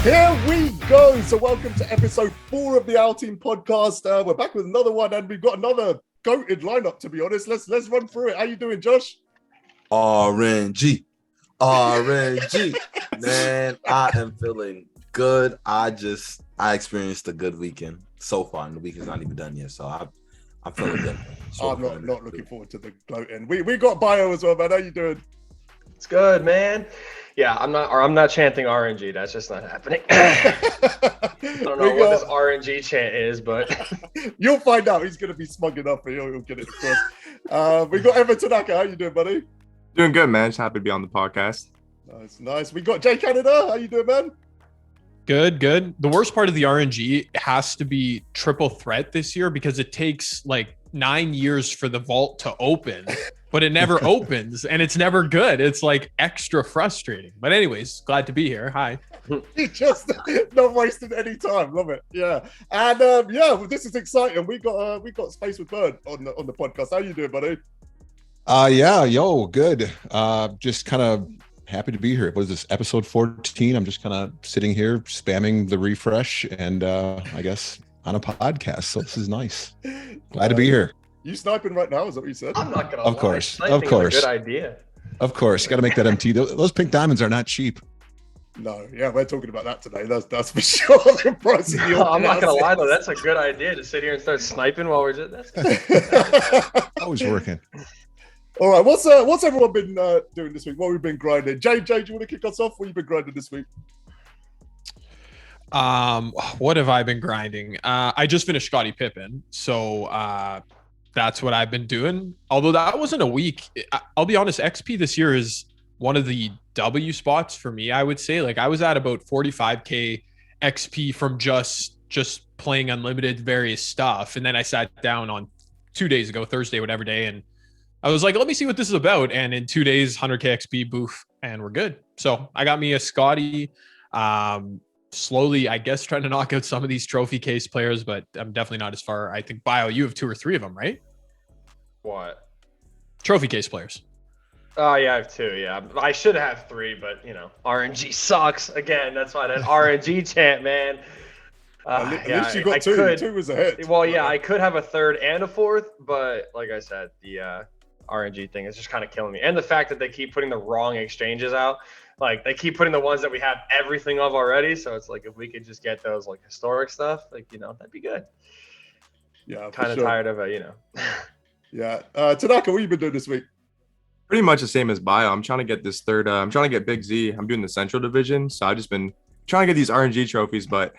Here we go. So welcome to episode 4 of the OurTeam podcast. We're back with another one, and we've got another goated lineup, to be honest. Let's run through it. How you doing, Josh? RNG. Man, I am feeling good. I experienced a good weekend so far, and the weekend's not even done yet. So I'm feeling good. So I'm not looking forward to the gloating. We got Bio as well, man. How you doing? It's good, man. Yeah, I'm not chanting RNG. That's just not happening. I don't know what this RNG chant is, but you'll find out. He's gonna be smug enough, and he'll get it across. We got Tanaka. How you doing, buddy? Doing good, man. Just happy to be on the podcast. Nice. We got Jay Canada. How you doing, man? Good. The worst part of the RNG has to be triple threat this year because it takes like 9 years for the vault to open, but it never opens and it's never good. It's like extra frustrating. But anyways, glad to be here. Hi. Just not wasting any time. Love it. Yeah. And this is exciting. We got Spaceward Bird on the podcast. How you doing, buddy? Good. Just kind of happy to be here. What is this, episode 14? I'm just kind of sitting here spamming the refresh and I guess on a podcast. So this is nice. Glad to be here. You sniping right now? Is that what you said? I'm not gonna Of lie. course. Sniping Of course. is a good idea. Of course. You got to make that MT. Those pink diamonds are not cheap. No, yeah, we're talking about that today. That's for sure. The price of the I'm not gonna lie though. That's a good idea to sit here and start sniping while we're just. That's good. Always working. All right, what's everyone been doing this week? What have we been grinding? Jay, do you want to kick us off? What have you been grinding this week? What have I been grinding? I just finished Scottie Pippen, so that's what I've been doing. Although that wasn't a week. I'll be honest, XP this year is one of the W spots for me, I would say. Like I was at about 45k XP from just playing unlimited various stuff, and then I sat down on 2 days ago, Thursday, whatever day, and I was like, let me see what this is about. And in 2 days, 100k XP, boof, and we're good. So I got me a Scottie. Slowly, I guess, trying to knock out some of these trophy case players, but I'm definitely not as far. I think, Bio, you have 2 or 3 of them, right? What? Trophy case players. Oh yeah, I have 2. Yeah, I should have 3, but RNG sucks. Again, that's why that RNG chant, man. At least you got 2. 2 was a hit. Well, yeah, I could have a 3rd and a 4th, but like I said, the RNG thing is just kind of killing me. And the fact that they keep putting the wrong exchanges out. Like they keep putting the ones that we have everything of already. So it's like, if we could just get those like historic stuff, like, that'd be good. Yeah. Kind of tired of it, Yeah. Tanaka, what have you been doing this week? Pretty much the same as Bio. I'm trying to get this third. I'm trying to get Big Z. I'm doing the Central Division. So I've just been trying to get these RNG trophies, but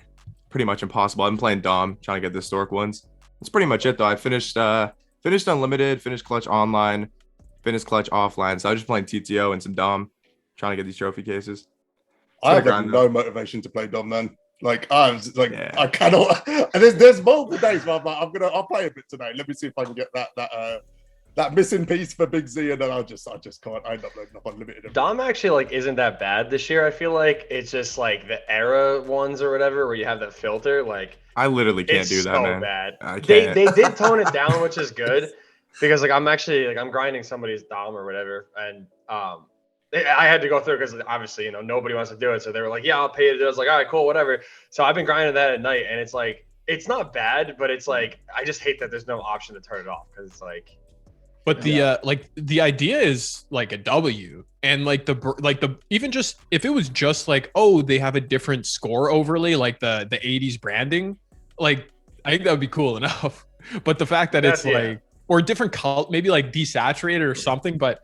pretty much impossible. I'm playing Dom, trying to get the historic ones. That's pretty much it though. I finished Unlimited, finished Clutch Online, finished Clutch Offline. So I was just playing TTO and some Dom, trying to get these trophy cases. I have no motivation to play Dom, man. Like I was like, yeah. I cannot. And there's multiple days where I'm like, I'll play a bit today. Let me see if I can get that missing piece for Big Z, and then I just can't. I end up loading up Unlimited. Dom actually isn't that bad this year. I feel like it's just like the era ones or whatever where you have that filter. Like I literally can't do that, so man. Bad. I can't. They did tone it down, which is good because like I'm grinding somebody's Dom or whatever, and I had to go through because obviously nobody wants to do it, so they were like, yeah, I'll pay you to do it. I was like, all right, cool, whatever. So I've been grinding that at night, and it's like it's not bad, but it's like I just hate that there's no option to turn it off because it's like. But the idea is like a W, and like the even just if it was just like, oh, they have a different score overlay, like the 80s branding, like I think that would be cool enough. But the fact that it's like or different color, maybe like desaturated or something. But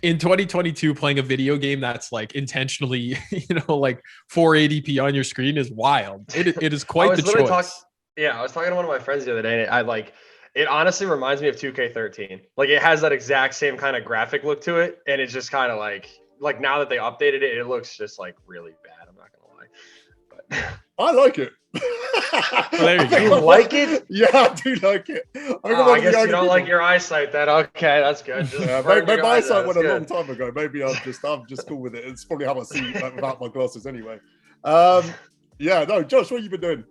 in 2022, playing a video game that's like intentionally, like 480p on your screen is wild. It is quite the choice. I was talking to one of my friends the other day, and it honestly reminds me of 2K13. Like it has that exact same kind of graphic look to it, and it's just kind of like now that they updated it, it looks just like really bad. I'm not gonna lie, but I like it. There you go. You like it? Yeah, I do like it. I guess you don't like your eyesight. Then okay, that's good. My eyesight went a long time ago. Maybe I'm just cool with it. It's probably how I see without my glasses anyway. Josh, what have you been doing?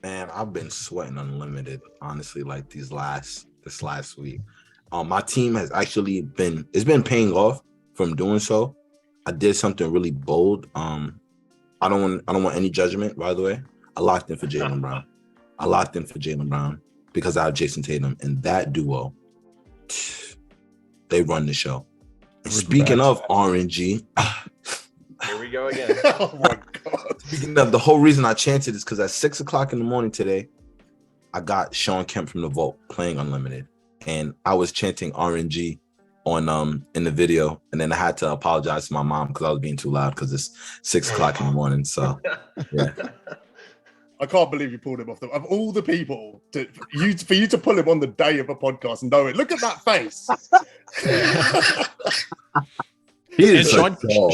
Man, I've been sweating Unlimited, honestly, like this last week. My team has actually been paying off from doing so. I did something really bold. I don't want any judgment, by the way. I locked in for Jaylen Brown because I have Jason Tatum, and that duo, they run the show. And speaking of RNG, here we go again. Oh my God. Speaking of, the whole reason I chanted is because at 6 o'clock in the morning today, I got Sean Kemp from the Vault playing Unlimited, and I was chanting RNG on in the video, and then I had to apologize to my mom because I was being too loud because it's 6 o'clock in the morning. So yeah. I can't believe you pulled him off. Of all the people, for you to pull him on the day of a podcast and know it. Look at that face.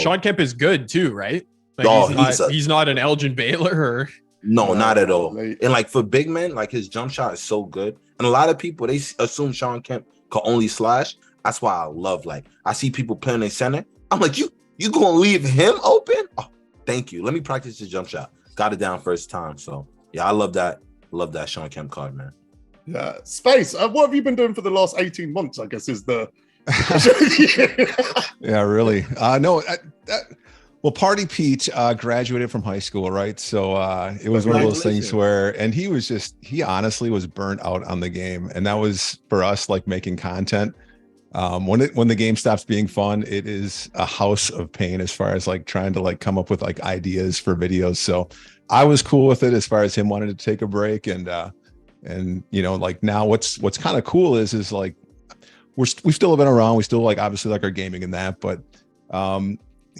Sean Kemp is good too, right? Like he's not an Elgin Baylor or no, not at all. And like for big men, like his jump shot is so good. And a lot of people, they assume Sean Kemp can only slash. That's why I love, like, I see people playing in center. I'm like, you gonna leave him open? Oh, thank you. Let me practice his jump shot. Got it down first time. So yeah, I love that. Love that Sean Kemp card, man. Yeah. Space, what have you been doing for the last 18 months, I guess, is the... Yeah, really. Well, Party Pete graduated from high school, right? So it was one of those things where, and he honestly was burnt out on the game. And that was for us, like, making content. When the game stops being fun, it is a house of pain as far as like trying to like come up with like ideas for videos. So I was cool with it as far as him wanting to take a break. And you know, like now what's kind of cool is like, we still have been around. We still like, obviously like our gaming and that, but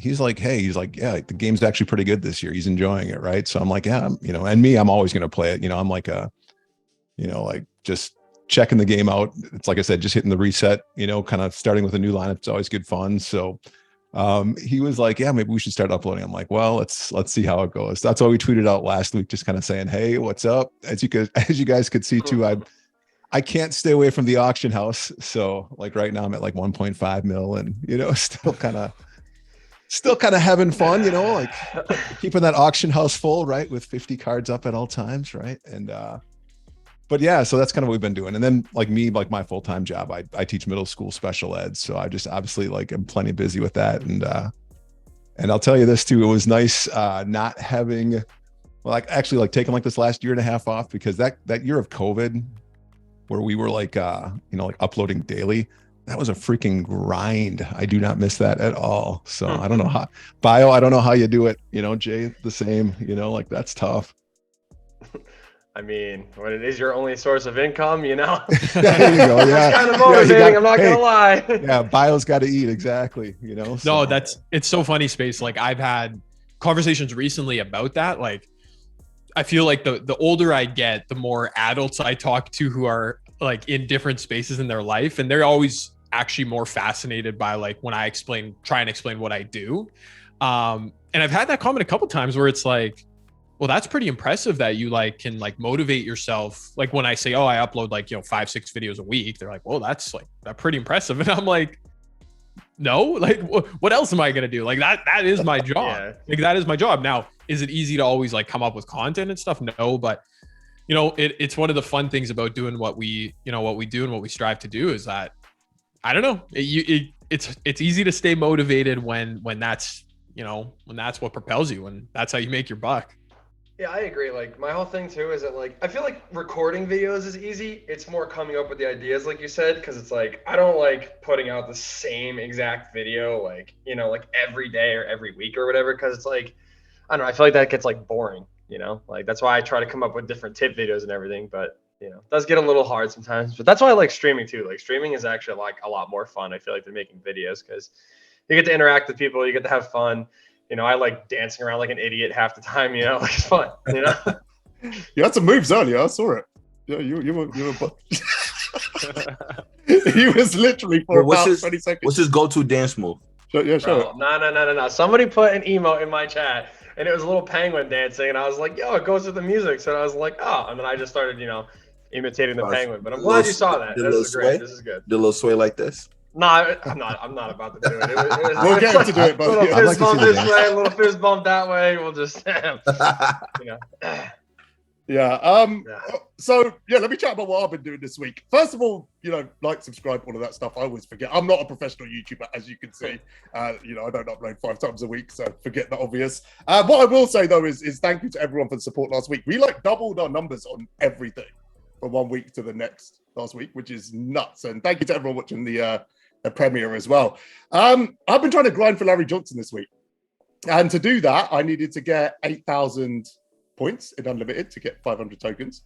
he's like, yeah, the game's actually pretty good this year. He's enjoying it. Right. So I'm like, yeah, you know, and me, I'm always going to play it. You know, I'm like like just checking the game out. It's like I said, just hitting the reset, you know, kind of starting with a new lineup. It's always good fun. So he was like, yeah, maybe we should start uploading. I'm like, well, let's see how it goes. That's why we tweeted out last week, just kind of saying, hey, what's up? As you guys could see too, I can't stay away from the auction house. So like right now I'm at like 1.5 mil and, you know, still kind of having fun, you know, like keeping that auction house full, right? With 50 cards up at all times. Right. And, but yeah, so that's kind of what we've been doing. And then like me, like my full-time job, I teach middle school special ed. So I just obviously like I'm plenty busy with that. And I'll tell you this too, it was nice not having, well, like actually like taking like this last year and a half off, because that year of COVID where we were like, you know, like uploading daily, that was a freaking grind. I do not miss that at all. So I don't know how, I don't know how you do it. You know, Jay, the same, you know, like that's tough. I mean, when it is your only source of income, you know, there you go. Yeah, it's kind of motivating. I'm not gonna lie. Yeah, Bio's got to eat, exactly. You know. So. No, it's so funny, Space. Like I've had conversations recently about that. Like, I feel like the older I get, the more adults I talk to who are like in different spaces in their life, and they're always actually more fascinated by like when I try and explain what I do. And I've had that comment a couple times where it's like, well, that's pretty impressive that you like can like motivate yourself. Like when I say, oh, I upload like, you know, 5-6 videos a week, they're like, well, that's pretty impressive. And I'm like, no, like what else am I going to do? Like that is my job. Yeah. Like that is my job. Now, is it easy to always like come up with content and stuff? No, but you know, it's one of the fun things about doing what we do and what we strive to do is that, I don't know, it's easy to stay motivated when that's, you know, when that's what propels you and that's how you make your buck. Yeah, I agree. Like my whole thing too is that like I feel like recording videos is easy. It's more coming up with the ideas, like you said, because it's like I don't like putting out the same exact video, like, you know, like every day or every week or whatever, because it's like I don't know. I feel like that gets like boring, you know. Like that's why I try to come up with different tip videos and everything, but you know, it does get a little hard sometimes. But that's why I like streaming too. Like streaming is actually like a lot more fun, I feel like, than making videos because you get to interact with people, you get to have fun. You know, I like dancing around like an idiot half the time, you know, like it's fun, you know? You had some moves earlier, I saw it. Yeah, you were he was literally for about 20 seconds. What's his go-to dance move? Show it. No. Somebody put an emote in my chat and it was a little penguin dancing and I was like, yo, it goes with the music. So I was like, oh, and then I just started, you know, imitating the penguin. But I'm glad you saw that. This is great. This is good. Do a little sway like this. No, I'm not about to do it. We'll get him to do it, but little fist bump this way, a little fist bump that way. We'll just, you know. Yeah. So yeah, let me chat about what I've been doing this week. First of all, like, subscribe, all of that stuff. I always forget. I'm not a professional YouTuber, as you can see. I don't upload 5 times a week, so forget the obvious. What I will say though is thank you to everyone for the support last week. We doubled our numbers on everything from 1 week to the next last week, which is nuts. And thank you to everyone watching the premiere as well. I've been trying to grind for Larry Johnson this week, and to do that, I needed to get 8,000 points in Unlimited to get 500 tokens.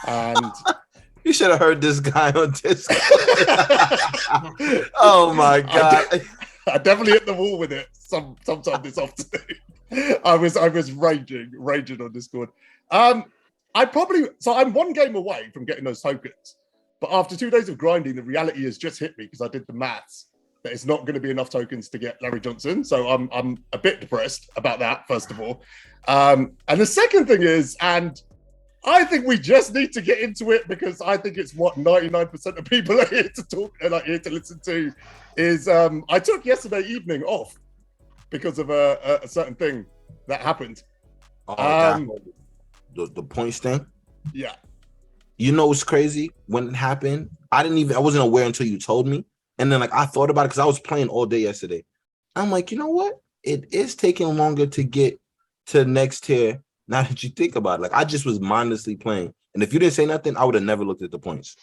And you should have heard this guy on Discord. Oh my God. I definitely hit the wall with it sometime this afternoon. I was raging on Discord. I'm 1 game away from getting those tokens. But after 2 days of grinding, the reality has just hit me because I did the maths that it's not going to be enough tokens to get Larry Johnson. So I'm a bit depressed about that, first of all. And the second thing is, and I think we just need to get into it because I think it's what 99% of people are here to talk and here to listen to, is I took yesterday evening off because of a certain thing that happened. The points thing? Yeah. You know what's crazy? When it happened, I wasn't aware until you told me. And then I thought about it because I was playing all day yesterday. I'm like, you know what? It is taking longer to get to the next tier now that you think about it. I just was mindlessly playing. And if you didn't say nothing, I would have never looked at the points.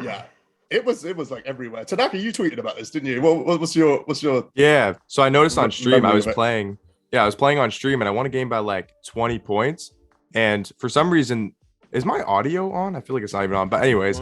Yeah. It was everywhere. Tanaka, you tweeted about this, didn't you? What's your Yeah. So I noticed on stream I was playing on stream and I won a game by 20 points. And for some reason, is my audio on? I feel like it's not even on. But anyways,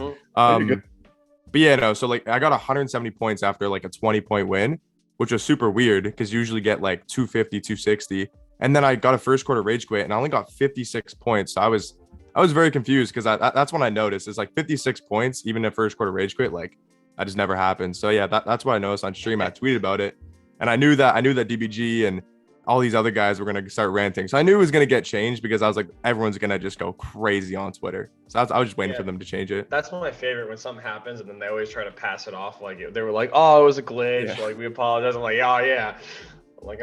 but yeah, no. So I got 170 points after a 20-point win, which was super weird because you usually get 250, 260. And then I got a first quarter rage quit and I only got 56 points. So I was very confused because that's when I noticed it's 56 points, even a first quarter rage quit. That just never happened. So yeah, that's what I noticed on stream. I tweeted about it and I knew that DBG and all these other guys were going to start ranting. So I knew it was going to get changed because I was like, everyone's going to just go crazy on Twitter. So I was just waiting for them to change it. That's my favorite when something happens and then they always try to pass it off. They were like, oh, it was a glitch. Yeah. We apologize. I'm like, oh yeah.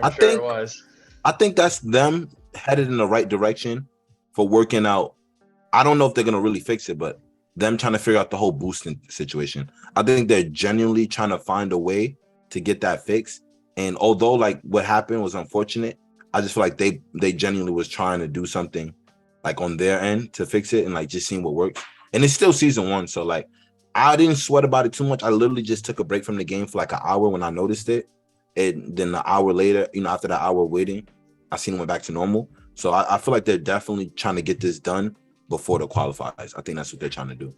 I'm sure it was. I think that's them headed in the right direction for working out. I don't know if they're going to really fix it, but them trying to figure out the whole boosting situation. I think they're genuinely trying to find a way to get that fixed. And although what happened was unfortunate, I just feel like they genuinely was trying to do something on their end to fix it and just seeing what works. And it's still season 1. So I didn't sweat about it too much. I literally just took a break from the game for an hour when I noticed it. And then an hour later, after that hour waiting, I seen it went back to normal. So I feel like they're definitely trying to get this done before the qualifiers. I think that's what they're trying to do.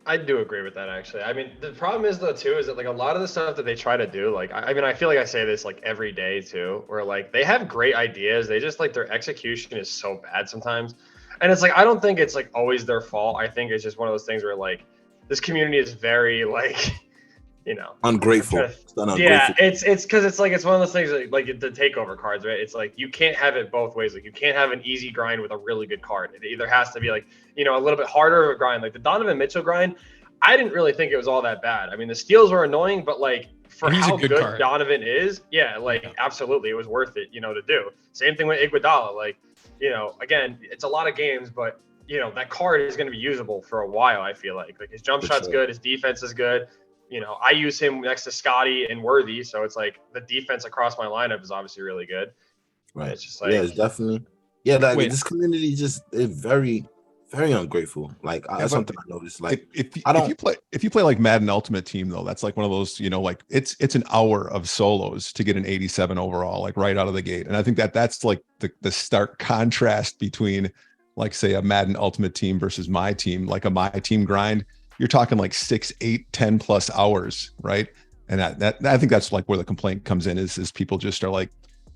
I do agree with that, actually. I mean, the problem is though too, is that a lot of the stuff that they try to do, I feel like I say this every day too, where they have great ideas. They just their execution is so bad sometimes. And it's I don't think it's always their fault. I think it's just one of those things where this community is very ungrateful. Yeah, it's because it's one of those things the takeover cards, right? It's you can't have it both ways. You can't have an easy grind with a really good card. It either has to be a little bit harder of a grind. The Donovan Mitchell grind, I didn't really think it was all that bad. I mean, the steals were annoying, but for how good Donovan is, absolutely, it was worth it, to do. Same thing with Iguodala. Again, it's a lot of games, but that card is going to be usable for a while. I feel like his jump shot's good, his defense is good. I use him next to Scotty and Worthy, so it's the defense across my lineup is obviously really good. Right. It's just it's definitely this community just is very, very ungrateful. That's something I noticed. If you play Madden Ultimate Team though, that's one of those it's an hour of solos to get an 87 overall right out of the gate, and I think that's the stark contrast between say a Madden Ultimate Team versus MyTeam. A MyTeam grind, you're talking 6, 8, 10 plus hours, right? And that I think that's where the complaint comes in is people just are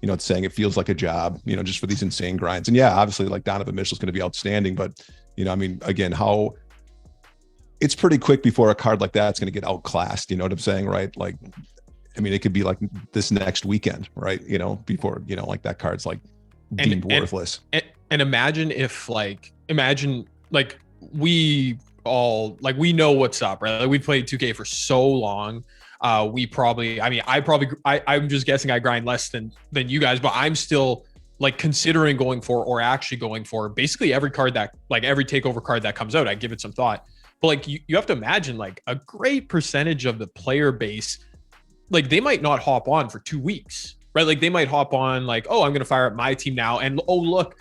it's saying it feels like a job, just for these insane grinds. And yeah, obviously Donovan Mitchell's going to be outstanding, but again, how it's pretty quick before a card like that's going to get outclassed. You know what I'm saying, right? It could be this next weekend, right? Before that card's deemed worthless. And imagine if we all we know what's up, right? We played 2K for so long. I'm just guessing I grind less than you guys, but I'm still like considering going for or actually going for basically every card that like every takeover card that comes out. I give it some thought. But like you have to imagine like a great percentage of the player base, like they might not hop on for 2 weeks, right? Like they might hop on like, oh, I'm going to fire up my team now. And oh, look,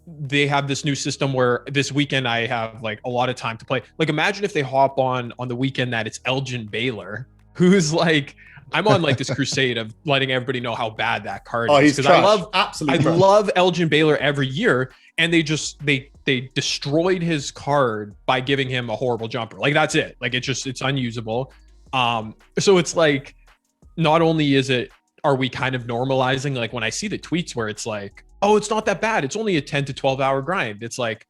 they have this new system where this weekend I have like a lot of time to play. Like imagine if they hop on the weekend that it's Elgin Baylor, who's like, I'm on like this crusade of letting everybody know how bad that card is. Because I love Elgin Baylor every year. And they destroyed his card by giving him a horrible jumper. Like that's it. Like it's unusable. So it's like, not only are we kind of normalizing, like when I see the tweets where it's like, oh, it's not that bad, it's only a 10 to 12 hour grind. It's like,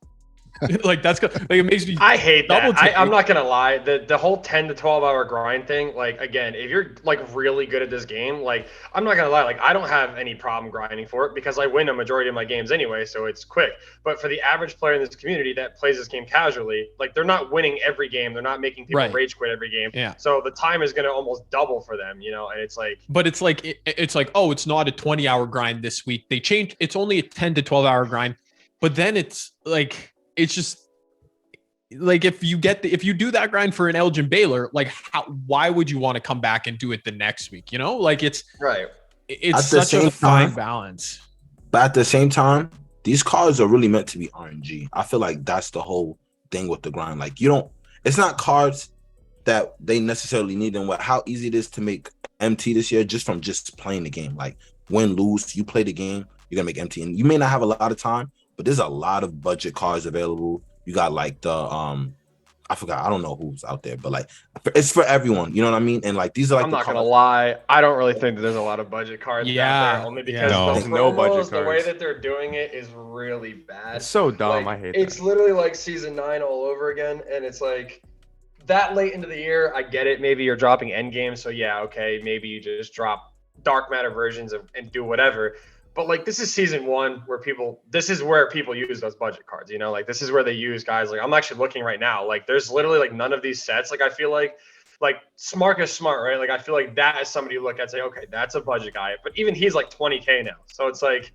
like that's like it makes me. I hate that. I'm not gonna lie. The whole 10 to 12 hour grind thing. Like again, if you're like really good at this game, like I'm not gonna lie. Like I don't have any problem grinding for it because I win a majority of my games anyway, so it's quick. But for the average player in this community that plays this game casually, like they're not winning every game. They're not making people rage quit every game. Yeah. So the time is gonna almost double for them, you know. And it's like. But it's like oh, it's not a 20-hour grind this week. They changed. It's only a 10 to 12 hour grind. But then it's like. It's just like if you do that grind for an Elgin Baylor, like why would you want to come back and do it the next week? You know, like it's right. It's such a fine balance. But at the same time, these cards are really meant to be RNG. I feel like that's the whole thing with the grind. Like it's not cards that they necessarily need. And how easy it is to make MT this year just from just playing the game. Like win, lose, you play the game, you're gonna make MT, and you may not have a lot of time. But there's a lot of budget cards available. You got like the I forgot, I don't know who's out there, but like it's for everyone. You know what I mean? And like these are like I'm not gonna lie, I don't really think that there's a lot of budget cards out there, only because no budget cards. The way that they're doing it is really bad. It's so dumb. Like, I hate it's literally like season 9 all over again, and it's like that late into the year. I get it. Maybe you're dropping end games, so yeah, okay, maybe you just drop dark matter versions and do whatever. But like this is season 1 where this is where people use those budget cards, you know, like this is where they use guys. Like I'm actually looking right now, like there's literally like none of these sets. Like I feel like Smart is smart, right? Like I feel like that is somebody you look at, say, okay, that's a budget guy. But even he's like 20K now. So it's like,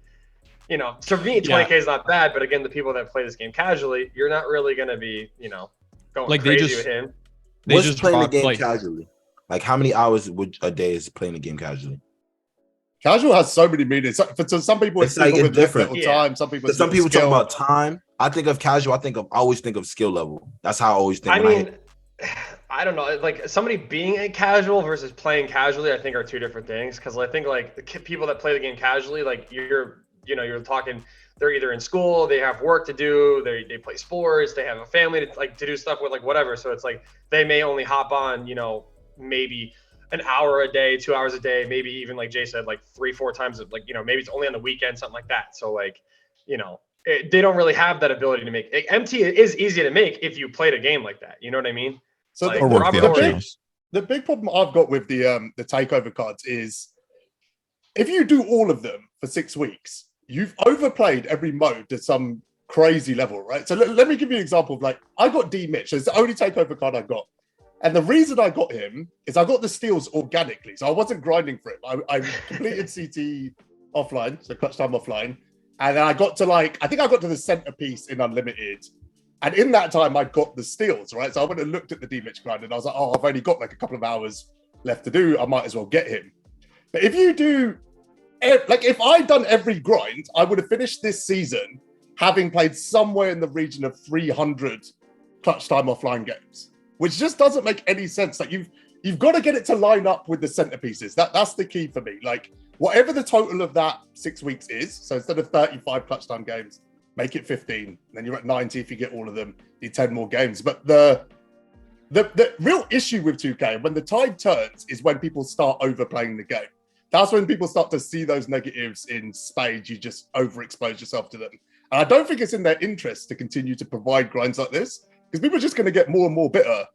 you know, to me, 20K is not bad. But again, the people that play this game casually, you're not really going to be, you know, going like crazy with him. What's just playing the game casually? Like how many hours a day is playing the game casually? Casual has so many meanings. For some people, it's like with different time. Some people talk about time. I think of casual. I always think of skill level. That's how I always think. I mean, I don't know. Like somebody being a casual versus playing casually, I think are two different things. Because I think like the people that play the game casually, like you're talking. They're either in school, they have work to do, they play sports, they have a family to do stuff with, like whatever. So it's like they may only hop on, you know, maybe an hour a day, 2 hours a day, maybe even like Jay said, like 3-4 times, like, you know, maybe it's only on the weekend, something like that. So like, you know, they don't really have that ability to make MT is easy to make if you played a game like that. You know what I mean? So like, the big problem I've got with the takeover cards is if you do all of them for 6 weeks, you've overplayed every mode to some crazy level, right? So let me give you an example of like, I got D Mitch. It's the only takeover card I got. And the reason I got him is I got the steals organically. So I wasn't grinding for him. I completed CT offline, so clutch time offline. And then I got to I think I got to the centerpiece in Unlimited. And in that time, I got the steals, right? So I went and looked at the D-Mitch grind and I was like, oh, I've only got like a couple of hours left to do. I might as well get him. But if you do, like if I'd done every grind, I would have finished this season having played somewhere in the region of 300 clutch time offline games. Which just doesn't make any sense. Like you've got to get it to line up with the centerpieces. That's the key for me. Like whatever the total of that 6 weeks is. So instead of 35 clutch time games, make it 15. Then you're at 90 if you get all of them. You 10 more games. But the real issue with 2K when the tide turns is when people start overplaying the game. That's when people start to see those negatives in spades. You just overexpose yourself to them. And I don't think it's in their interest to continue to provide grinds like this. Because people are just going to get more and more bitter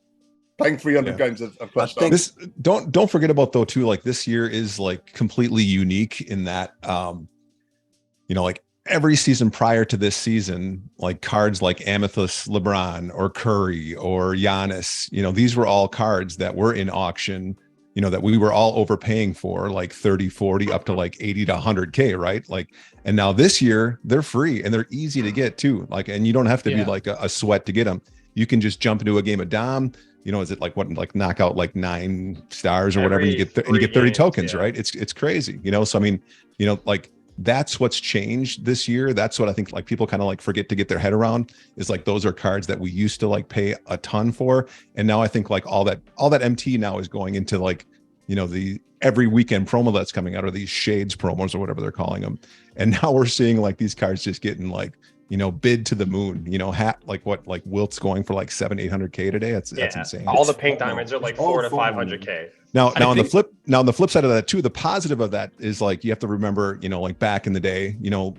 playing 300 games of clutch time. Don't forget about though too. Like this year is like completely unique in that, you know, like every season prior to this season, like cards like Amethyst, LeBron, or Curry, or Giannis. You know, these were all cards that were in auction you know, that we were all overpaying for, like 30, 40, up to like 80 to 100K, right? Like, and now this year they're free and they're easy to get too. Like, and you don't have to be like a sweat to get them. You can just jump into a game of Dom. You know, is it like what, like knock out like 9 stars or whatever, and you get 30 games, tokens, right? It's crazy, you know? So, I mean, you know, like that's what's changed this year. That's what I think like people kind of like forget to get their head around, is like, those are cards that we used to like pay a ton for. And now I think like all that MT now is going into like, you know, the every weekend promo that's coming out, or these shades promos or whatever they're calling them. And now we're seeing like these cards just getting like, you know, bid to the moon, you know, like what, like Wilt's going for like 700-800K today. That's insane. All the pink diamonds are like 400 to 500K. Now on the flip side of that too, the positive of that is like, you have to remember, you know, like back in the day, you know,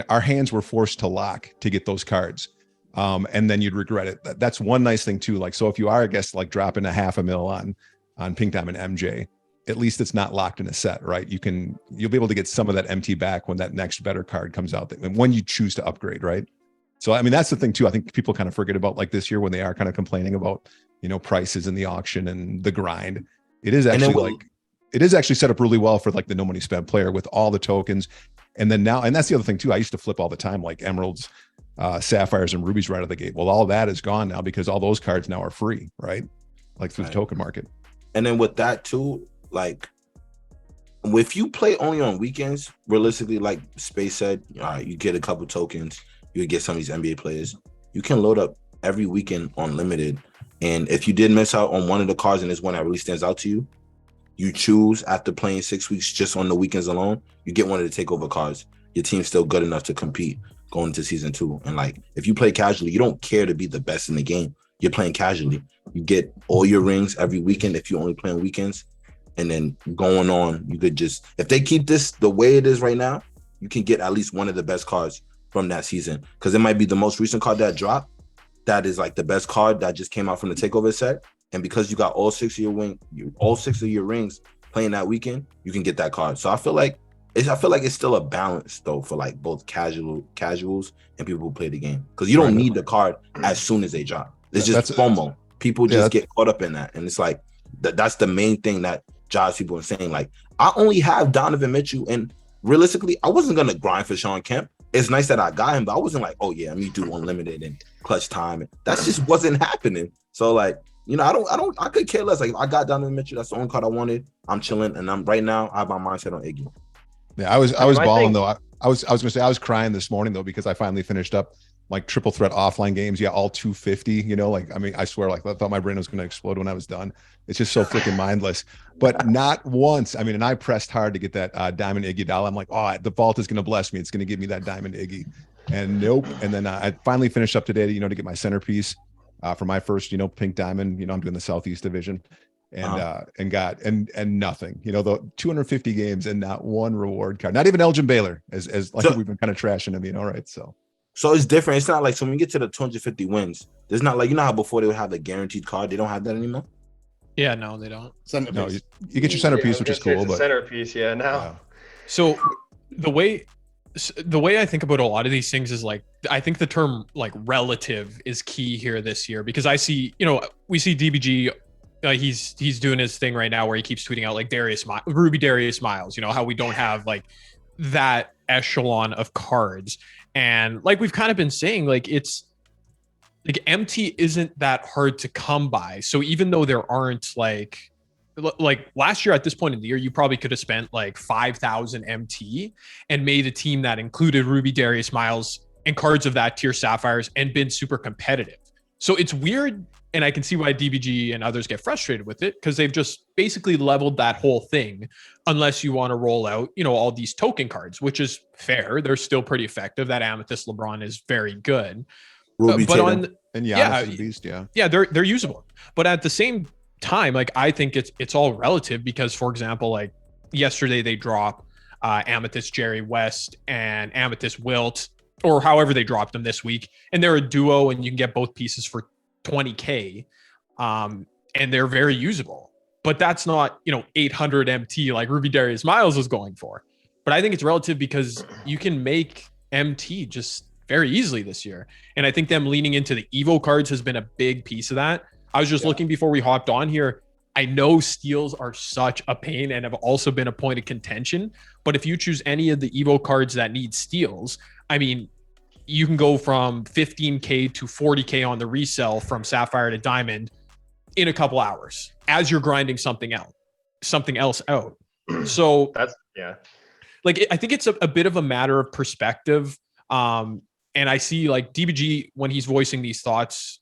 our hands were forced to lock to get those cards. And then you'd regret it. That's one nice thing too. Like, so if you are, I guess, like dropping $500,000 on Pink Diamond MJ, at least it's not locked in a set, right? You'll be able to get some of that MT back when that next better card comes out, and when you choose to upgrade, right? So, I mean, that's the thing too. I think people kind of forget about like this year when they are kind of complaining about, you know, prices in the auction and the grind. It is actually it is actually set up really well for like the no money spent player with all the tokens. And then now, and that's the other thing too, I used to flip all the time, like emeralds, sapphires, and rubies right out of the gate. Well, all that is gone now because all those cards now are free, right? Like through the token market. And then with that too, like if you play only on weekends, realistically, like Space said, all right, you get a couple tokens, you get some of these NBA players. You can load up every weekend on limited. And if you did miss out on one of the cards and there's one that really stands out to you, you choose after playing 6 weeks just on the weekends alone, you get one of the takeover cards. Your team's still good enough to compete going into season 2. And like, if you play casually, you don't care to be the best in the game. You're playing casually. You get all your rings every weekend if you only play on weekends. And then going on, you could just, if they keep this the way it is right now, you can get at least one of the best cards from that season. Because it might be the most recent card that dropped. That is like the best card that just came out from the takeover set. And because you got all 6 of your rings playing that weekend, you can get that card. So I feel like it's still a balance though for like both casuals and people who play the game. Because you don't need the card as soon as they drop. It's just FOMO. People just get caught up in that. And it's like that's the main thing that Jazz people are saying. Like, I only have Donovan Mitchell, and realistically, I wasn't gonna grind for Sean Kemp. It's nice that I got him, but I wasn't like, oh yeah, let me do unlimited and clutch time. That just wasn't happening. So like, you know, I could care less. Like, if I got Donovan Mitchell, that's the only card I wanted. I'm chilling, and I'm right now. I have my mindset on Iggy. Yeah, I was balling though. I was gonna say I was crying this morning though, because I finally finished up like triple threat offline games. Yeah, all 250. You know, like, I mean, I swear, like, I thought my brain was gonna explode when I was done. It's just so freaking mindless. But not once. I mean, and I pressed hard to get that Diamond Iggy doll. I'm like, oh, the vault is gonna bless me. It's gonna give me that Diamond Iggy. And nope. And then I finally finished up today, you know, to get my centerpiece for my first, you know, pink diamond. You know, I'm doing the Southeast Division. And got nothing, you know, the 250 games and not one reward card, not even Elgin Baylor, as like we've been kind of trashing him, you know, right? So it's different. It's not like, so when you get to the 250 wins, there's not like, you know how before they would have the guaranteed card, they don't have that anymore. Yeah, no, they don't. Centerpiece. No, you get your centerpiece, which is cool, but centerpiece, now. Yeah. So the way I think about a lot of these things is like, I think the term like relative is key here this year, because I see, you know, we see DBG. He's doing his thing right now where he keeps tweeting out like Ruby Darius Miles, you know, how we don't have like that echelon of cards. And like we've kind of been saying, like, it's like MT isn't that hard to come by. So even though there aren't like last year at this point in the year, you probably could have spent like 5,000 MT and made a team that included Ruby Darius Miles and cards of that tier sapphires and been super competitive. So it's weird. And I can see why DBG and others get frustrated with it, because they've just basically leveled that whole thing, unless you want to roll out, you know, all these token cards, which is fair. They're still pretty effective. That Amethyst LeBron is very good. Ruby they're usable. But at the same time, like, I think it's all relative, because, for example, like yesterday they drop Amethyst Jerry West and Amethyst Wilt, or however they dropped them this week, and they're a duo, and you can get both pieces for 20K, and they're very usable. But that's not, you know, 800 MT like Ruby Darius Miles was going for. But I think it's relative because you can make MT just very easily this year. And I think them leaning into the Evo cards has been a big piece of that. I was just looking before we hopped on here. I know steals are such a pain and have also been a point of contention. But if you choose any of the Evo cards that need steals, I mean, you can go from 15K to 40K on the resell from Sapphire to Diamond in a couple hours as you're grinding something else out. So that's, yeah. Like, I think it's a bit of a matter of perspective. And I see like DBG when he's voicing these thoughts,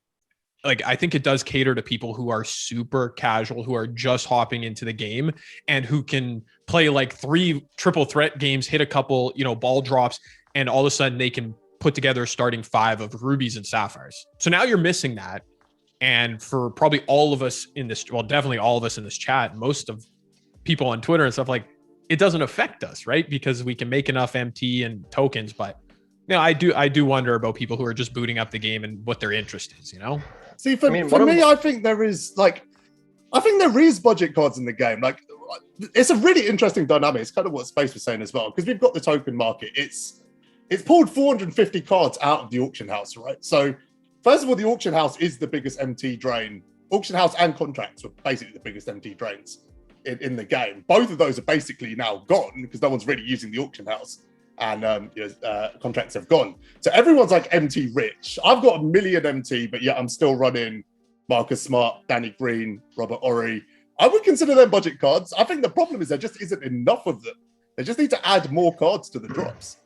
like, I think it does cater to people who are super casual, who are just hopping into the game and who can play like 3 triple threat games, hit a couple, ball drops, and all of a sudden they can put together a starting 5 of rubies and sapphires. So now you're missing that. And for probably all of us in this, well, definitely all of us in this chat, most of people on Twitter and stuff, like, it doesn't affect us, right? Because we can make enough MT and tokens, but I do wonder about people who are just booting up the game and what their interest is, See, for me, I think there is budget cards in the game. Like, it's a really interesting dynamic. It's kind of what Space was saying as well, because we've got the token market. It's pulled 450 cards out of the auction house, right? So, first of all, the auction house is the biggest MT drain. Auction house and contracts were basically the biggest MT drains in the game. Both of those are basically now gone because no one's really using the auction house, and contracts have gone. So everyone's like MT rich. I've got 1 million MT, but yet I'm still running Marcus Smart, Danny Green, Robert Ory. I would consider them budget cards. I think the problem is there just isn't enough of them. They just need to add more cards to the drops.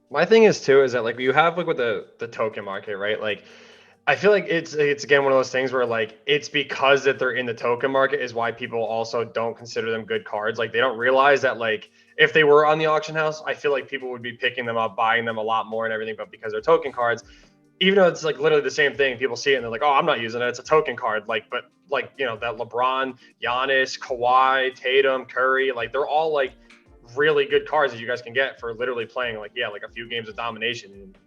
My thing is too, is that like you have like with the token market, right? Like, I feel like it's again one of those things where like it's because that they're in the token market is why people also don't consider them good cards. Like, they don't realize that like if they were on the auction house, I feel like people would be picking them up, buying them a lot more and everything. But because they're token cards, even though it's like literally the same thing, people see it and they're like, oh, I'm not using it. It's a token card. Like, but like, that LeBron, Giannis, Kawhi, Tatum, Curry, like they're all like really good cards that you guys can get for literally playing like a few games of domination. And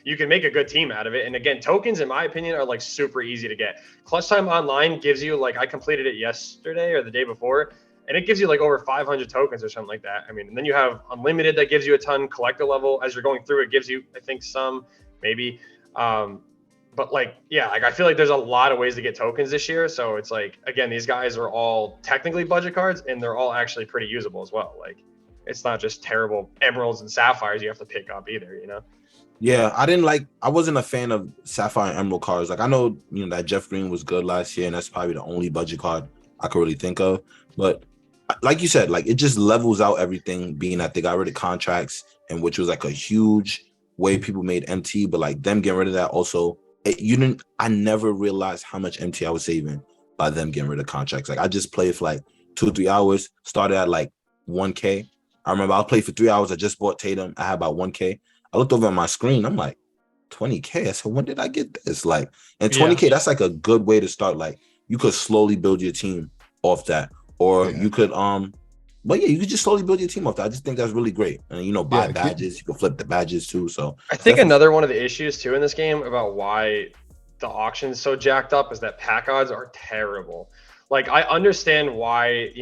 you can make a good team out of it. And again, tokens, in my opinion, are like super easy to get. Clutch Time Online gives you, like, I completed it yesterday or the day before, and it gives you like over 500 tokens or something like that. I mean, and then you have Unlimited that gives you a ton. Collector level, as you're going through, it gives you, I think, some, maybe. But like, yeah, like I feel like there's a lot of ways to get tokens this year. So it's like, again, these guys are all technically budget cards, and they're all actually pretty usable as well. Like, it's not just terrible emeralds and sapphires you have to pick up either, Yeah, I wasn't a fan of Sapphire and Emerald cards. Like, I know, that Jeff Green was good last year, and that's probably the only budget card I could really think of. But like you said, like, it just levels out everything, being that they got rid of contracts, and which was like a huge way people made MT, but like them getting rid of that also, I never realized how much MT I was saving by them getting rid of contracts. Like, I just played for like 2 or 3 hours, started at like 1K. I remember I played for 3 hours. I just bought Tatum. I had about 1K. I looked over at my screen. I'm like, 20K. I said, when did I get this? Like, and 20K, that's like a good way to start. Like, you could slowly build your team off that. Or you could, you could just slowly build your team off that. I just think that's really great. And, buy badges. You can flip the badges too. So I think another one of the issues too in this game about why the auction's so jacked up is that pack odds are terrible. Like, I understand why,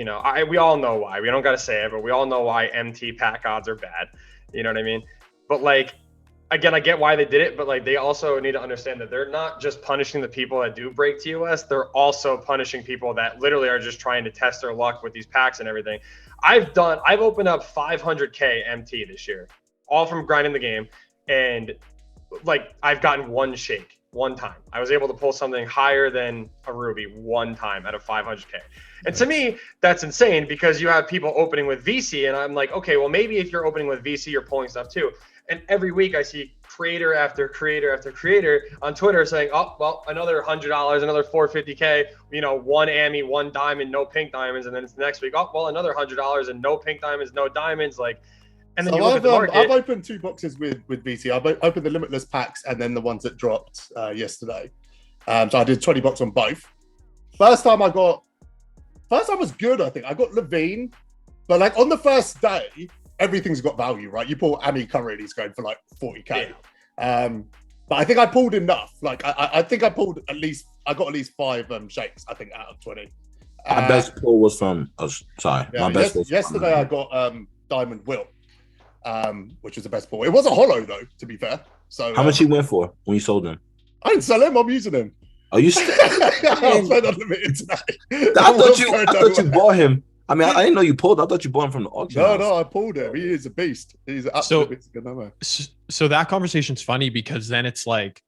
we all know why. We don't got to say it, but we all know why MT pack odds are bad. You know what I mean? But like, again, I get why they did it, but like, they also need to understand that they're not just punishing the people that do break TOS. They're also punishing people that literally are just trying to test their luck with these packs and everything. I've opened up 500K MT this year, all from grinding the game. And like, I've gotten one shake one time. I was able to pull something higher than a ruby one time out of 500K. And to me, that's insane because you have people opening with VC, and I'm like, okay, well, maybe if you're opening with VC, you're pulling stuff too. And every week I see creator after creator after creator on Twitter saying, oh, well, another $100, another 450K, one Ami, one diamond, no pink diamonds. And then it's the next week, oh, well, another $100 and no pink diamonds, no diamonds. Like, and then you look at the market. I've opened 2 boxes with VC. I've opened the limitless packs and then the ones that dropped yesterday. So I did 20 bucks on both. First time was good, I think. I got Levine, but like on the first day, everything's got value, right? You pull Ami Curry, he's going for like 40K. Yeah. But I think I pulled enough. Like I think I got at least 5 shakes, I think, out of 20. My best pull was from yesterday I got Diamond Will, which was the best pull. It was a hollow though, to be fair. So how much he went for when you sold him? I didn't sell him, I'm using him. Are you? I'll spend unlimited tonight. I thought you bought him. I mean, I didn't know you pulled. I thought you bought him from the auction. No, I pulled him. He is a beast. He's an absolute beast. So that conversation's funny because then it's like,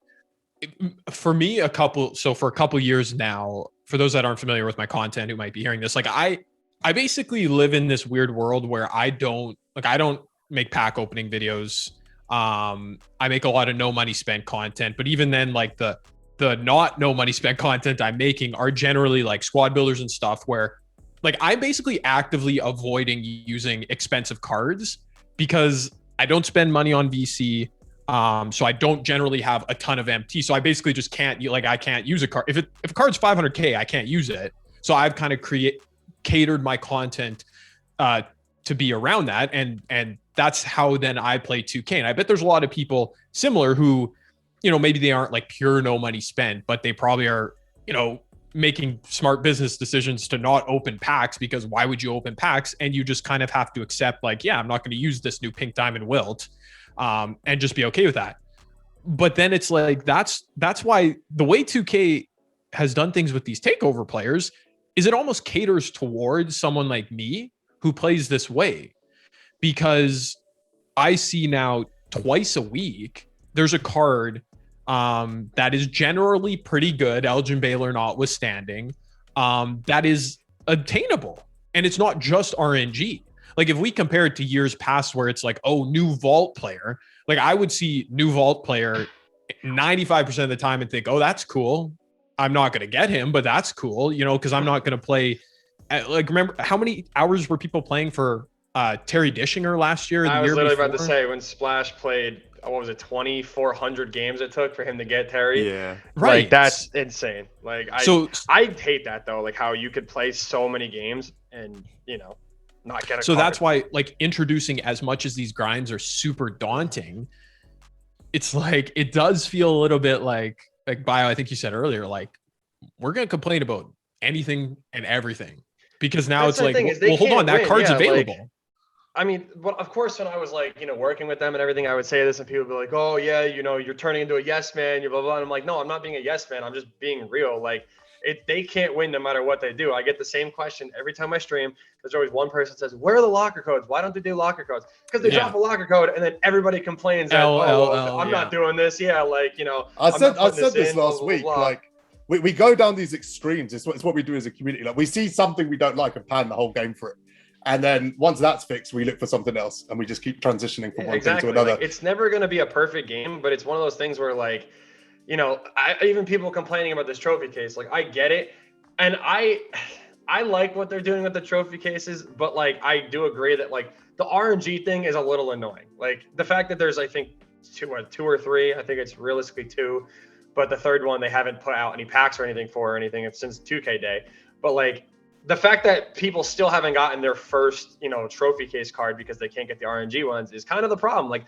for me, for a couple years now, for those that aren't familiar with my content who might be hearing this, like I basically live in this weird world where I don't make pack opening videos. I make a lot of no money spent content, but even then, like the not no money spent content I'm making are generally like squad builders and stuff where like I'm basically actively avoiding using expensive cards because I don't spend money on VC. So I don't generally have a ton of MT. So I basically just can't I can't use a card. If a card's 500K, I can't use it. So I've kind of catered my content to be around that. And that's how then I play 2K. And I bet there's a lot of people similar who, maybe they aren't like pure no money spent, but they probably are, making smart business decisions to not open packs because why would you open packs? And you just kind of have to accept like, yeah, I'm not going to use this new pink diamond wilt. And just be okay with that. But then it's like, that's why the way 2K has done things with these takeover players is it almost caters towards someone like me who plays this way, because I see now twice a week, there's a card that is generally pretty good, Elgin Baylor notwithstanding, that is obtainable. And it's not just RNG. Like if we compare it to years past where it's like, oh, new vault player, like I would see new vault player 95% of the time and think, oh, that's cool. I'm not going to get him, but that's cool, because I'm not going to play. Like, remember how many hours were people playing for Terry Dishinger last year? I was literally about to say when Splash played, what was it, 2,400 games it took for him to get Terry? Yeah. Right. Like, that's insane. Like, I hate that though. Like how you could play so many games and, not get a so card. That's why like introducing as much as these grinds are super daunting, it's like it does feel a little bit like Bio, I think you said earlier, like we're gonna complain about anything and everything because now that's it's like, well, hold on, that card's available. Like, I mean, well, of course, when I was like, working with them and everything, I would say this and people would be like, oh yeah, you're turning into a yes man, you're blah, blah. And I'm like, no, I'm not being a yes man. I'm just being real. Like they can't win no matter what they do. I get the same question every time I stream. There's always one person says, where are the locker codes? Why don't they do locker codes? Because they drop a locker code and then everybody complains that, I'm not doing this. Yeah, like, I said this last week. Blah, blah, blah. Like, we go down these extremes. It's what we do as a community. Like we see something we don't like and pan the whole game for it. And then once that's fixed, we look for something else and we just keep transitioning from one thing to another. Like, it's never going to be a perfect game, but it's one of those things where like, even people complaining about this trophy case, like I get it. And I like what they're doing with the trophy cases, but like, I do agree that like the RNG thing is a little annoying. Like the fact that there's, I think two or three, I think it's realistically 2, but the third one, they haven't put out any packs or anything for or anything since 2K day. But like the fact that people still haven't gotten their first, trophy case card because they can't get the RNG ones is kind of the problem. Like,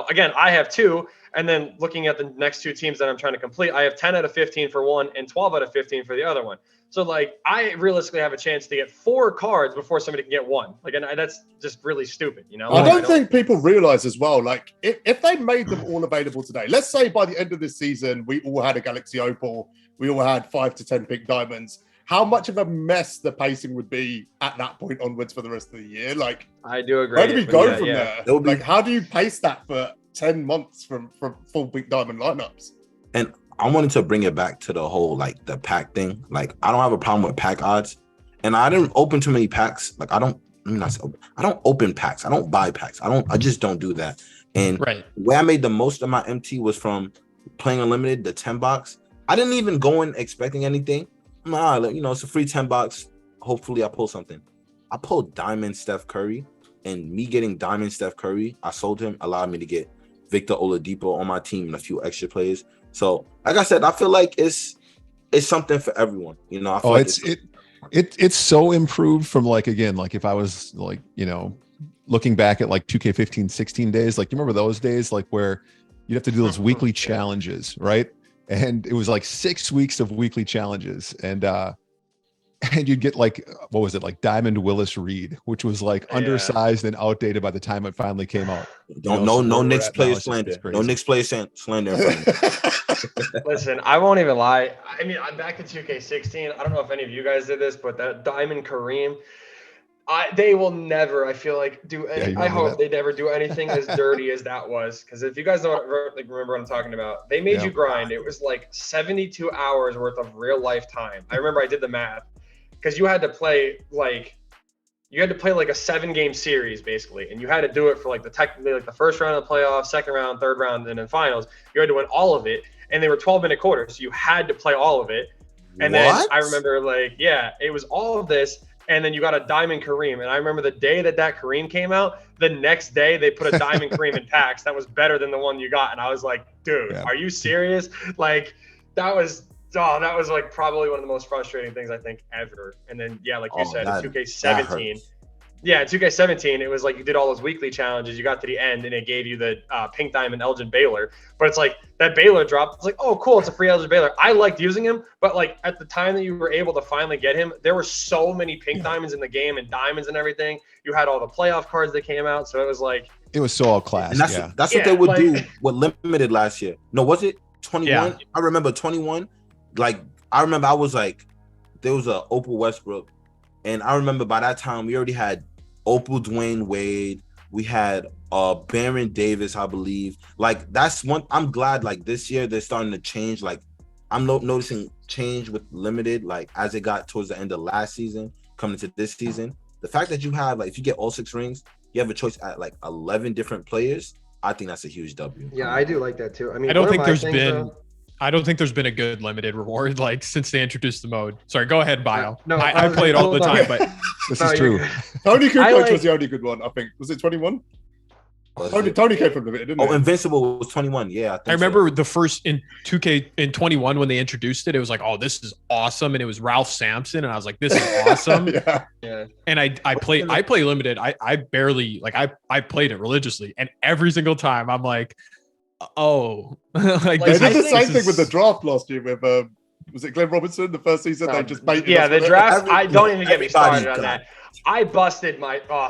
again, I have 2, and then looking at the next 2 teams that I'm trying to complete, I have 10 out of 15 for one and 12 out of 15 for the other one. So like, I realistically have a chance to get 4 cards before somebody can get 1. Like, and that's just really stupid, I don't think people realize as well, like if they made them all available today, let's say by the end of this season, we all had a Galaxy Opal, we all had 5 to 10 pink diamonds, how much of a mess the pacing would be at that point onwards for the rest of the year. Like, I do agree. Where do we go from there? Like, how do you pace that for 10 months from full pink diamond lineups? And I wanted to bring it back to the whole, like, the pack thing. Like, I don't have a problem with pack odds. And I didn't open too many packs. Like, I don't open packs. I don't buy packs. I just don't do that. And where I made the most of my MT was from playing Unlimited, the 10 box. I didn't even go in expecting anything. Nah, it's a free 10 bucks. Hopefully I pull something. I pulled Diamond Steph Curry, and me getting Diamond Steph Curry, I sold him, allowed me to get Victor Oladipo on my team and a few extra players. So, like I said, I feel like it's something for everyone. I feel it's so improved from like, again, like if I was like, looking back at like 2K15, 16 days, like you remember those days, like where you'd have to do those weekly challenges, right? And it was like 6 weeks of weekly challenges. And you'd get like, what was it? Like Diamond Willis Reed, which was like undersized and outdated by the time it finally came out. No Knicks players slander. No Knicks players slander. Listen, I won't even lie. I mean, I'm back to 2K16. I don't know if any of you guys did this, but that Diamond Kareem, they will never, I feel like, do any, I hope they never do anything as dirty as that was. Because if you guys know remember what I'm talking about, they made you grind. It was like 72 hours worth of real life time. I remember I did the math because you had to play like a 7-game series basically, and you had to do it for like the first round of the playoffs, second round, third round, and then finals. You had to win all of it, and they were 12-minute quarters, so you had to play all of it. And then I remember it was all of this. And then you got a Diamond Kareem. And I remember the day that Kareem came out, the next day they put a Diamond Kareem in packs that was better than the one you got. And I was like, dude, are you serious? Like, that was like probably one of the most frustrating things I think ever. And then, like you said, in 2K17. Yeah, in 2K17, it was like you did all those weekly challenges. You got to the end, and it gave you the Pink Diamond Elgin Baylor. But it's like that Baylor drop. It's like, oh, cool, it's a free Elgin Baylor. I liked using him, but like at the time that you were able to finally get him, there were so many Pink Diamonds in the game and diamonds and everything. You had all the playoff cards that came out, so it was like it was so all class. And that's what they would do with Limited last year. No, was it 21? Yeah. I remember 21. Like I remember I was like, there was a Opal Westbrook. And I remember by that time, we already had Opal Dwayne Wade. We had Baron Davis, I believe. Like, that's one. I'm glad, like, this year they're starting to change. Like, I'm noticing change with Limited, like, as it got towards the end of last season, coming into this season. The fact that you have, like, if you get all 6 rings, you have a choice at, like, 11 different players. I think that's a huge W. Yeah, I do like that, too. I mean, I don't think there's been a good limited reward like since they introduced the mode. Sorry, go ahead, Bio. No, I play it all the time, but this is true. Tony Kukoc was the only good one, I think. Was it 21? Tony came from Limited, didn't he? Invincible was 21. Yeah, I remember the first in 2K in 21 when they introduced it. It was like, oh, this is awesome, and it was Ralph Sampson, and I was like, this is awesome. Yeah. And I play Limited. I barely I played it religiously, and every single time I'm like, oh, like they did the same thing with the draft last year with was it Glenn Robinson the first season? They just baited the draft. I don't even get me started on that. I busted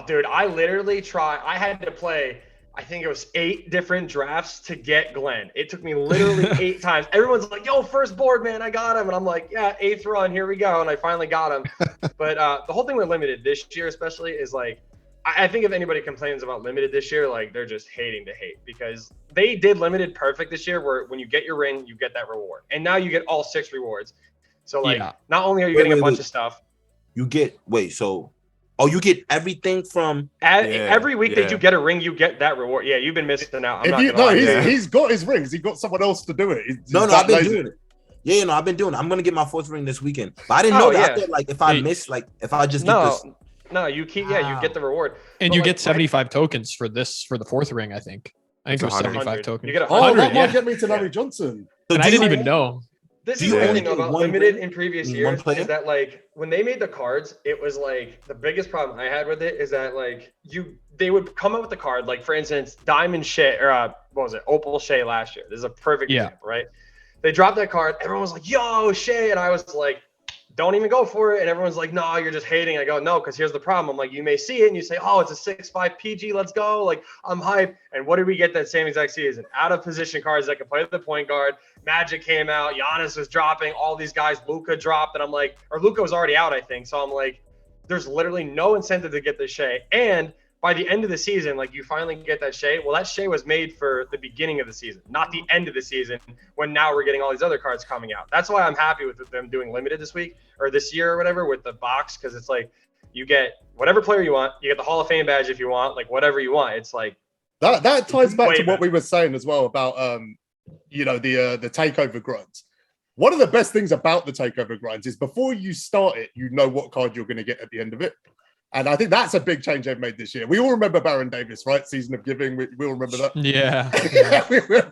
dude. I literally I had to play, I think it was 8 different drafts to get Glenn. It took me literally 8 times. Everyone's like, yo, first board, man, I got him. And I'm like, yeah, 8th run, here we go. And I finally got him. But the whole thing with Limited this year especially is like, I think if anybody complains about Limited this year, like they're just hating to hate, because they did Limited perfect this year where when you get your ring, you get that reward. And now you get all 6 rewards. So like not only are you getting a bunch of stuff. You get, you get everything from every week that you get a ring, you get that reward. Yeah, you've been missing out. He's got his rings. He got someone else to do it. I've been doing it. Yeah, I've been doing it. I'm gonna get my 4th ring this weekend. But I didn't know that. I thought, like, if I miss, like, if I just get this. No, you keep. Yeah, you get the reward, and you get 75 tokens for the 4th ring. I think it was 75 tokens. You get 100. That might get me to Larry Johnson. And I didn't even know. This is the thing about Limited in previous years is that like when they made the cards, it was like the biggest problem I had with it is that like they would come up with the card, like for instance, Diamond Shea or what was it, Opal Shea last year. This is a perfect example, right? They dropped that card, everyone was like, "Yo, Shea," and I was like, don't even go for it. And everyone's like, no, you're just hating. I go, no, because here's the problem. I'm like, you may see it and you say, oh, it's a 6'5" PG. Let's go. Like, I'm hyped. And what did we get that same exact season? Out of position cards that could play the point guard. Magic came out. Giannis was dropping. All these guys. Luka dropped. And I'm like, or Luka was already out, I think. So I'm like, there's literally no incentive to get this Shea. And by the end of the season, like you finally get that Shea. Well, that Shea was made for the beginning of the season, not the end of the season when now we're getting all these other cards coming out. That's why I'm happy with them doing Limited this week or this year or whatever with the box, because it's like you get whatever player you want. You get the Hall of Fame badge if you want, like whatever you want. It's like that ties back to what we were saying as well about the takeover grinds. One of the best things about the takeover grinds is before you start it, you know what card you're going to get at the end of it. And I think that's a big change they've made this year. We all remember Baron Davis, right? Season of Giving. We all remember that. Yeah.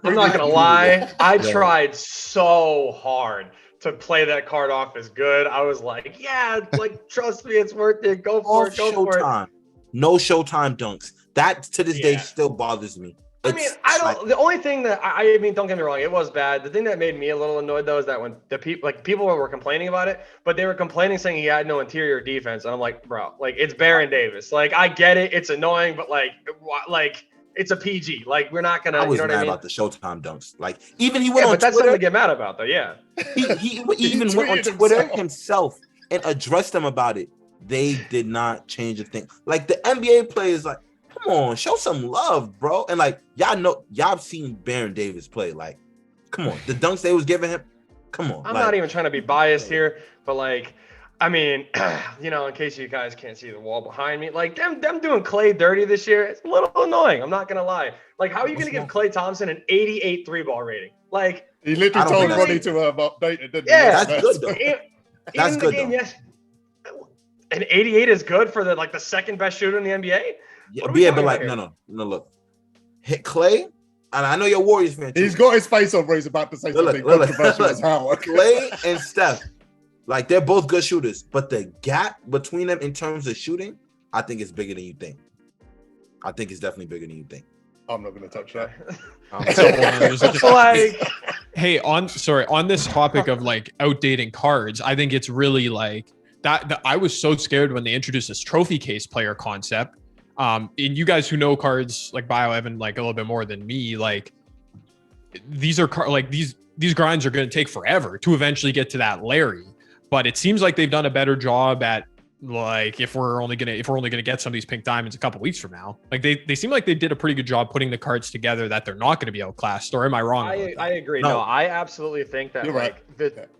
I'm not going to lie. I tried so hard to play that card off as good. I was like, yeah, like, trust me, it's worth it. Go for it. Go for it. No Showtime dunks. That to this day still bothers me. The only thing that I mean, don't get me wrong, it was bad. The thing that made me a little annoyed though is that when the people were complaining about it, but they were complaining saying he had no interior defense, and I'm like, bro, like it's Baron Davis. Like I get it, it's annoying, but like it's a PG. Like we're not gonna. I was you know mad what I mean? about the Showtime dunks. Like even he went on but that's Twitter. something to get mad about, though. Yeah. He even went on tweeted Twitter himself and addressed them about it. They did not change a thing. Like the NBA players, like, come on, show some love, bro. And like y'all have seen Baron Davis play. Like, come on, the dunks they was giving him. Come on. I'm like, not even trying to be biased here, but like, I mean, you know, in case you guys can't see the wall behind me, like them doing Klay dirty this year, it's a little annoying. I'm not gonna lie. Like, how are you gonna give Klay Thompson an 88 3-ball rating? Like, he literally told Ronnie to update it, didn't he? Yeah, that's good though. That's good though. Yes. An 88 is good for the second best shooter in the NBA. Yeah, but like no, look, hit Klay, and I know you're a Warriors fan too. He's got his face on where he's about to say something controversial as Howard. Klay and Steph, like they're both good shooters, but the gap between them in terms of shooting, I think it's bigger than you think. I think it's definitely bigger than you think. I'm not going to touch that. Hey, on this topic of like outdating cards, I think it's really like that I was so scared when they introduced this trophy case player concept. And you guys who know cards like Bio Evan like a little bit more than me, like these are these grinds are going to take forever to eventually get to that Larry. But it seems like they've done a better job at like if we're only gonna get some of these pink diamonds a couple weeks from now. Like they seem like they did a pretty good job putting the cards together that they're not going to be outclassed. Or am I wrong? I agree. No, I absolutely think that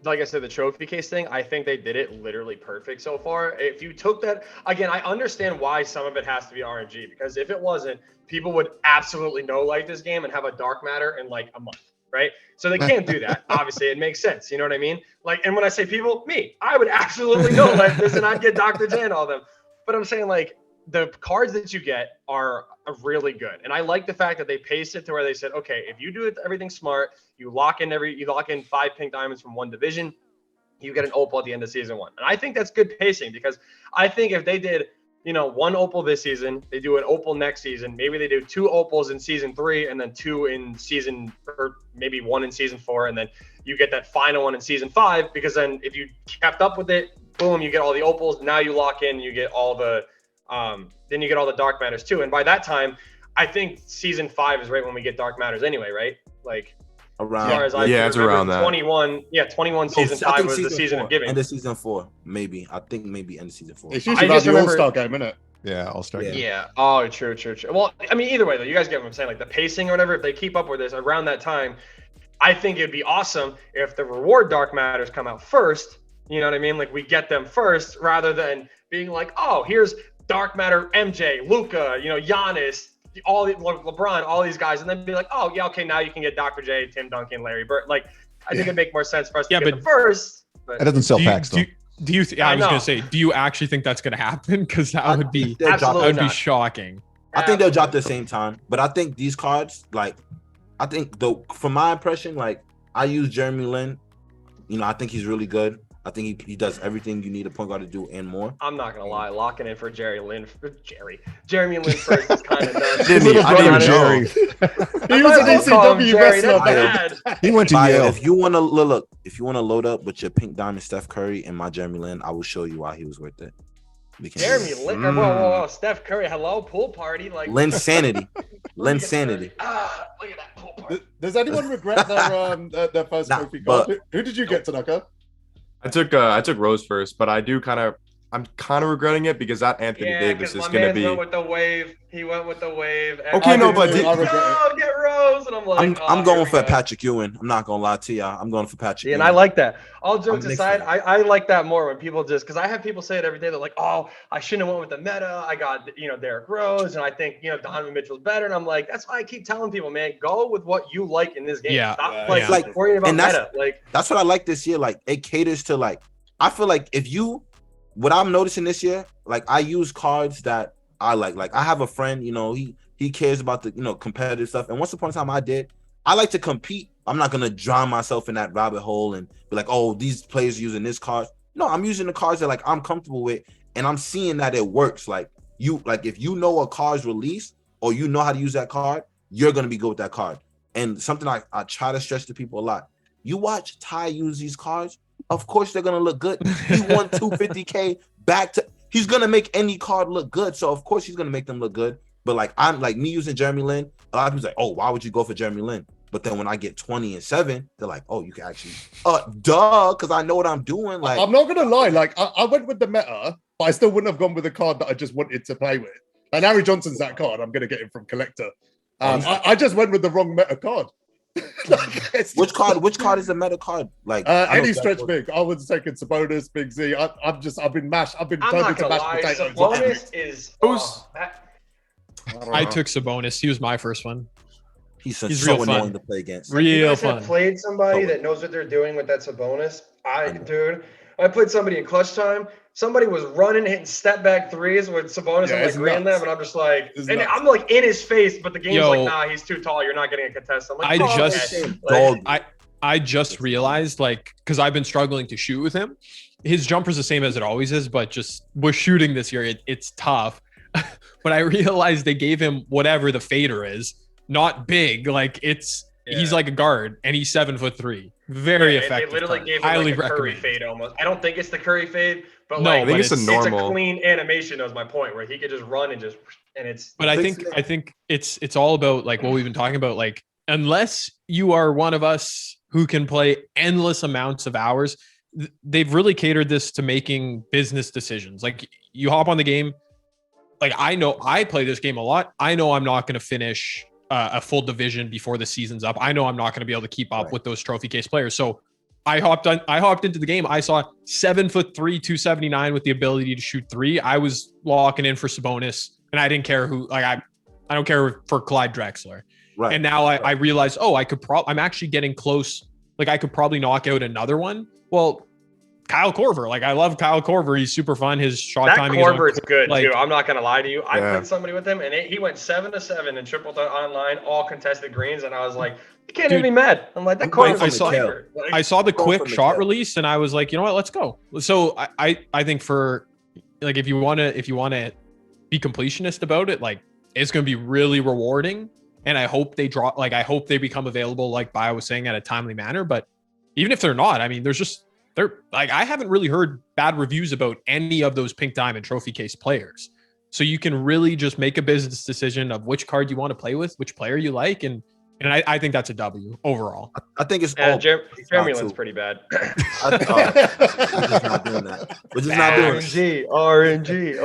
like I said, the trophy case thing, I think they did it literally perfect so far. If you took that again, I understand why some of it has to be RNG, because if it wasn't, people would absolutely like this game and have a dark matter in like a month. Right. So they can't do that. Obviously, it makes sense. You know what I mean? Like, and when I say people, I would absolutely like this and I'd get Dr. J and all them. But I'm saying like the cards that you get are really good. And I like the fact that they paced it to where they said, okay, if you do everything smart, you lock in 5 pink diamonds from one division, you get an opal at the end of season 1. And I think that's good pacing, because I think if they did, one opal this season, they do an opal next season. Maybe they do 2 opals in season 3 and then 2 in or maybe 1 in season 4. And then you get that final one in season 5, because then if you kept up with it, boom, you get all the opals. Now you lock in, you get all the, then you get all the dark matters too. And by that time, I think season 5 is right when we get dark matters anyway, right? Like, around, as far as it's around that. 21 season 5 was the season of giving. End of season 4, maybe. I think maybe end of season 4. It's usually about the All-Star game, isn't it? Yeah, All-Star game. Yeah. Oh, true. Well, I mean, either way though, you guys get what I'm saying. Like the pacing or whatever, if they keep up with this around that time, I think it'd be awesome if the reward dark matters come out first. You know what I mean? Like we get them first, rather than being like, oh, here's dark matter MJ, Luka, Giannis, LeBron, all these guys, and then be like, oh yeah, okay, now you can get Dr. J, Tim Duncan, Larry Bird. Like I think it'd make more sense for us to get them first. But that doesn't sell packs though. I was gonna say, do you actually think that's gonna happen? Because that would be shocking. I think they'll drop at the same time, but I think these cards, like, I think from my impression, like I use Jeremy Lin. I think he's really good. I think he does everything you need a point guard to do and more. I'm not gonna lie, locking in for Jeremy Lin first is kind of nuts. Jerry. He was an ECW wrestler. He went to Yale. If you want to load up with your pink diamond Steph Curry and my Jeremy Lin, I will show you why he was worth it. Jeremy Lin, whoa, Steph Curry, hello, pool party, like Lin sanity. Look at that pool party. Does anyone regret their first trophy card? Who did you get, Tanaka? I took Rose first, but I'm kind of regretting it because that Anthony Davis is going to be. Went with the wave. He went with the wave. Okay, no, but get Rose, and I'm like, I'm going for Patrick Ewing. I'm not gonna lie to y'all. I'm going for Patrick. Yeah, and I like that. All jokes aside, I like that more when people just, because I have people say it every day. They're like, oh, I shouldn't have went with the meta. I got Derrick Rose, and I think Donovan Mitchell's better. And I'm like, that's why I keep telling people, man, go with what you like in this game. Yeah, Stop worrying about meta. Like that's what I like this year. Like it caters to like. I feel like what I'm noticing this year, like I use cards that I like. Like I have a friend, he cares about the competitive stuff. And once upon a time I did. I like to compete. I'm not gonna drown myself in that rabbit hole and be like, oh, these players using this card. No, I'm using the cards that like I'm comfortable with, and I'm seeing that it works. Like if you know a card's released or you know how to use that card, you're gonna be good with that card. And something I try to stress to people a lot. You watch Ty use these cards, of course they're gonna look good. He won 250K he's gonna make any card look good. So of course he's gonna make them look good. But like I'm like me using Jeremy Lin, a lot of people like, oh, why would you go for Jeremy Lin? But then when I get 20 and 7, they're like, oh, you can actually because I know what I'm doing. Like I'm not gonna lie, like I went with the meta, but I still wouldn't have gone with a card that I just wanted to play with. And Harry Johnson's that card. I'm gonna get him from collector. I just went with the wrong meta card. Which card is the meta card? Like any stretch big. I was taking Sabonis, Big Z. I've been mashed. I've been turned into mashed potatoes. Sabonis is. I took Sabonis. He was my first one. He's real annoying fun. to play against. Real fun. Have played somebody that knows what they're doing with that Sabonis. I played somebody in clutch time. Somebody was running, hitting step back threes with Sabonis. Yeah, I'm like greening them, and I'm just like, I'm like in his face, but the game's like, nah, he's too tall. You're not getting a contest. I'm like, I just realized, like, because I've been struggling to shoot with him. His jumper's the same as it always is, but just with shooting this year, it's tough. But I realized they gave him whatever the fader is, not big. Like he's like a guard, and he's 7'3". Very effective. They literally gave him like a Curry fade almost. I don't think it's the Curry fade, but no, I think it's a normal. It's a clean animation. That was my point, where he could just run and it's. But I think it's all about like what we've been talking about. Like unless you are one of us who can play endless amounts of hours, they've really catered this to making business decisions. Like you hop on the game. Like I know I play this game a lot. I know I'm not going to finish a full division before the season's up. I know I'm not going to be able to keep up with those trophy case players. So I hopped into the game. I saw 7'3", 279 with the ability to shoot three. I was locking in for Sabonis, and I didn't care who. Like I don't care for Clyde Drexler. Right. And now I realized, I'm actually getting close. Like I could probably knock out another one. Well, Kyle Korver. Like I love Kyle Korver. He's super fun. His shot timing is good too. I'm not gonna lie to you. I played somebody with him, and he went 7-7 and triple threat online, all contested greens, and I was like, you can't even be mad. I'm like, that Korver. I saw the quick shot release, and I was like, you know what? Let's go. So I think for like if you want to be completionist about it, like it's gonna be really rewarding, and I hope they I hope they become available, like Bio was saying, at a timely manner. But even if they're not, I mean, they're like, I haven't really heard bad reviews about any of those pink diamond trophy case players. So you can really just make a business decision of which card you want to play with, which player you like. And I think that's a W overall. I think it's all Jeremy Lin's pretty bad. We're just not doing that. We're just not doing it. RNG.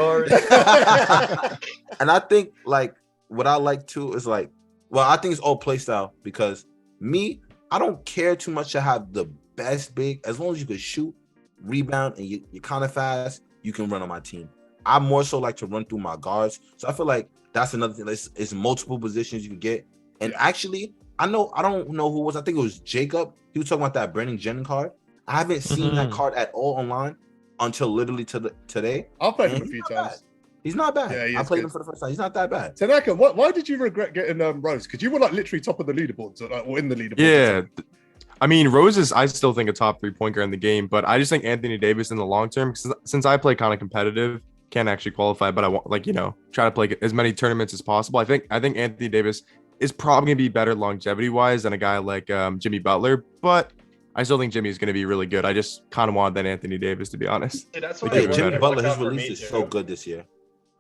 And I think like what I like too is like, well, I think it's all play style, because I don't care too much to have the best big, as long as you can shoot, rebound, and you're kind of fast, you can run on my team. I more so like to run through my guards, so I feel like that's another thing. It's multiple positions you can get. And actually, I don't know who was. I think it was Jacob. He was talking about that Brandon Jennings card. I haven't seen that card at all online until literally today. I've played him a few times. He's not bad. Yeah, I played him for the first time. He's not that bad. Tanaka, why did you regret getting Rose? Because you were like literally top of the leaderboard, or in the leaderboard. Yeah. I mean, Rose is, I still think, a top 3-point guard in the game, but I just think Anthony Davis in the long term, since I play kind of competitive, can't actually qualify, but I want, like, try to play as many tournaments as possible. I think Anthony Davis is probably going to be better longevity wise than a guy like Jimmy Butler, but I still think Jimmy is going to be really good. I just kind of wanted that Anthony Davis, to be honest. Dude, that's Jimmy Butler, his release is so good this year.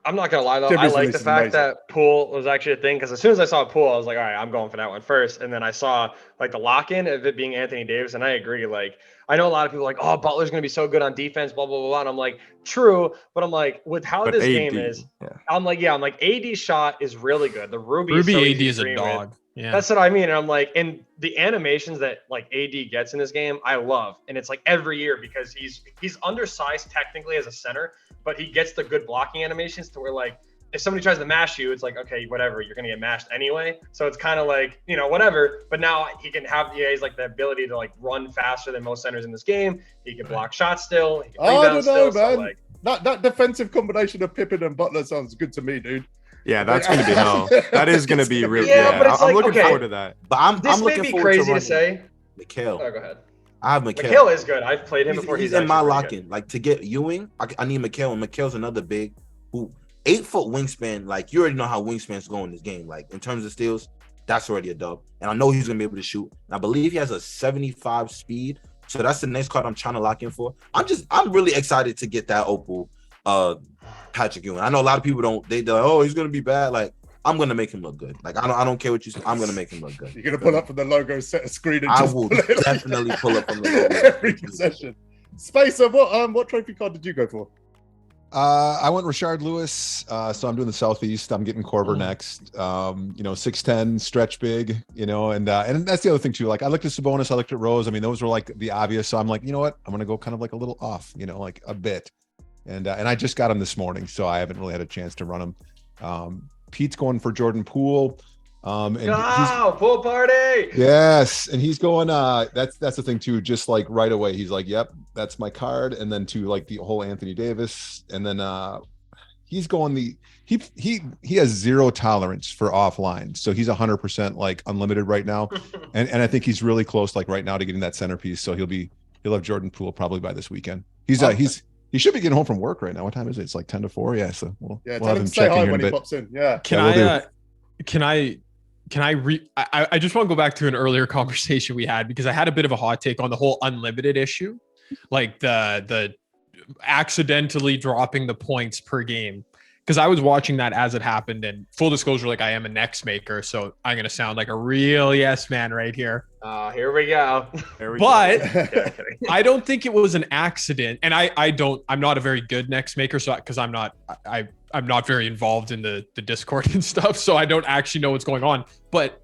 I'm not gonna lie though, I like the fact that pool was actually a thing, because as soon as I saw pool, I was like, all right, I'm going for that one first. And then I saw like the lock-in of it being Anthony Davis, and I agree. Like, I know a lot of people are like, oh, Butler's gonna be so good on defense, blah blah blah. And I'm like, true, but I'm like, with how this game is, I'm like, AD shot is really good. The Ruby AD is a dog. Yeah, that's what I mean. And I'm like, and the animations that like AD gets in this game, I love. And it's like every year, because he's undersized technically as a center, but he gets the good blocking animations to where, like, if somebody tries to mash you, it's like, okay, whatever, you're gonna get mashed anyway. So it's kind of like, whatever. But now he can have he's like the ability to like run faster than most centers in this game. He can block shots still. He can rebound still. Man. So, like, that defensive combination of Pippen and Butler sounds good to me, dude. Yeah, that's going to be hell. That is going to be real. But it's I'm looking forward to that. But I'm looking forward crazy to say. Mikal. Oh, go ahead. I have Mikal. Mikal is good. I've played him before. He's in my lock-in. Like, to get Ewing, I need Mikal, and Mikal's another big who 8-foot wingspan. Like, you already know how wingspans go in this game. Like, in terms of steals, that's already a dub. And I know he's going to be able to shoot. And I believe he has a 75 speed. So that's the next card I'm trying to lock in for. I'm really excited to get that Opal Patrick Ewing. I know a lot of people they're like, oh, he's going to be bad. Like, I'm gonna make him look good. Like I don't care what you say. I'm gonna make him look good. You're gonna pull up from the logo, set a screen, and I just will pull it definitely pull up from the logo every possession. Spacer, what trophy card did you go for? I went Rashard Lewis, so I'm doing the Southeast. I'm getting Korver next. 6'10", stretch big, and that's the other thing too. Like I looked at Sabonis, I looked at Rose. I mean, those were like the obvious. So I'm like, you know what? I'm gonna go kind of like a little off, like a bit. And I just got him this morning, so I haven't really had a chance to run him. Pete's going for Jordan Poole. Pool party! Yes, and he's going. That's the thing too. Just like right away, he's like, "Yep, that's my card." And then to like the whole Anthony Davis, and then he's going he has zero tolerance for offline, so he's 100% like unlimited right now, and I think he's really close like right now to getting that centerpiece. So he'll have Jordan Poole probably by this weekend. He should be getting home from work right now. What time is it? It's like 10 to 4. Yeah, so we'll tell have him him to say checking hi here when in a he bit. pops in. Yeah. I just want to go back to an earlier conversation we had because I had a bit of a hot take on the whole unlimited issue, like the accidentally dropping the points per game. Because I was watching that as it happened, and full disclosure, like I am a Next maker, so I'm gonna sound like a real yes man right here. Here we go. But I don't think it was an accident, and I'm not a very good Next maker, so because I'm not very involved in the Discord and stuff, so I don't actually know what's going on. But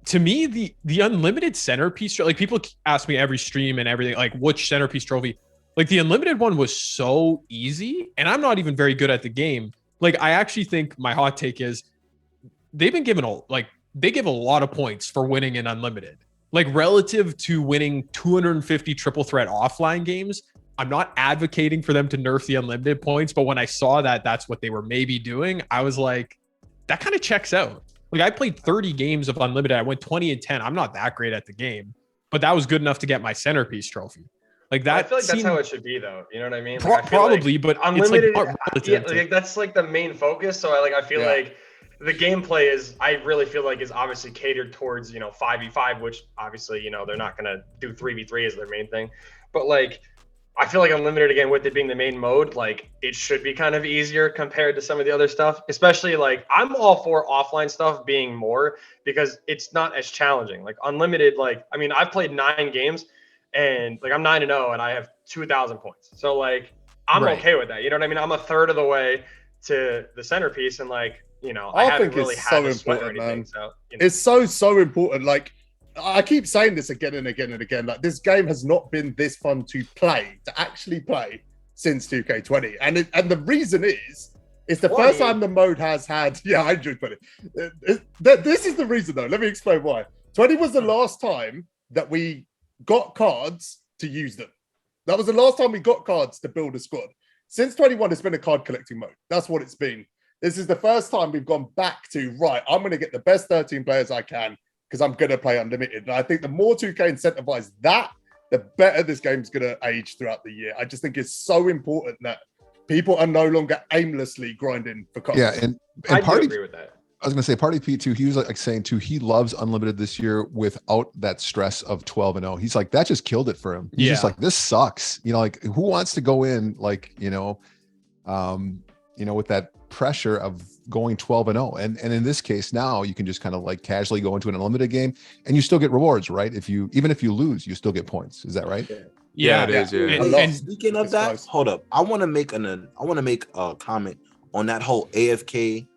to me, the unlimited centerpiece, like people ask me every stream and everything, like which centerpiece trophy. Like the unlimited one was so easy, and I'm not even very good at the game. Like I actually think my hot take is they've been given they give a lot of points for winning in unlimited. Like relative to winning 250 triple threat offline games, I'm not advocating for them to nerf the unlimited points, but when I saw that that's what they were maybe doing, I was like, that kind of checks out. Like I played 30 games of unlimited. I went 20-10. I'm not that great at the game, but that was good enough to get my centerpiece trophy. Like that, I feel like that's how it should be, though. You know what I mean? Like, probably, but unlimited. It's like that's like the main focus. So I feel like the gameplay is. I really feel like is obviously catered towards 5v5, which obviously they're not gonna do 3v3 as their main thing. But like, I feel like unlimited again, with it being the main mode, like it should be kind of easier compared to some of the other stuff. Especially like I'm all for offline stuff being more because it's not as challenging. Like unlimited, like I mean I've played 9 games. And like I'm 9-0 and I have 2,000 points. So like I'm okay with that. You know what I mean? I'm a third of the way to the centerpiece, and like I haven't really had to sweat or anything. Man. So it's so important. Like I keep saying this again and again and again. Like this game has not been this fun to actually play since 2K20, and the reason is it's the first time the mode has had. Yeah, I enjoyed 20. This is the reason though. Let me explain why. 20 was the last time that we got cards to use them. That was the last time we got cards to build a squad. Since 21, it's been a card collecting mode. That's what it's been. This is the first time we've gone back to, right, I'm going to get the best 13 players I can because I'm going to play unlimited. And I think the more 2K incentivize that, the better this game's going to age throughout the year. I just think it's so important that people are no longer aimlessly grinding for cards. Yeah, and I do agree with that. I was going to say, Party Pete too, he was like saying too, he loves unlimited this year without that stress of 12-0. He's like, that just killed it for him. He's just like, this sucks. Like who wants to go in like, with that pressure of going 12-0. And in this case now you can just kind of like casually go into an unlimited game and you still get rewards, right? Even if you lose, you still get points. Is that right? Yeah, it is. Yeah. And speaking of that, hold up. I want to make a comment on that whole AFK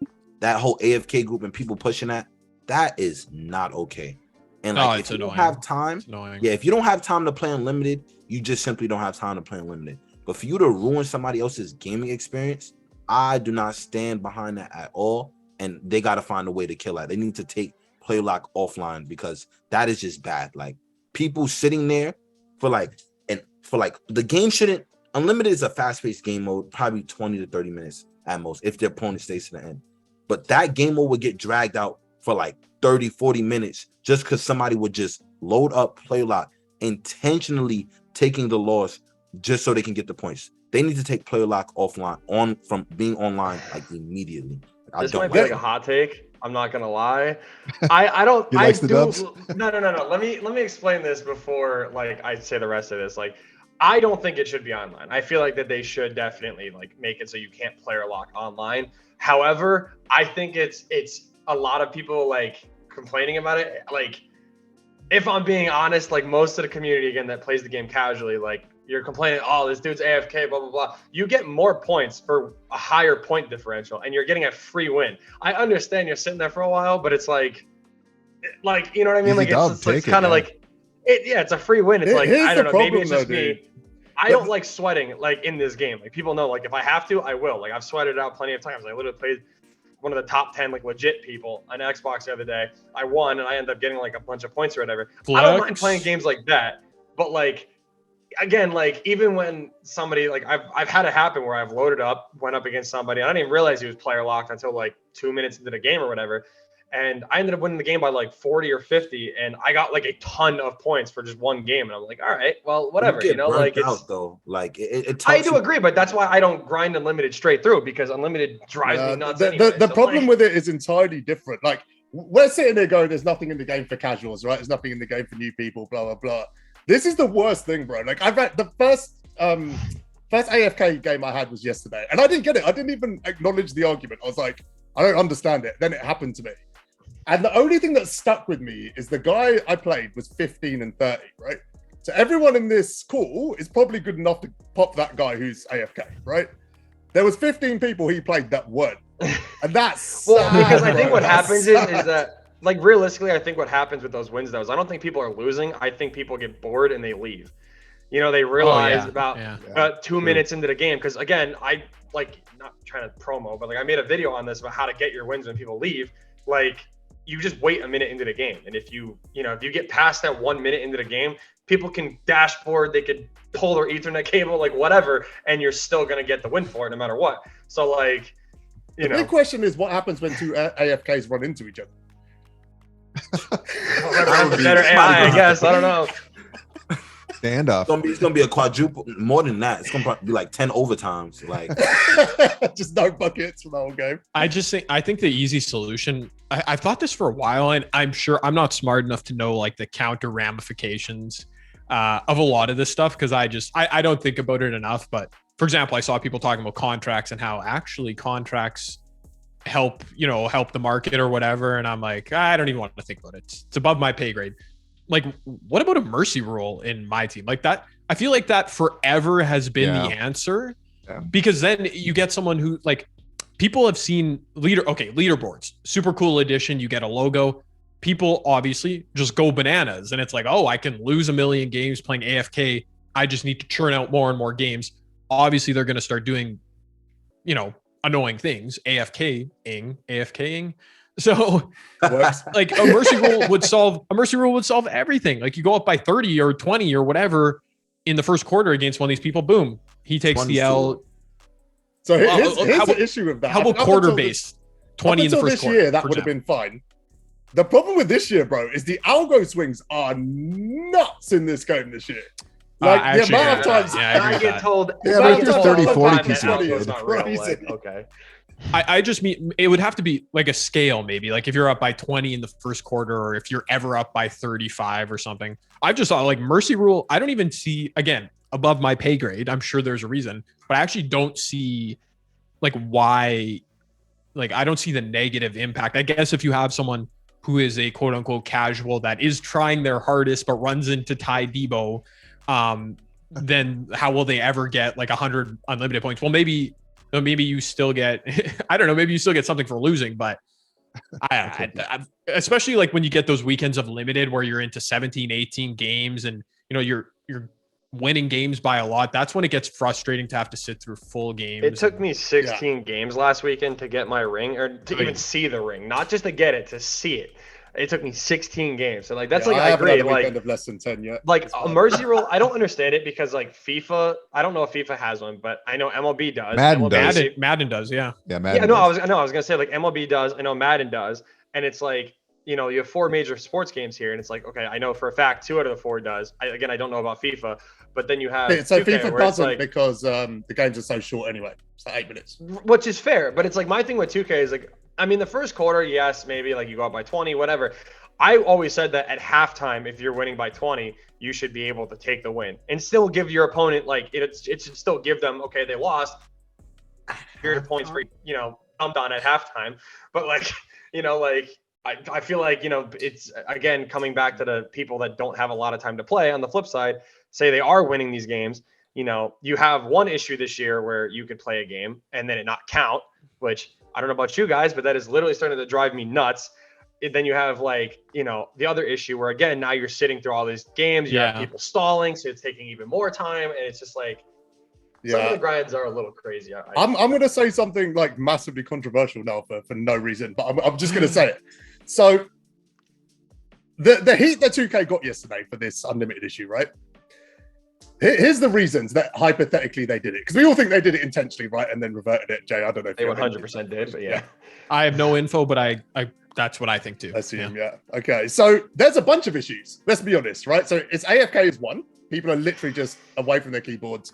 group and people pushing that is not okay. And like if you don't have time, if you don't have time to play unlimited, you just simply don't have time to play unlimited. But for you to ruin somebody else's gaming experience, I do not stand behind that at all. And they got to find a way to kill that. They need to take play lock offline because that is just bad. Like people sitting there for the game shouldn't. Unlimited is a fast-paced game mode, probably 20 to 30 minutes at most if their opponent stays to the end. But that game mode would get dragged out for like 30, 40 minutes just because somebody would just load up play lock, intentionally taking the loss just so they can get the points. They need to take play lock offline from being online like immediately. This might be like a hot take. I'm not gonna lie. I don't. He likes the dubs? No. Let me explain this before like I say the rest of this. Like I don't think it should be online. I feel like that they should definitely like make it so you can't player lock online. However, I think it's a lot of people like complaining about it. Like, if I'm being honest, like most of the community again that plays the game casually, like you're complaining, oh, this dude's AFK, blah blah blah. You get more points for a higher point differential, and you're getting a free win. I understand you're sitting there for a while, but it's like you know what I mean? Like it's kind of like it's a free win. It's like I don't know, maybe it's just me. I don't like sweating like in this game. Like people know, like if I have to, I will. Like I've sweated it out plenty of times. I literally played one of the top 10 like legit people on Xbox the other day. I won and I ended up getting like a bunch of points or whatever. I don't mind playing games like that, but like again, like even when somebody like I've had it happen where I've loaded up, went up against somebody, and I didn't even realize he was player locked until like 2 minutes into the game or whatever. And I ended up winning the game by like 40 or 50, and I got like a ton of points for just one game. And I'm like, all right, well, whatever, you know, like it's though. Like it I do agree, but that's why I don't grind Unlimited straight through, because Unlimited drives me nuts. The problem with it is entirely different. Like we're sitting there going, there's nothing in the game for casuals, right? There's nothing in the game for new people, blah blah blah. This is the worst thing, bro. Like I've had the first AFK game I had was yesterday, and I didn't get it. I didn't even acknowledge the argument. I was like, I don't understand it. Then it happened to me. And the only thing that stuck with me is the guy I played was 15 and 30, right? So everyone in this call is probably good enough to pop that guy who's AFK, right? There was 15 people he played that weren't. And that's well, because I think what happens is that, like, realistically, I think what happens with those wins, though, is I don't think people are losing. I think people get bored and they leave. You know, they realize about 2 minutes into the game. Because, again, I, like, not trying to promo, but, like, I made a video on this about how to get your wins when people leave. Like, you just wait a minute into the game. And if you get past that 1 minute into the game, people can dashboard, they could pull their Ethernet cable, like whatever, and you're still going to get the win for it no matter what. So like, the big question is what happens when two AFKs run into each other? Better AI, I guess. I don't know. Standoff. It's gonna be a quadruple, more than that. It's gonna be like 10 overtimes. Like just no buckets for the whole game. I think the easy solution. I've thought this for a while, and I'm sure I'm not smart enough to know like the counter ramifications of a lot of this stuff, because I don't think about it enough. But for example, I saw people talking about contracts and how actually contracts help the market or whatever, and I'm like, I don't even want to think about it. It's above my pay grade. Like, what about a mercy rule in MyTeam? Like that, I feel like that forever has been the answer, because then you get someone who, like, people have seen leaderboards, super cool edition. You get a logo. People obviously just go bananas, and it's like, oh, I can lose a million games playing AFK. I just need to churn out more and more games. Obviously, they're going to start doing, annoying things, AFKing. So like a mercy rule would solve everything. Like you go up by 30 or 20 or whatever in the first quarter against one of these people, boom, he takes the L. So here's the issue with that. How about quarter base 20 in the first quarter? This year, that would have been fine. The problem with this year, bro, is the algo swings are nuts in this game this year. Like the amount of times I get told, there's 30-40 PC. Okay. I just mean it would have to be like a scale, maybe like if you're up by 20 in the first quarter, or if you're ever up by 35 or something. I've just thought like mercy rule. I don't even see, again, above my pay grade. I'm sure there's a reason, but I actually don't see like why. Like I don't see the negative impact. I guess if you have someone who is a quote unquote casual that is trying their hardest but runs into Ty Debo, then how will they ever get like 100 unlimited points? Well, maybe you still get, I don't know, maybe you still get something for losing, but I especially like when you get those weekends of limited where you're into 17, 18 games and, you're winning games by a lot. That's when it gets frustrating to have to sit through full games. It took me 16 games last weekend to get my ring, or to even see the ring, not just to get it, to see it. It took me 16 games. So like, that's I agree. Like of less than 10 yet. Like a mercy rule, I don't understand it, because like FIFA, I don't know if FIFA has one, but I know MLB does. Madden does. Yeah. Yeah. Madden. Yeah. No, I was gonna say like MLB does. I know Madden does. And it's like, you have 4 major sports games here. And it's like, okay, I know for a fact 2 out of the 4 does. I don't know about FIFA, but then you have. So FIFA doesn't, because the games are so short anyway. It's like 8 minutes. Which is fair. But it's like, my thing with 2K is like, I mean, the first quarter, yes, maybe like you go up by 20, whatever. I always said that at halftime, if you're winning by 20, you should be able to take the win and still give your opponent, like, it should still give them, okay, they lost. Here's points for, you know, dumped on at halftime. But, like, you know, like, I feel like, you know, it's, again, coming back to the people that don't have a lot of time to play. On the flip side, say they are winning these games, you know, you have one issue this year where you could play a game and then it not count, which I don't know about you guys, but that is literally starting to drive me nuts. Then you have, like, you know, the other issue where, again, now you're sitting through all these games, you have people stalling, so it's taking even more time, and it's just like, some of the grinds are a little crazy. I'm going to say something like massively controversial now for no reason, but I'm just going to say it. So the heat that 2K got yesterday for this unlimited issue, right? Here's the reasons that hypothetically they did it, because we all think they did it intentionally, right? And then reverted it. Jay, I don't know if they 100% did, but yeah. I have no info, but I that's what I think too. Assume, yeah. Okay, so there's a bunch of issues. Let's be honest, right? So it's AFK is one. People are literally just away from their keyboards,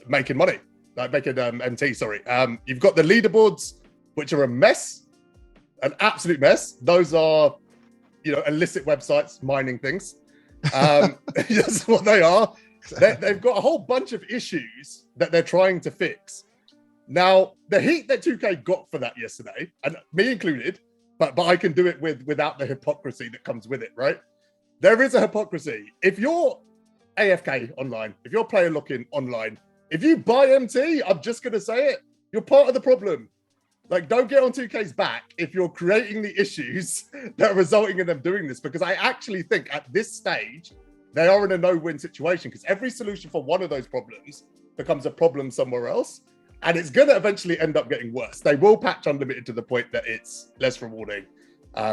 making money, like making MT. Sorry. You've got the leaderboards, which are a mess, an absolute mess. Those are, you know, illicit websites mining things. That's what they are. They've got a whole bunch of issues that they're trying to fix. Now, the heat that 2K got for that yesterday, and me included, but I can do it without the hypocrisy that comes with it, right? There is a hypocrisy. If you're AFK online, if you're player locking online, if you buy MT, I'm just going to say it, you're part of the problem. Like, don't get on 2K's back if you're creating the issues that are resulting in them doing this, because I actually think at this stage, they are in a no-win situation, because every solution for one of those problems becomes a problem somewhere else. And it's going to eventually end up getting worse. They will patch unlimited to the point that it's less rewarding,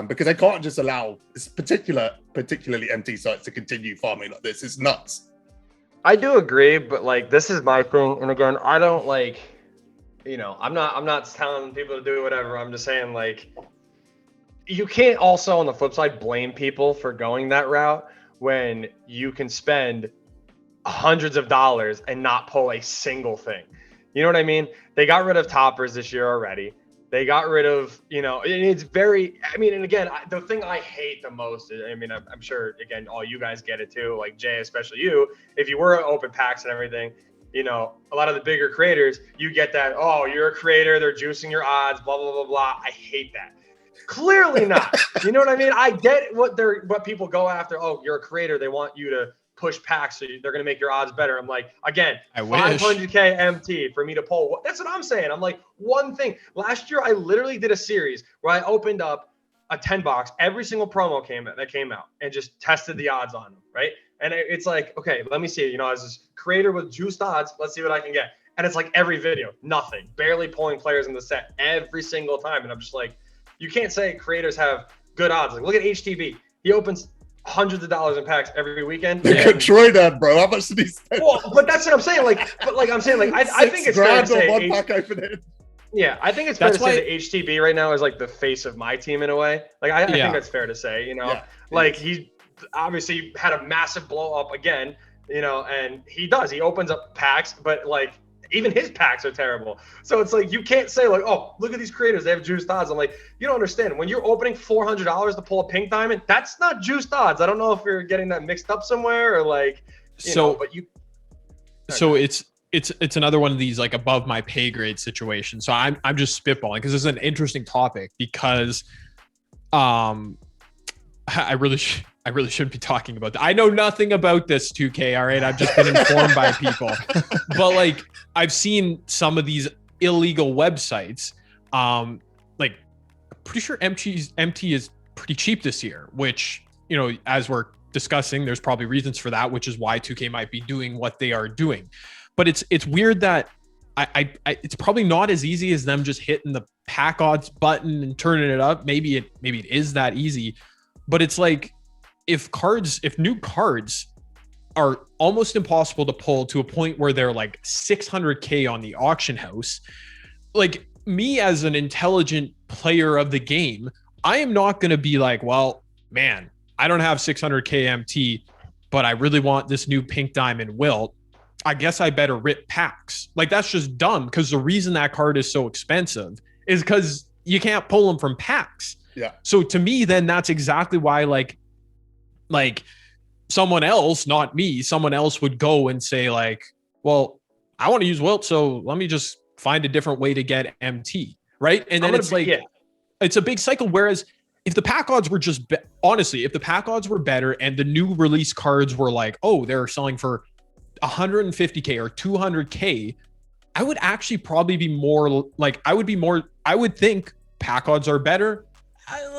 because they can't just allow this particularly MT sites to continue farming like this. It's nuts. I do agree, but, like, this is my thing. And again, I don't, like, you know, I'm not telling people to do whatever. I'm just saying, like, you can't also, on the flip side, blame people for going that route when you can spend hundreds of dollars and not pull a single thing. You know what I mean? They got rid of toppers this year already. They got rid of, you know, it's very, I mean, and again, the thing I hate the most is, I mean, I'm sure, again, all you guys get it too, like Jay, especially you, if you were open packs and everything, you know, a lot of the bigger creators, you get that, oh, you're a creator, they're juicing your odds, blah, blah, blah, blah. I hate that. Clearly not. You know what I mean? I get what people go after. Oh, you're a creator. They want you to push packs, so they're going to make your odds better. I'm like, again, 500K MT for me to pull. That's what I'm saying. I'm like, one thing. Last year, I literally did a series where I opened up a 10 box. Every single promo that came out and just tested the odds on them, right? And it's like, okay, let me see. You know, as this creator with juiced odds, let's see what I can get. And it's like every video, nothing. Barely pulling players in the set every single time. And I'm just like, you can't say creators have good odds. Like, look at HTB. He opens hundreds of dollars in packs every weekend. Troy that, bro. How much did he spend? Well, but that's what I'm saying. I'm saying, I think it's fair to say one pack opening. Yeah, I think it's fair to say that HTB right now is like the face of MyTeam in a way. Like, I think that's fair to say, you know, he obviously had a massive blow up again, you know, and he opens up packs, but like, even his packs are terrible. So it's like, you can't say like, oh, look at these creators, they have juiced odds. I'm like, you don't understand. When you're opening $400 to pull a pink diamond, that's not juiced odds. I don't know if you're getting that mixed up somewhere or like, you know, but you. So it's another one of these like above my pay grade situations. So I'm just spitballing because this is an interesting topic because I really shouldn't be talking about that. I know nothing about this 2K. All right. I've just been informed by people, but like I've seen some of these illegal websites. Like I'm pretty sure MT is pretty cheap this year, which, you know, as we're discussing, there's probably reasons for that, which is why 2K might be doing what they are doing. But it's weird that it's probably not as easy as them just hitting the pack odds button and turning it up. Maybe it is that easy, but it's like, if new cards are almost impossible to pull to a point where they're like 600K on the auction house, like me as an intelligent player of the game, I am not going to be like, well, man, I don't have 600K MT, but I really want this new pink diamond wilt. I guess I better rip packs. Like, that's just dumb, because the reason that card is so expensive is because you can't pull them from packs. Yeah. So to me, then that's exactly why like someone else, not me, someone else would go and say like, well, I want to use Wilt, so let me just find a different way to get MT, right? And then it's like, it's a big cycle. Whereas if the pack odds were just, honestly, if the pack odds were better and the new release cards were like, oh, they're selling for 150K or 200K, I would actually probably be more like, I would think pack odds are better.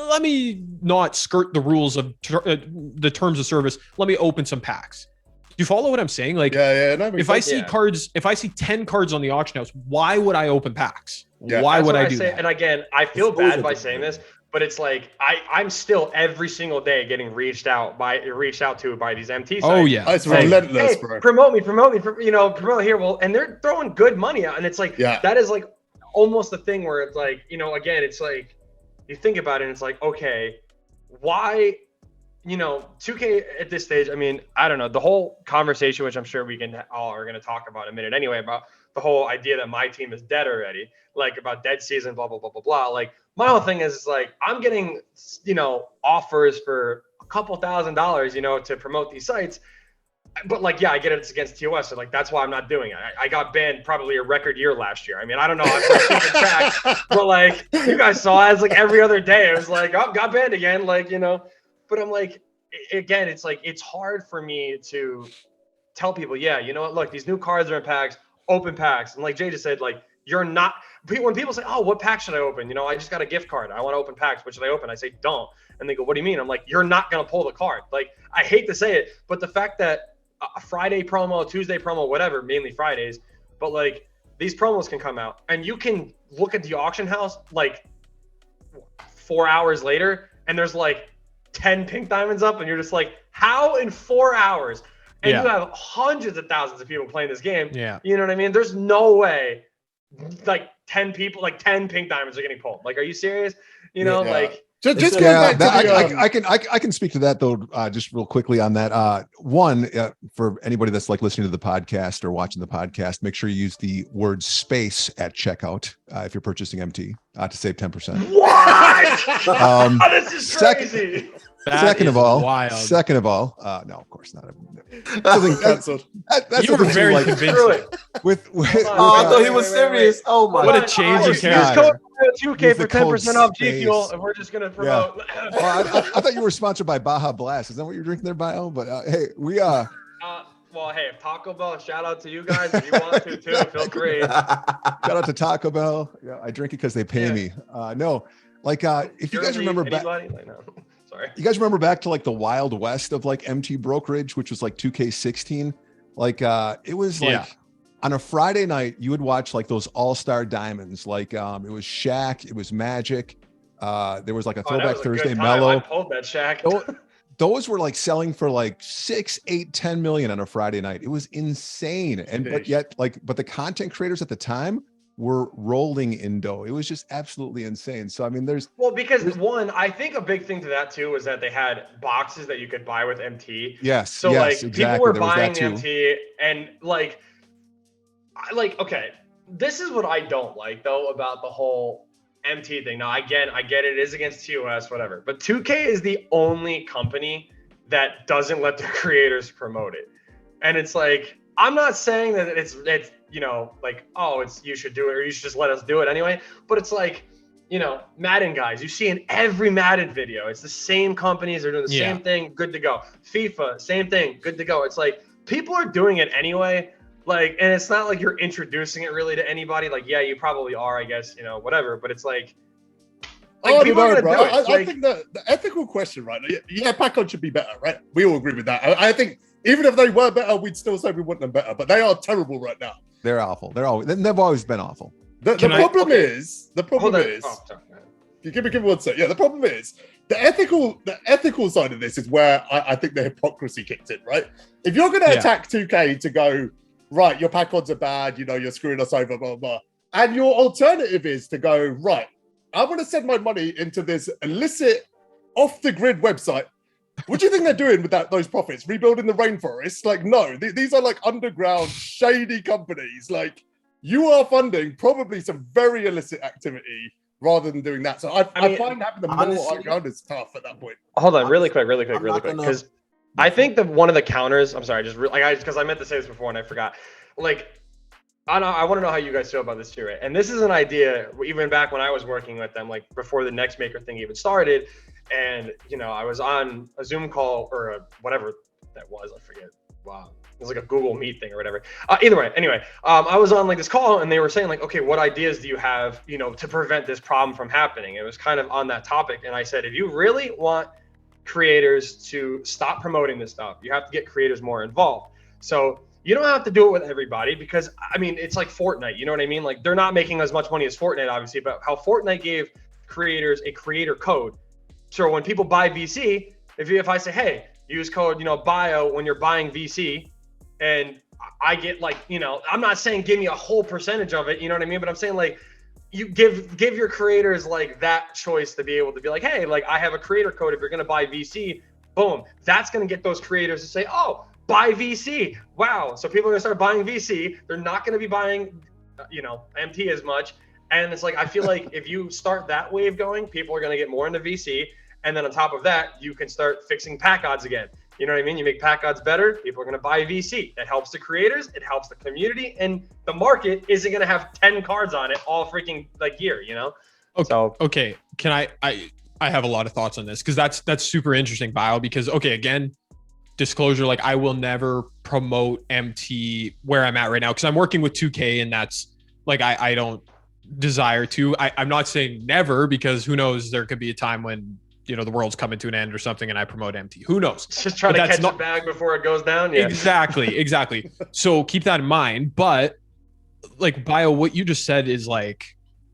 Let me not skirt the rules of the terms of service. Let me open some packs. Do you follow what I'm saying? Like, if I see cards, if I see 10 cards on the auction house, why would I open packs? Why would I do that? And again, I feel bad by saying this, but it's like I'm still every single day getting reached out to by these MT sites. Oh yeah, it's relentless, hey, bro. Promote me, promote here. Well, and they're throwing good money out, and it's like that is like almost the thing where it's like, again, it's like you think about it, and it's like, okay, why? 2K at this stage, I mean, I don't know, the whole conversation, which I'm sure we all are going to talk about in a minute anyway, about the whole idea that MyTeam is dead already, like about dead season, blah, blah, blah, blah, blah. Like my whole thing is like, I'm getting, offers for a couple $1,000s, to promote these sites. But like, yeah, I get it's against TOS. So like, that's why I'm not doing it. I got banned probably a record year last year. I mean, I don't know. I'm keeping track, but like you guys saw, it's like every other day, it was like, oh, got banned again. Like, but I'm like, again, it's like, it's hard for me to tell people, yeah, you know what, look, these new cards are in packs, open packs. And like Jay just said, like, you're not, when people say, oh, what pack should I open? I just got a gift card. I want to open packs. What should I open? I say, don't. And they go, what do you mean? I'm like, you're not going to pull the card. Like, I hate to say it, but the fact that a Friday promo, Tuesday promo, whatever, mainly Fridays, but like these promos can come out and you can look at the auction house like 4 hours later and there's like 10 pink diamonds up and you're just like, how in 4 hours? And you have hundreds of thousands of people playing this game. Yeah. You know what I mean? There's no way like 10 people, like 10 pink diamonds are getting pulled. Like, are you serious? Like just going back to I can speak to that though, just real quickly on that. One, for anybody that's like listening to the podcast or watching the podcast, make sure you use the word space at checkout if you're purchasing MT to save 10%. What? This is crazy. Second of all, no, of course not. That's you were very like, convincing. I thought he was serious. Oh my! What a change in character. 2K for 10% off G Fuel, and we're just gonna promote. Yeah. Well, I thought you were sponsored by Baja Blast. Is that what you're drinking there, Bio? But hey, we are. Well, hey, Taco Bell, shout out to you guys. If you want to too, feel free. Shout out to Taco Bell. Yeah, I drink it because they pay me. No, like if you guys remember back. Sorry. You guys remember back to like the Wild West of like MT brokerage, which was like 2K16. Like it was like on a Friday night, you would watch like those all-star diamonds. Like it was Shaq, it was Magic. There was like a Throwback Thursday Mellow. I pulled that Shaq. Those were like selling for like 6, 8, 10 million on a Friday night. It was insane. But the content creators at the time were rolling in dough. It was just absolutely insane. So I mean, because one, I think a big thing to that too was that they had boxes that you could buy with MT. Yes. So exactly. People were buying MT and okay, this is what I don't like though about the whole MT thing. Now again, I get it is against TOS, whatever, but 2K is the only company that doesn't let their creators promote it. And it's like, I'm not saying that it's you should do it or you should just let us do it anyway. But it's like, Madden guys, you see in every Madden video, it's the same companies are doing the same thing, good to go. FIFA, same thing, good to go. It's like people are doing it anyway. Like, and it's not like you're introducing it really to anybody. Like, yeah, you probably are, I guess, whatever. But it's like people are gonna do it. I think the ethical question, right? Yeah, pack-on should be better, right? We all agree with that. I think even if they were better, we'd still say we want them better. But they are terrible right now. They're awful. They've always been awful. The problem is. You give me one sec. Yeah, the problem is the ethical side of this is where I think the hypocrisy kicked in, right? If you're going to attack 2K to go, right, your pack odds are bad, you're screwing us over, blah, blah, blah. And your alternative is to go, right, I want to send my money into this illicit, off-the-grid website. What do you think they're doing with those profits? Rebuilding the rainforest? Like, no, these are like underground, shady companies. Like, you are funding probably some very illicit activity rather than doing that. So I find having the honestly, more ground is tough at that point. Hold on, really quick, because I think that one of the counters. I'm sorry, because I meant to say this before and I forgot. Like, I want to know how you guys feel about this too, right? And this is an idea even back when I was working with them, like before the Next Maker thing even started. And I was on a Zoom call or whatever that was, I forget. Wow, it was like a Google Meet thing or whatever. Either way, anyway, I was on like this call and they were saying like, okay, what ideas do you have, to prevent this problem from happening? It was kind of on that topic, and I said, if you really want creators to stop promoting this stuff, you have to get creators more involved. So you don't have to do it with everybody, because I mean, it's like Fortnite, you know what I mean? Like, they're not making as much money as Fortnite, obviously, but how Fortnite gave creators a creator code. So when people buy VC, if I say, hey, use code, bio when you're buying VC, and I get like, I'm not saying give me a whole percentage of it, you know what I mean? But I'm saying like, you give your creators like that choice to be able to be like, hey, like I have a creator code. If you're going to buy VC, boom, that's going to get those creators to say, oh, buy VC. Wow. So people are going to start buying VC. They're not going to be buying, MT as much. And it's like, I feel like if you start that wave going, people are going to get more into VC. And then on top of that, you can start fixing pack odds again. You know what I mean? You make pack odds better, people are going to buy VC. That helps the creators, it helps the community, and the market isn't going to have 10 cards on it all freaking like year, Okay. So, okay. Can I have a lot of thoughts on this, because that's super interesting, Bio, because okay, again, disclosure, like I will never promote MT where I'm at right now, because I'm working with 2K, and that's like I don't desire to. I'm not saying never, because who knows, there could be a time when the world's coming to an end or something and I promote MT. Who knows? Just try to catch the bag before it goes down. Yeah. Exactly. So keep that in mind. But like, Bio, what you just said is like,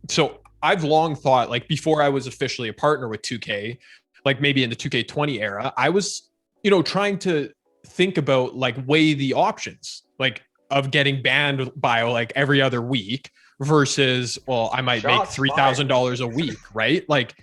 so I've long thought, like before I was officially a partner with 2K, like maybe in the 2K20 era, I was, trying to think about like weigh the options, like of getting banned, Bio, like every other week versus, well, I might make $3,000 a week, right? Like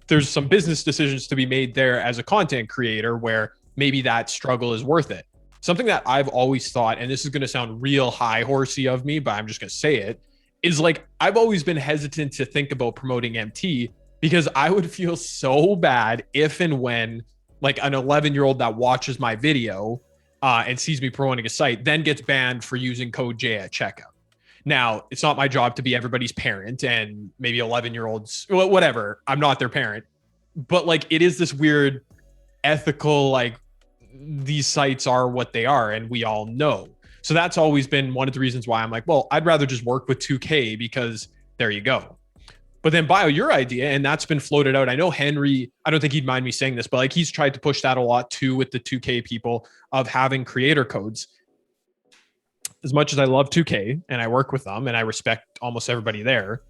there's some business decisions to be made there as a content creator where maybe that struggle is worth it. Something that I've always thought, and this is going to sound real high horsey of me, but I'm just going to say it, is like, I've always been hesitant to think about promoting MT, because I would feel so bad if and when like an 11-year-old that watches my video and sees me promoting a site then gets banned for using code J at checkout. Now, it's not my job to be everybody's parent, and maybe 11-year-olds, whatever, I'm not their parent. But like, it is this weird ethical, like these sites are what they are, and we all know. So that's always been one of the reasons why I'm like, well, I'd rather just work with 2K, because there you go. But then Bio, your idea, and that's been floated out. I know Henry, I don't think he'd mind me saying this, but like he's tried to push that a lot too with the 2K people, of having creator codes. As much as I love 2K and I work with them and I respect almost everybody there,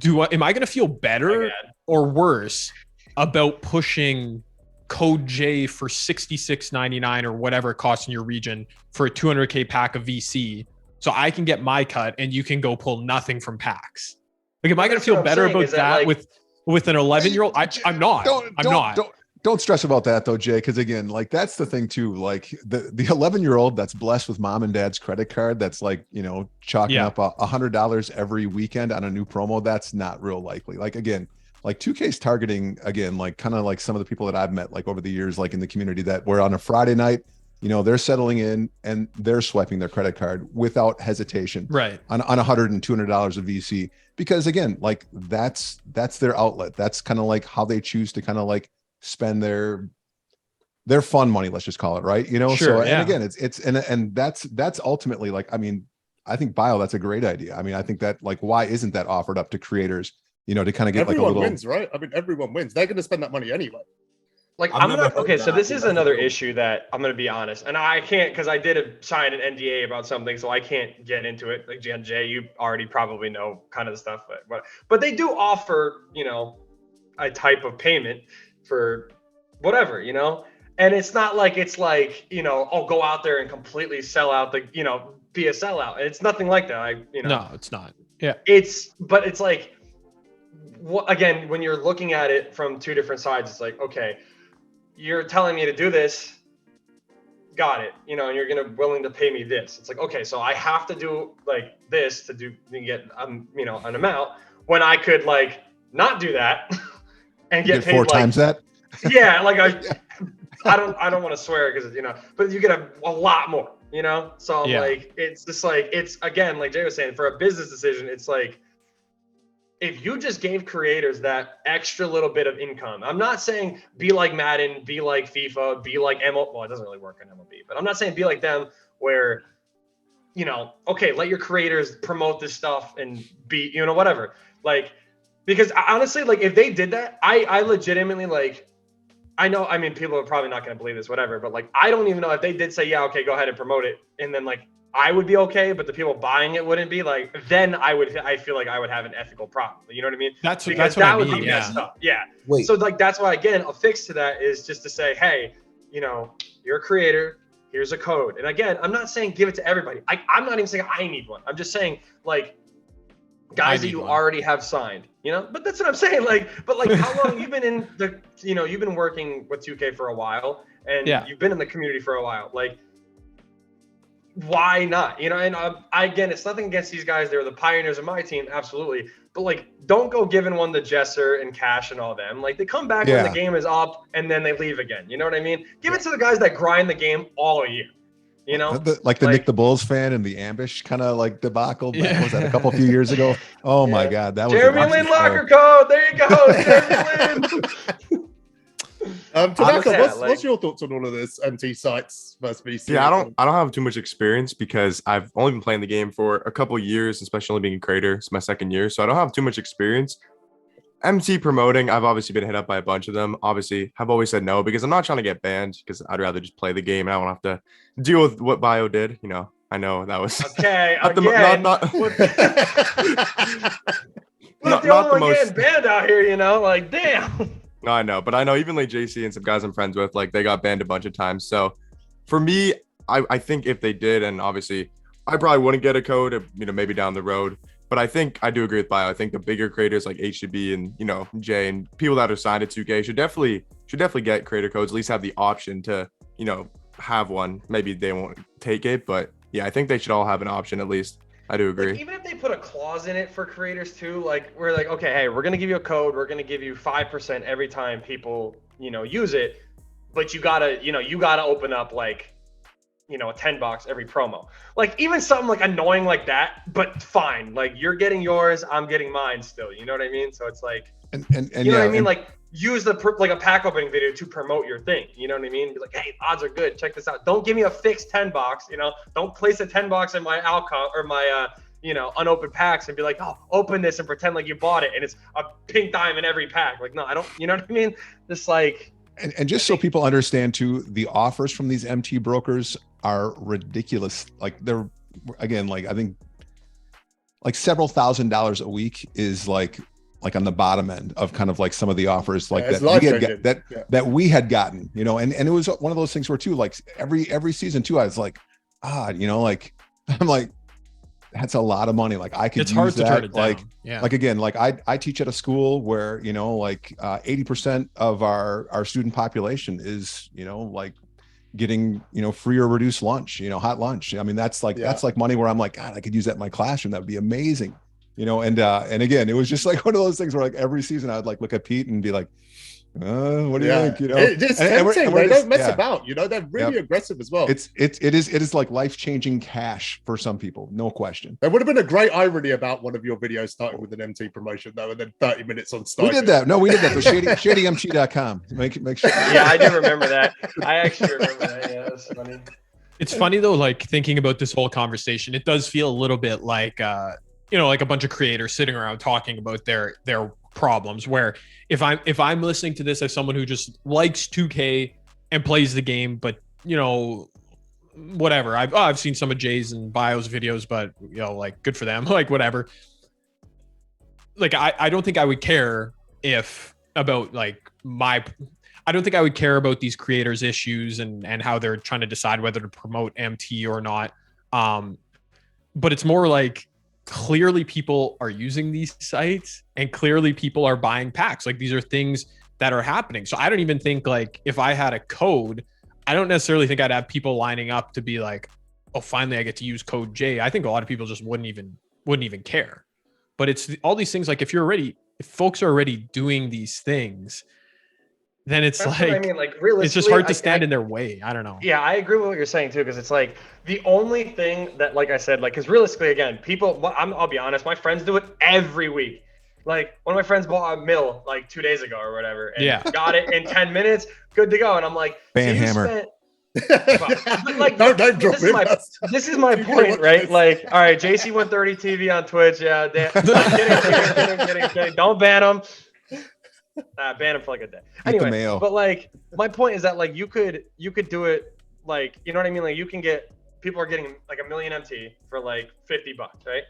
am I going to feel better or worse about pushing code J for $66.99 or whatever it costs in your region for a 200K pack of VC, so I can get my cut and you can go pull nothing from packs? Like, am I going to feel better about that like, with an 11-year-old? I'm not. Don't stress about that though, Jay, because again, like that's the thing too. Like the 11-year-old that's blessed with mom and dad's credit card, that's like chalking up $100 every weekend on a new promo. That's not real likely. Like again, like 2K's targeting again, like kind of like some of the people that I've met like over the years, like in the community, that were on a Friday night, they're settling in and they're swiping their credit card without hesitation, right, on $100 and $200 of VC, because again, like that's their outlet. That's kind of like how they choose to kind of like spend their fun money, let's just call it, right? Sure, so yeah. And again, it's that's ultimately like, I mean, I think Bio, that's a great idea. I mean, I think that like, why isn't that offered up to creators, to kind of get everyone like a little wins, right? I mean, everyone wins. They're going to spend that money anyway. Like, so this is another issue that I'm going to be honest, and I can't, because I did sign an NDA about something, so I can't get into it. Like Jay, you already probably know kind of the stuff, but they do offer, a type of payment for whatever, and it's not like go out there and completely sell out be a sellout. It's nothing like that. No, it's not. Yeah. But it's like, again, when you're looking at it from two different sides, it's like, okay, you're telling me to do this, got it, and you're willing to pay me this. It's like, okay, so I have to do like this to get an amount, when I could like not do that and get paid 4 like, times that. Yeah, like I don't want to swear because but you get a lot more, So I'm like, it's just like, it's again, like Jay was saying, for a business decision, it's like, if you just gave creators that extra little bit of income, I'm not saying be like Madden, be like FIFA, be like MLB. Well, it doesn't really work on MLB, but I'm not saying be like them where, okay, let your creators promote this stuff and be, whatever. Like, because honestly, like if they did that, I legitimately like, I know, I mean, people are probably not going to believe this, whatever, but like, I don't even know if they did say, yeah, okay, go ahead and promote it. And then like, I would be okay, but the people buying it wouldn't be like, then I feel like I would have an ethical problem. You know what I mean? That's what that I would mean, be messed up. Yeah. Wait. So like, that's why, again, a fix to that is just to say, hey, you're a creator, here's a code. And again, I'm not saying give it to everybody. I'm not even saying I need one. I'm just saying like, guys that you already have signed, but that's what I'm saying. Like, but like how long you've been in the, you've been working with 2K for a while and you've been in the community for a while. Like, why not? And again, it's nothing against these guys. They were the pioneers of my team. Absolutely. But like, don't go giving one to Jesser and Cash and all them. Like they come back when the game is up and then they leave again. You know what I mean? Give it to the guys that grind the game all year. Like the Nick the Bulls fan and the Ambush kind of like debacle. Was that a few years ago? Oh my God, that was Jeremy Lin locker code. There you go, Jeremy Lin. Tanaka, what's your thoughts on all of this MT sites versus BC? Yeah, I don't have too much experience because I've only been playing the game for a couple of years, especially being a creator. It's my second year, so I don't have too much experience. MT promoting, I've obviously been hit up by a bunch of them. Obviously, I've always said no because I'm not trying to get banned because I'd rather just play the game and I don't have to deal with what Bio did. I know that was okay. not the only one getting banned out here. Like damn. No, I know, but I know even like JC and some guys I'm friends with, like they got banned a bunch of times. So for me, I think if they did, and obviously I probably wouldn't get a code, maybe down the road. But I think I do agree with Bio. I think the bigger creators like HB and Jay and people that are signed to 2K should definitely get creator codes, at least have the option to, have one. Maybe they won't take it, but yeah, I think they should all have an option at least. I do agree. Like, even if they put a clause in it for creators too, like we're like, okay, hey, we're gonna give you a code, we're gonna give you 5% every time people, use it, but you gotta open up like, a $10 every promo. Like even something like annoying like that, but fine. Like you're getting yours, I'm getting mine still. You know what I mean? So it's like, and you know what I mean? Like use like a pack opening video to promote your thing. You know what I mean? Be like, hey, odds are good. Check this out. Don't give me a fixed $10. Don't place a $10 in my outcome or my unopened packs and be like, oh, open this and pretend like you bought it and it's a pink dime in every pack. Like, no, I don't. You know what I mean? Just like. And just so people understand too, the offers from these MT brokers are ridiculous. Like they're, again, like I think like several $1,000s a week is like on the bottom end of kind of like some of the offers like that we had gotten, and it was one of those things where too, like every season too, I was like, like I'm like, that's a lot of money. Like I could use hard that. To turn it down. Like, like again, like I teach at a school where, like 80% of our student population is, like getting, free or reduced lunch, hot lunch. I mean, that's like money where I'm like, God, I could use that in my classroom. That would be amazing. And again, it was just like one of those things where like every season I'd like look at Pete and be like, what do you think? It's tempting. They don't mess about. They're really aggressive as well. It is like life-changing cash for some people, no question. There would have been a great irony about one of your videos starting with an MT promotion though, and then 30 minutes on Skype. We did that. No, we did that for shadymc.com. Make sure. Yeah, I do remember that. I actually remember that. Yeah, that's funny. It's funny though, like thinking about this whole conversation, it does feel a little bit like like a bunch of creators sitting around talking about their problems, where if I'm listening to this as someone who just likes 2K and plays the game, but whatever, I've seen some of Jay's and Bio's videos, but like good for them, like whatever. Like I don't think I would care about these creators' issues and how they're trying to decide whether to promote MT or not. But it's more like clearly people are using these sites and clearly people are buying packs. Like these are things that are happening. So I don't even think like if I had a code, I don't necessarily think I'd have people lining up to be like, oh, finally I get to use code J. I think a lot of people just wouldn't even care. but it's all these things. Like if folks are already doing these things, then it's That's like, what I mean, like realistically, it's just hard to stand in their way. I don't know. Yeah, I agree with what you're saying too, because it's like the only thing that, like I said, like, because realistically, again, I'll be honest, my friends do it every week. Like one of my friends bought a mill like 2 days ago or whatever, and got it in 10 minutes, good to go. And I'm like, Banhammer. Like, don't drop this is my point, right? Like, all right, JC130 TV on Twitch. Yeah, kidding. Don't ban them. Ban them for like a day. Anyway, but like my point is that like you could do it, like, you know what I mean? Like you can get, people are getting like a million MT for like $50, right?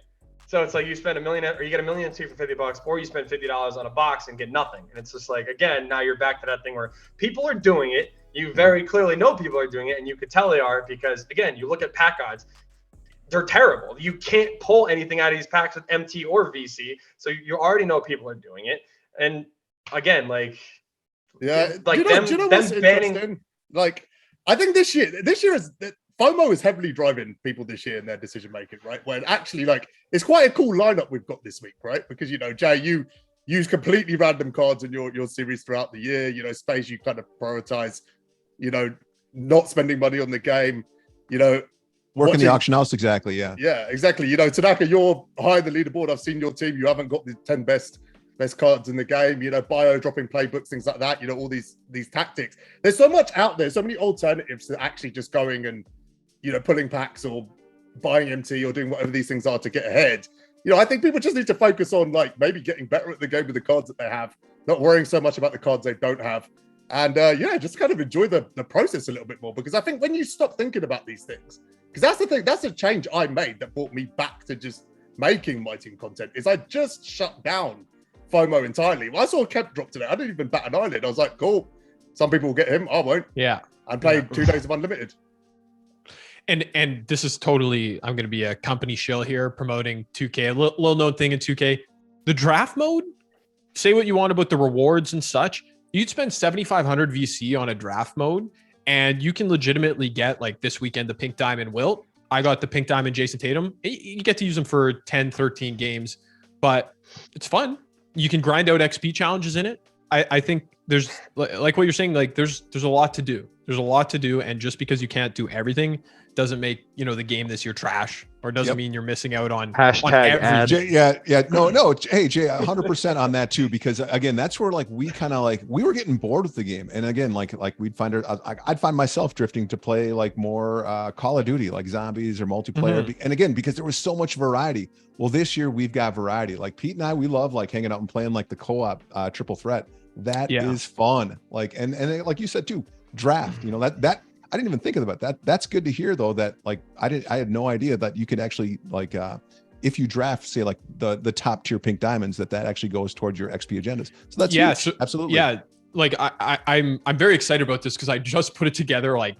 So it's like you spend $1 million, or you get $1 million MT for $50, or you spend $50 on a box and get nothing. And it's just like, again, now you're back to that thing where people are doing it. You very clearly know people are doing it, and you could tell they are, because again, you look at pack odds, they're terrible. You can't pull anything out of these packs with MT or VC. So you already know people are doing it. And again, like, yeah, like do you know what's banning. interesting? Like, I think this year is FOMO is heavily driving people this year in their decision making, right? When actually, like, it's quite a cool lineup we've got this week, right? Because, you know, Jay, you use completely random cards in your series throughout the year. You know, Space, you kind of prioritize, you know, not spending money on the game. You know, working the auction house, exactly. Yeah, exactly. You know, Tanaka, you're high in the leaderboard. I've seen your team. You haven't got the 10 best cards in the game, you know, bio dropping playbooks, things like that, you know, all these tactics. There's so much out there, so many alternatives to actually just going and, you know, pulling packs or buying MT or doing whatever these things are to get ahead. You know, I think people just need to focus on like maybe getting better at the game with the cards that they have, not worrying so much about the cards they don't have, and just kind of enjoy the process a little bit more. Because I think when you stop thinking about these things, because that's the thing, that's a change I made that brought me back to just making MyTeam content, is I just shut down FOMO entirely. When I saw Kemp drop today, I didn't even bat an eyelid. I was like, cool. Some people will get him. I won't. Yeah. And play 2 days of unlimited. And this is totally, I'm going to be a company shill here promoting 2K, a little known thing in 2K. The draft mode, say what you want about the rewards and such. You'd spend 7,500 VC on a draft mode, and you can legitimately get, like this weekend, the Pink Diamond Wilt. I got the Pink Diamond Jason Tatum. You get to use them for 10, 13 games, but it's fun. You can grind out XP challenges in it. I think there's, like what you're saying, like there's a lot to do. There's a lot to do. And just because you can't do everything doesn't make, you know, the game this year trash, or doesn't mean you're missing out on hashtag Jay, no. Hey, Jay, 100% on that too, because again, that's where like we kind of like, we were getting bored with the game. And again, like we'd find I'd find myself drifting to play like more Call of Duty, like zombies or multiplayer. Mm-hmm. And again, because there was so much variety. Well, this year we've got variety. Like Pete and I, we love like hanging out and playing like the co-op triple threat. That is fun. Like, and like you said too, draft, you know, that I didn't even think about that. That's good to hear though, that like I had no idea that you could actually like if you draft, say like the top tier pink diamonds, that actually goes towards your XP agendas. So that's huge. So, absolutely. Yeah. Like I'm very excited about this because I just put it together like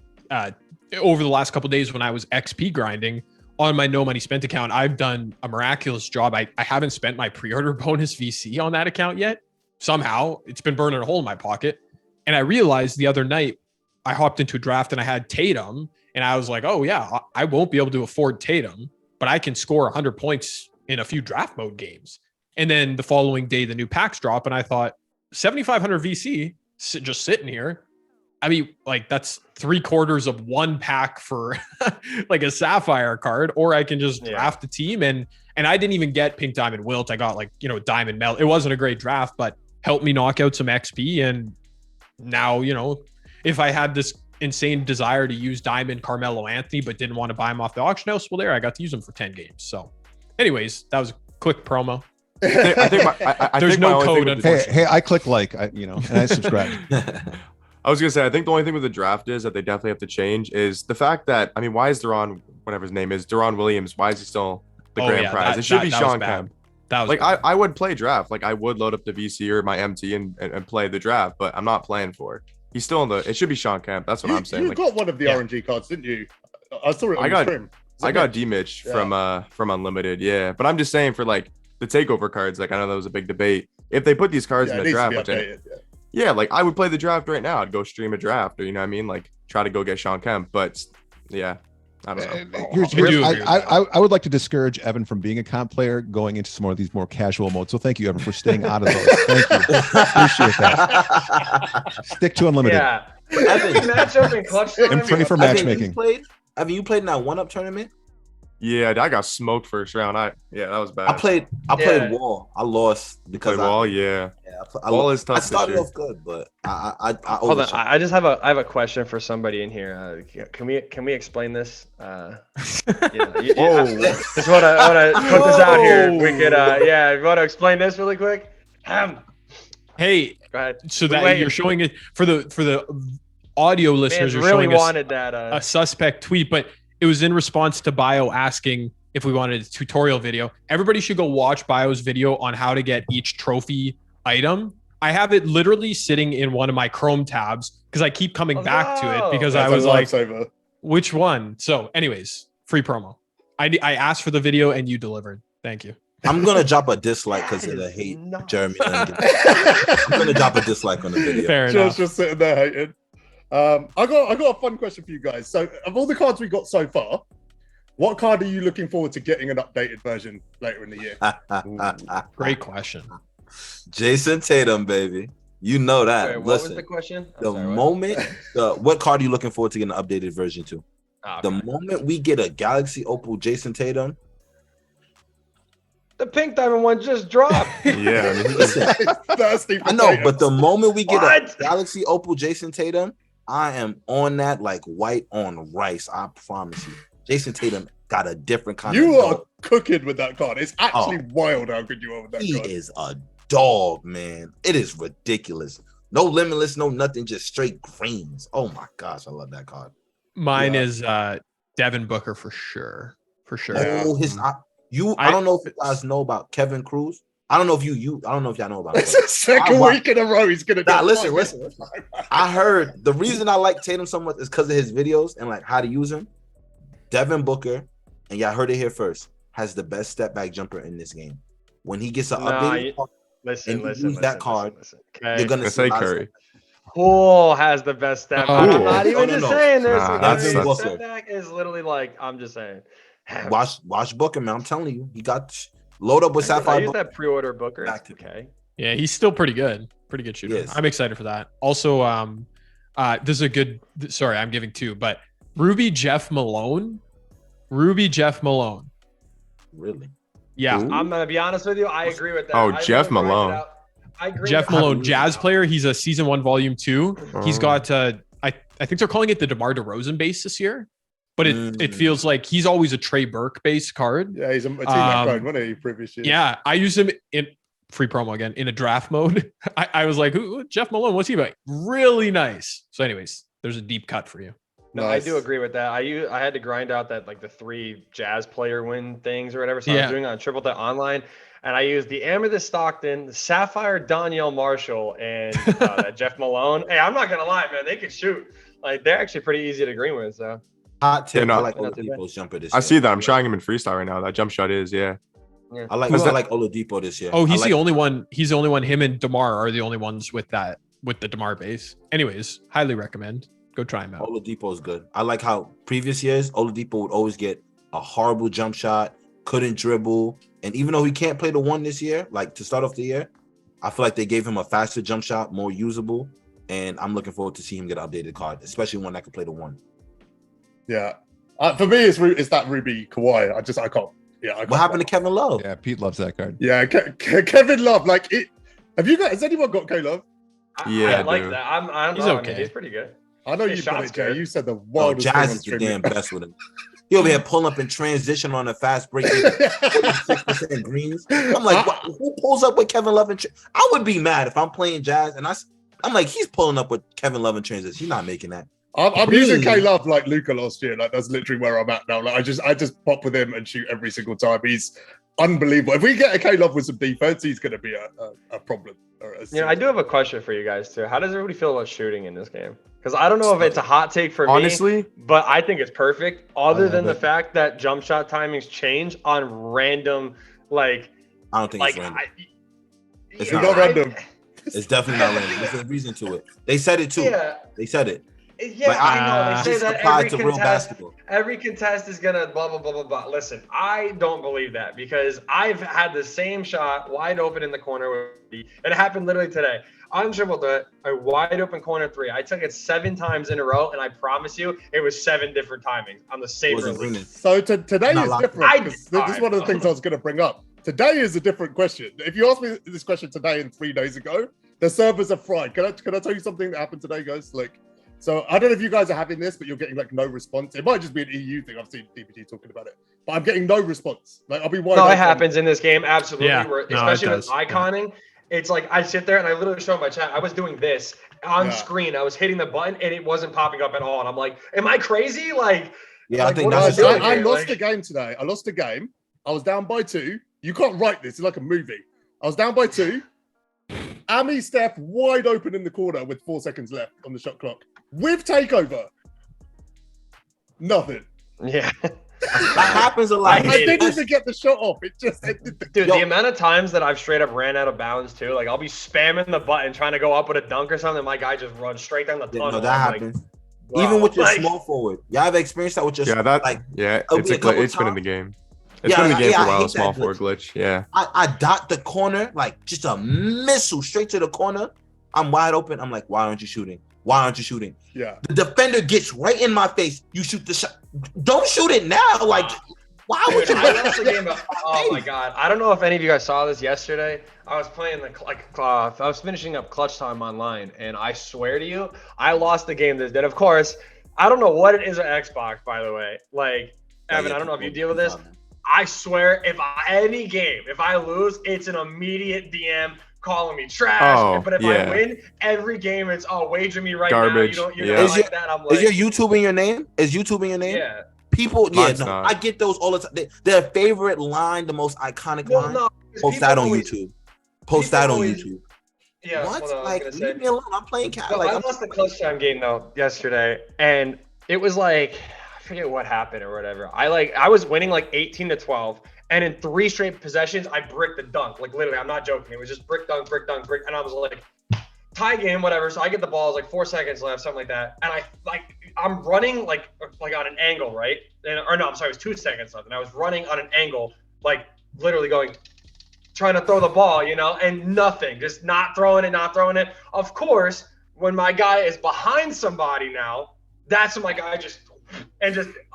over the last couple of days when I was XP grinding on my no money spent account. I've done a miraculous job. I haven't spent my pre-order bonus VC on that account yet. Somehow it's been burning a hole in my pocket. And I realized the other night I hopped into a draft and I had Tatum, and I was like, oh yeah, I won't be able to afford Tatum, but I can score 100 points in a few draft mode games. And then the following day, the new packs drop, and I thought 7,500 VC just sitting here. I mean, like that's 3/4 of one pack for like a Sapphire card, or I can just draft a team. And I didn't even get Pink Diamond Wilt. I got like, you know, Diamond Mel. It wasn't a great draft, but helped me knock out some XP. And now, you know, if I had this insane desire to use Diamond Carmelo Anthony, but didn't want to buy him off the auction house, well, there, I got to use him for 10 games. So anyways, that was a quick promo. I think there's no code. Hey, I click like, and I subscribe. I was gonna say, I think the only thing with the draft is that they definitely have to change is the fact that, I mean, why is whatever his name is, Deron Williams, why is he still the grand prize? It should be Sean Kemp. That was like I would play draft, like I would load up the VC or my MT and play the draft, but I'm not playing for it. He's still in it should be Sean Kemp. That's what I'm saying. You got one of the RNG cards, didn't you? I saw it on the stream. I got D-Mitch from Unlimited, yeah. But I'm just saying for like the takeover cards, like I know that was a big debate. If they put these cards in the draft, like I would play the draft right now. I'd go stream a draft, or you know what I mean? Like try to go get Sean Kemp. But yeah. I don't know. I would like to discourage Evan from being a comp player going into some more of these more casual modes. So thank you, Evan, for staying out of those. Thank you. Appreciate that. Stick to unlimited. Yeah. Evan, matchup and clutch time. I'm free for matchmaking. Evan, you played in that 1-up tournament? Yeah, I got smoked first round. That was bad. I played Wall. I lost because Wall. Yeah, Wall is tough. I started off good, but I hold on. I just have a question for somebody in here. Can we explain this? Just want to put this out here. We could you want to explain this really quick? Hey, go ahead. So that you're showing it for the audio listeners. You're really showing wanted that a suspect tweet, but it was in response to Bio asking if we wanted a tutorial video. Everybody should go watch Bio's video on how to get each trophy item. I have it literally sitting in one of my Chrome tabs because I keep coming back to it because I was like, which one? So anyways, free promo. I asked for the video and you delivered. Thank you. I'm going to drop a dislike because of the hate Jeremy Lin. I'm going to drop a dislike on the video. Fair enough. Just sitting there hating. I got a fun question for you guys. So, of all the cards we got so far, what card are you looking forward to getting an updated version later in the year? Great question. Jason Tatum, baby. You know that. Wait, what was the question? What card are you looking forward to getting an updated version to? Oh, the moment we get a Galaxy Opal Jason Tatum. The pink diamond one just dropped. Yeah, I mean, listen, I know, but the moment we get a Galaxy Opal Jason Tatum, I am on that like white on rice. I promise you. Jason Tatum got a different kind of You are dog. cooking with that card. It's actually wild how good you are with that He card. is a dog, man. It is ridiculous. No limitless, no nothing, just straight greens. Oh my gosh, I love that card. Mine is Devin Booker for sure. For sure. Oh, I don't know if you guys know about Kevin Cruz. I don't know if I don't know if y'all know about It's the second week in a row he's gonna do. Listen. I heard the reason I like Tatum so much is because of his videos and like how to use him. Devin Booker, and y'all heard it here first, has the best step back jumper in this game. When he gets an update, use that card. Okay. You're gonna say Curry. Poole has the best step back. I'm not even saying this. That's step back is literally like I'm just saying. Watch Booker, man. I'm telling you, he got load up with Sapphire. I use that pre-order Booker. Okay. Yeah, he's still pretty good shooter. Yes. I'm excited for that. Also, this is a good. Sorry, I'm giving two, but Ruby Jeff Malone. Really? Yeah. Ooh. I'm gonna be honest with you. I agree with that. Oh, Jeff Malone. Jeff Malone, Jazz player. He's a season 1, volume 2. He's got. I think they're calling it the DeMar DeRozan base this year. But it feels like he's always a Trey Burke based card. Yeah, he's a team card, wasn't he, previous year? Yeah, I use him in free promo again in a draft mode. I was like, Jeff Malone, what's he about? Really nice. So, anyways, there's a deep cut for you. No, nice. I do agree with that. I had to grind out that like the 3 Jazz player win things or whatever. So I was doing on Triple Threat Online, and I used the Amethyst Stockton, the Sapphire Danielle Marshall, and that Jeff Malone. Hey, I'm not gonna lie, man, they can shoot. Like they're actually pretty easy to green with. So. Hot tip. I like Oladipo's jumper this year. I see that. I'm trying him in freestyle right now. That jump shot is, I like Oladipo this year. Oh, he's the only one. He's the only one. Him and DeMar are the only ones with the DeMar base. Anyways, highly recommend. Go try him out. Oladipo is good. I like how previous years Oladipo would always get a horrible jump shot, couldn't dribble, and even though he can't play the 1 this year, like to start off the year, I feel like they gave him a faster jump shot, more usable, and I'm looking forward to see him get an updated card, especially one that can play the 1. Yeah, for me, it's that Ruby Kawhi. I can't. Yeah, what happened to Kevin Love? Yeah, Pete loves that card. Yeah, Kevin Love. Like, has anyone got K Love? Yeah, I like that. I'm he's okay. He's pretty good. I know you got it, Jay. You said the wildest Jazz thing is the damn best with him. He over here pulling up in transition on a fast break, 6% greens. I'm like, who pulls up with Kevin Love? I would be mad if I'm playing Jazz and I'm like, he's pulling up with Kevin Love in transition. He's not making that. I'm using K Love like Luca last year. Like that's literally where I'm at now. Like I just pop with him and shoot every single time. He's unbelievable. If we get a K Love with some defense, he's going to be a problem. I do have a question for you guys too. How does everybody feel about shooting in this game? Because I don't know if it's a hot take for me, but I think it's perfect. Other than the fact that jump shot timings change on random, like I don't think it's random. It's not random. It's definitely not random. There's a reason to it. They said it too. Yeah. They said it. Yeah, Like, I know. They say this that applies to real basketball. every contest is gonna blah blah blah blah blah. Listen, I don't believe that because I've had the same shot wide open in the corner with me, and it happened literally today. Undribbled a wide open corner three. I took it 7 times in a row, and I promise you, it was 7 different timings on the same release. So today is different. This is one of the things I was going to bring up. Today is a different question. If you asked me this question today and 3 days ago, the servers are fried. Can I tell you something that happened today, guys? Like, so I don't know if you guys are having this, but you're getting like no response. It might just be an EU thing. I've seen DPT talking about it, but I'm getting no response. Like, I'll be wide open. It happens in this game. Absolutely. Yeah. Especially with iconing. It's like I sit there and I literally show my chat. I was doing this on screen. I was hitting the button and it wasn't popping up at all. And I'm like, am I crazy? Like, I think that's I lost a game today. I lost a game. I was down by 2. You can't write this. It's like a movie. I was down by 2. Ami Steph wide open in the corner with 4 seconds left on the shot clock. With takeover. Nothing. Yeah. That happens a lot. I didn't even get the shot off. It just ended. Dude, the amount of times that I've straight up ran out of bounds too, like I'll be spamming the button trying to go up with a dunk or something. My guy just runs straight down the tunnel. No, that happens. Like, wow. Even with your small forward, y'all have experienced that with your it's been in the game. It's been in the game for a while. Small forward glitch. Yeah. I dot the corner like just a missile straight to the corner. I'm wide open. I'm like, why aren't you shooting? Why aren't you shooting? Yeah. The defender gets right in my face. You shoot the shot. Don't shoot it now. Like, why would you? Oh my god! I don't know if any of you guys saw this yesterday. I was playing I was finishing up clutch time online, and I swear to you, I lost the game. That of course, I don't know what it is on Xbox. By the way, like Evan, I don't know if you deal with this. I swear, if I lose, it's an immediate DM. Calling me trash, but if I win every game, it's wager me right garbage. Now. You don't like that. I'm like, is your YouTube in your name? Is YouTube in your name? Yeah. People, I get those all the time. Their favorite line, the most iconic line. Post that on YouTube. Post that on YouTube. Yeah. What? Like, leave me alone. I'm playing cat. I lost the clutch time game though yesterday, and it was like I forget what happened or whatever. I was winning like 18-12. And in 3 straight possessions, I bricked the dunk. Like literally, I'm not joking. It was just brick, dunk, brick, dunk, brick. And I was like, tie game, whatever. So I get the ball, it's like 4 seconds left, something like that. And I'm running like on an angle, right? I'm sorry, it was 2 seconds left. And I was running on an angle, like literally trying to throw the ball, and nothing, just not throwing it. Of course, when my guy is behind somebody now, that's when my guy just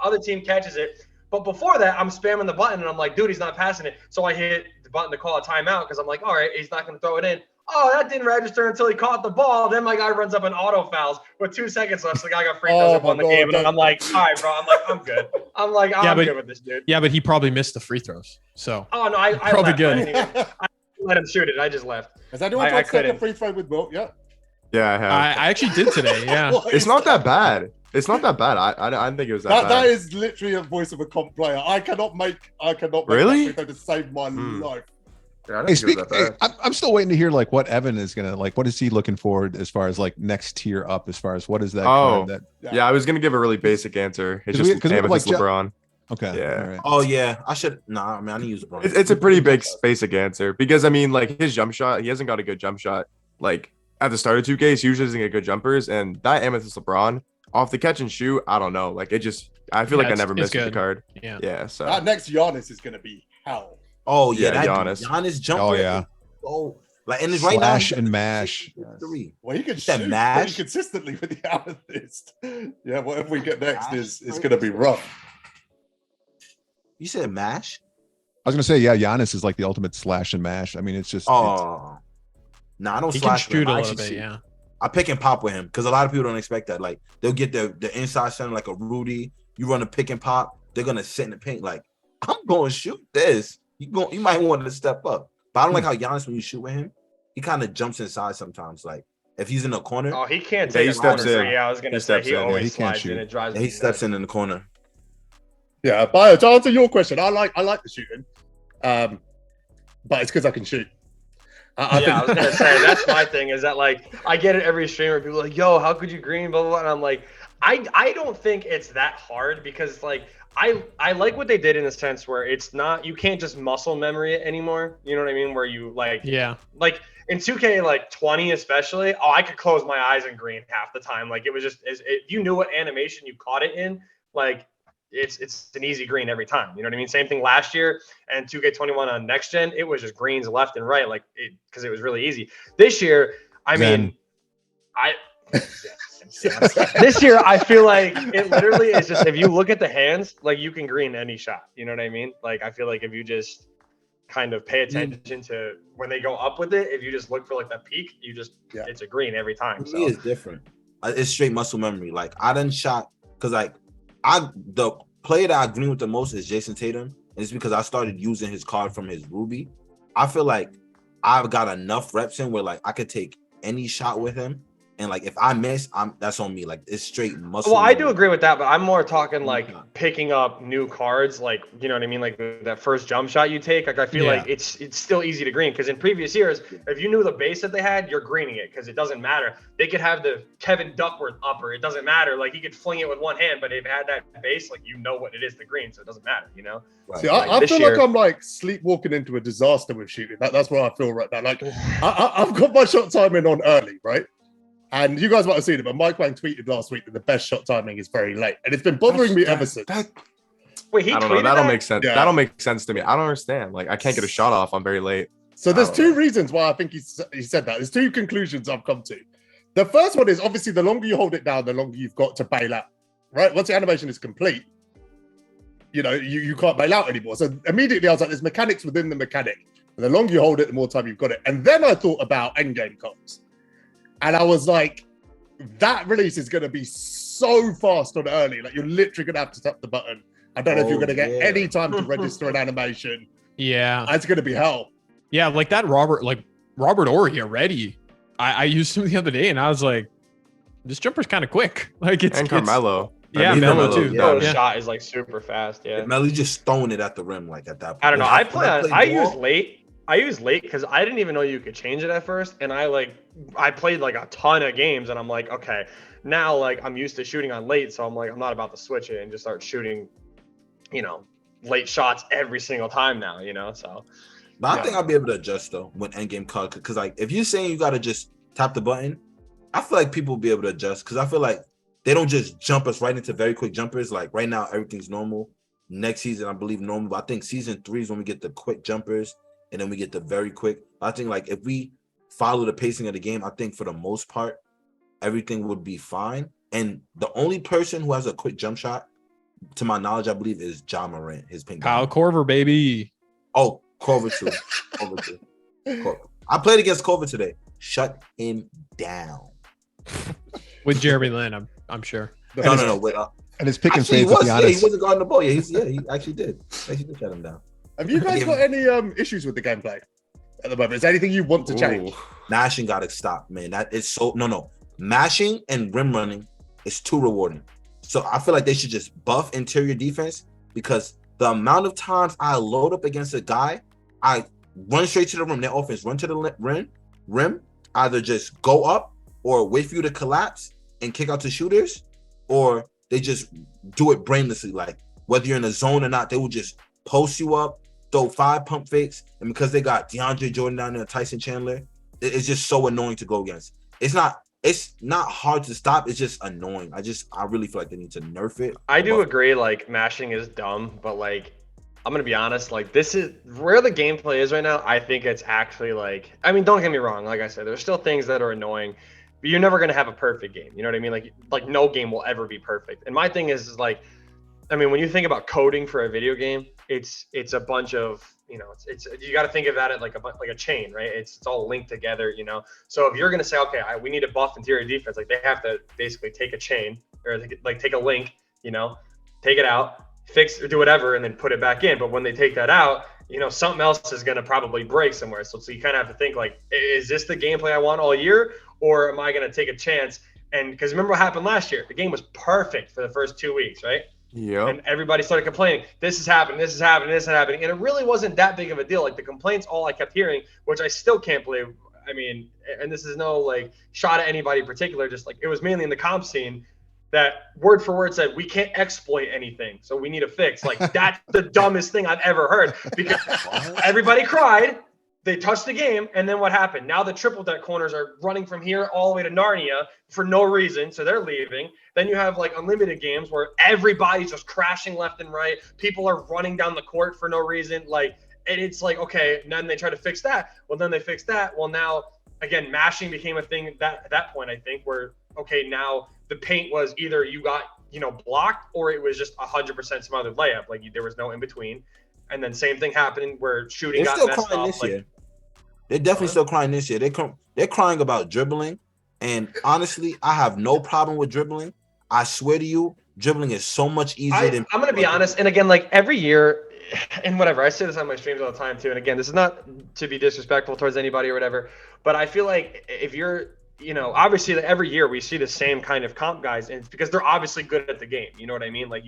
other team catches it. But before that, I'm spamming the button, and I'm like, dude, he's not passing it. So I hit the button to call a timeout because I'm like, all right, he's not going to throw it in. Oh, that didn't register until he caught the ball. Then my guy runs up and auto fouls with 2 seconds left. So the guy got free throws won the game. And I'm like, all right, bro. I'm good. I'm good with this dude. Yeah, but he probably missed the free throws. So. Oh, no, I probably left. good. I didn't let him shoot it. I just left. Has anyone tried to set a free throw with Will? Yeah. Yeah, I have. I actually did today. Yeah. It's not that bad. It's not that bad. I didn't think it was that bad. That is literally a voice of a comp player. I cannot make really? that to save my life. Yeah, I'm still waiting to hear like what Evan is gonna like. What is he looking for as far as like next tier up? As far as what is that? Yeah, I was gonna give a really basic answer. It's just Amethyst LeBron. Okay. Yeah. Right. Oh yeah, I should. Nah, I mean I didn't use LeBron. It's a pretty basic answer because I mean like his jump shot, he hasn't got a good jump shot. Like at the start of 2K, he usually doesn't get good jumpers, and that Amethyst LeBron off the catch and shoot, I don't know. Like it just, I feel like I never missed the card. Yeah. So that next Giannis is gonna be hell. Oh yeah, that Giannis jumper. Oh yeah. Oh, like and it's right now. Slash and mash. Well, he can shoot pretty consistently with the Amethyst. Yeah, whatever we get next is gonna be rough. You said mash? I was gonna say Giannis is like the ultimate slash and mash. I mean, it's just. I don't he slash. He can shoot a little bit, yeah. I pick and pop with him because a lot of people don't expect that. Like they'll get the inside center like a Rudy. You run a pick and pop, they're gonna sit in the paint like I'm going to shoot this. You might want to step up, but I don't like how Giannis when you shoot with him, he kind of jumps inside sometimes. Like if he's in the corner, he can't take he steps in. Yeah, I was gonna say he always slides in. It drives me he steps in the corner. Yeah, but to answer your question, I like the shooting, but it's because I can shoot. I was gonna say that's my thing is that like I get it every streamer. People are like, yo, how could you green? Blah blah blah. And I'm like, I don't think it's that hard because like I like what they did in the sense where it's not, you can't just muscle memory it anymore. You know what I mean? Where you like in 2K like 20 especially, I could close my eyes and green half the time. Like it was just if you knew what animation you caught it in, like it's an easy green every time. You know what I mean? Same thing last year and 2K21 on next gen, it was just greens left and right, like because it was really easy. This year, this year, I feel like it literally is just, if you look at the hands, like you can green any shot. You know what I mean? Like, I feel like if you just kind of pay attention to when they go up with it, if you just look for like that peak, you just, it's a green every time. For me, it's different. It's straight muscle memory. Like I done shot, because like the player that I green with the most is Jason Tatum. And it's because I started using his card from his Ruby. I feel like I've got enough reps in where like I could take any shot with him. And like if I miss, that's on me. Like it's straight muscle. Well, I do agree with that, but I'm more talking like picking up new cards, like you know what I mean, like that first jump shot you take. Like I feel like it's still easy to green because in previous years, if you knew the base that they had, you're greening it because it doesn't matter. They could have the Kevin Duckworth upper, it doesn't matter. Like he could fling it with one hand, but if it had that base, like you know what it is to green, so it doesn't matter, you know. Right. See, I feel like I'm like sleepwalking into a disaster with shooting. That's what I feel right now. Like I've got my shot timing on early, right? And you guys might have seen it, but Mike Wang tweeted last week that the best shot timing is very late. And it's been bothering me ever since. Wait, I don't know. That'll make sense. Yeah. That'll make sense to me. I don't understand. Like, I can't get a shot off. I'm very late. So there's two reasons why I think he said that. There's two conclusions I've come to. The first one is obviously the longer you hold it down, the longer you've got to bail out, right? Once the animation is complete, you know, you can't bail out anymore. So immediately I was like, there's mechanics within the mechanic. And the longer you hold it, the more time you've got it. And then I thought about endgame comps. And I was like, that release is going to be so fast on early. Like, you're literally going to have to tap the button. I don't know if you're going to get any time to register an animation. Yeah. It's going to be hell. Yeah, like that Robert Ory already. I used him the other day, and I was like, this jumper's kind of quick. Like, it's... And Carmelo. Yeah, Melo too. The shot is, like, super fast, Melo's just throwing it at the rim, like, at that point. I don't know. I use late because I didn't even know you could change it at first. And I played like a ton of games and I'm like, okay, now like I'm used to shooting on late. So I'm like, I'm not about to switch it and just start shooting, you know, late shots every single time now, you know? So. But I think I'll be able to adjust though when endgame cut. Cause like, if you're saying you got to just tap the button, I feel like people will be able to adjust. Cause I feel like they don't just jump us right into very quick jumpers. Like right now, everything's normal. Next season, I believe normal. But I think season 3 is when we get the quick jumpers. And then we get the very quick. I think like if we follow the pacing of the game, I think for the most part, everything would be fine. And the only person who has a quick jump shot, to my knowledge, I believe, is Ja Morant, his pink. Kyle Korver, baby. Oh, Korver too. Korver. I played against Korver today. Shut him down. With Jeremy Lin, I'm sure. No. Wait, and his pick and fade, to be honest. He wasn't guarding the ball. He actually did. He did shut him down. Have you guys got any issues with the gameplay at the moment? Is there anything you want to change? Mashing got to stop, man. That is so no. Mashing and rim running is too rewarding. So I feel like they should just buff interior defense because the amount of times I load up against a guy, I run straight to the rim. Their offense run to the rim, either just go up or wait for you to collapse and kick out to shooters, or they just do it brainlessly. Like whether you're in a zone or not, they will just post you up, throw 5 pump fakes, and because they got DeAndre Jordan down there, Tyson Chandler, it's just so annoying to go against. It's not hard to stop. It's just annoying. I really feel like they need to nerf it. I do agree. Like mashing is dumb, but like I'm gonna be honest. Like this is where the gameplay is right now. I think it's actually like. I mean, don't get me wrong. Like I said, there's still things that are annoying, but you're never gonna have a perfect game. You know what I mean? Like no game will ever be perfect. And my thing is like. I mean, when you think about coding for a video game, it's a bunch of, you know, it's you got to think of that as like a chain, right? It's all linked together, you know. So if you're gonna say, okay, we need to buff interior defense, like they have to basically take a chain or like take a link, you know, take it out, fix or do whatever, and then put it back in. But when they take that out, you know, something else is gonna probably break somewhere. So you kind of have to think like, is this the gameplay I want all year, or am I gonna take a chance? And because remember what happened last year? The game was perfect for the first 2 weeks, right? Yeah. And everybody started complaining, this is happening, this is happening, this is happening. And it really wasn't that big of a deal. Like the complaints, all I kept hearing, which I still can't believe. I mean, and this is no like shot at anybody in particular, just like it was mainly in the comp scene. that word for word said, we can't exploit anything, so we need a fix. Like, that's the dumbest thing I've ever heard, because everybody cried. They touched the game, and then what happened? Now the triple deck corners are running from here all the way to Narnia for no reason, so they're leaving. Then you have like unlimited games where everybody's just crashing left and right. People are running down the court for no reason. Like, and it's like, okay, and then they try to fix that. Well, then they fix that. Well, now again, mashing became a thing at that point, I think, where okay, now the paint was either you got blocked, or it was just 100% smothered layup. Like, there was no in between. And then same thing happening where shooting got messed up. This year. They're definitely still crying this year. They're crying about dribbling. And honestly, I have no problem with dribbling. I swear to you, dribbling is so much easier than... I'm going to be honest. And again, like every year and whatever, I say this on my streams all the time too. And again, this is not to be disrespectful towards anybody or whatever, but I feel like if you're, obviously like every year we see the same kind of comp guys, and it's because they're obviously good at the game. You know what I mean? Like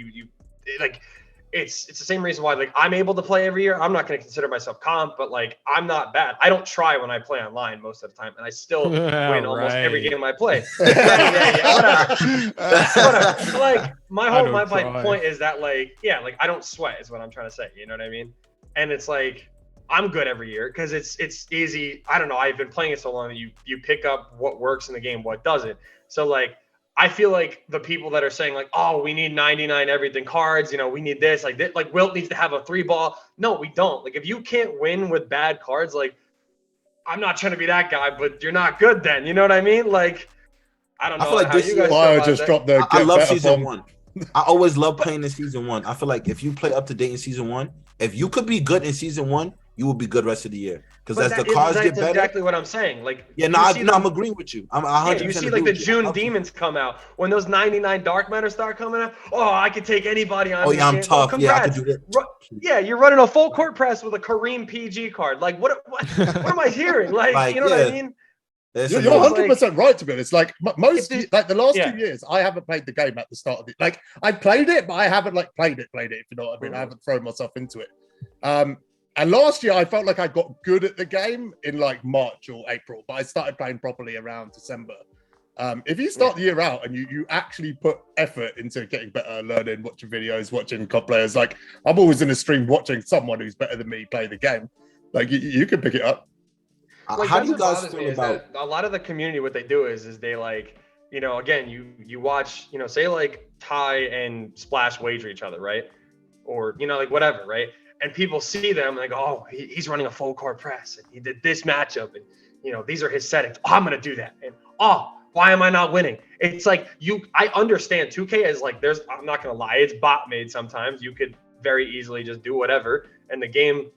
it's the same reason why like I'm able to play every year. I'm not going to consider myself comp, but like I'm not bad. I don't try when I play online most of the time, and I still win almost every game I play. Whatever. Like my point is that like I don't sweat is what I'm trying to say. You know what I mean? And it's like I'm good every year because it's easy. I don't know. I've been playing it so long that you pick up what works in the game, what doesn't. So like. I feel like the people that are saying like, oh, we need 99 everything cards, we need this, like Wilt needs to have a 3-ball. No, we don't. Like, if you can't win with bad cards, like, I'm not trying to be that guy, but you're not good then. You know what I mean? Like, I don't know. I feel like this year, just dropped the. I love season one. I always love playing in season one. I feel like if you play up to date in season one, if you could be good in season one, you will be good rest of the year. Because as the cards get better, exactly what I'm saying. Like, I'm agreeing with you. I'm 100%. You see, like the June demons come out when those 99 dark matter start coming out. Oh, I could take anybody on. Oh yeah, I'm tough. Oh, I could do that. Yeah, you're running a full court press with a Kareem PG card. Like, what am I hearing? Like you know what I mean? You're 100% right to be honest. Like most, like the last 2 years, I haven't played the game at the start of it. Like I played it, but I haven't like played it. If you know what I mean, I haven't thrown myself into it. And last year, I felt like I got good at the game in like March or April, but I started playing properly around December. If you start the year out and you actually put effort into getting better, learning, watching videos, watching COD players, like I'm always in a stream watching someone who's better than me play the game. Like you can pick it up. Like, how do you guys feel about a lot of the community? What they do is they like, again, you watch, say like Ty and Splash wager each other, right? Or, like whatever, right? And people see them and they go, oh, he's running a full court press and he did this matchup and, these are his settings. Oh, I'm going to do that. And, why am I not winning? It's like I understand 2K is like, I'm not going to lie. It's bot made sometimes. You could very easily just do whatever. And the game,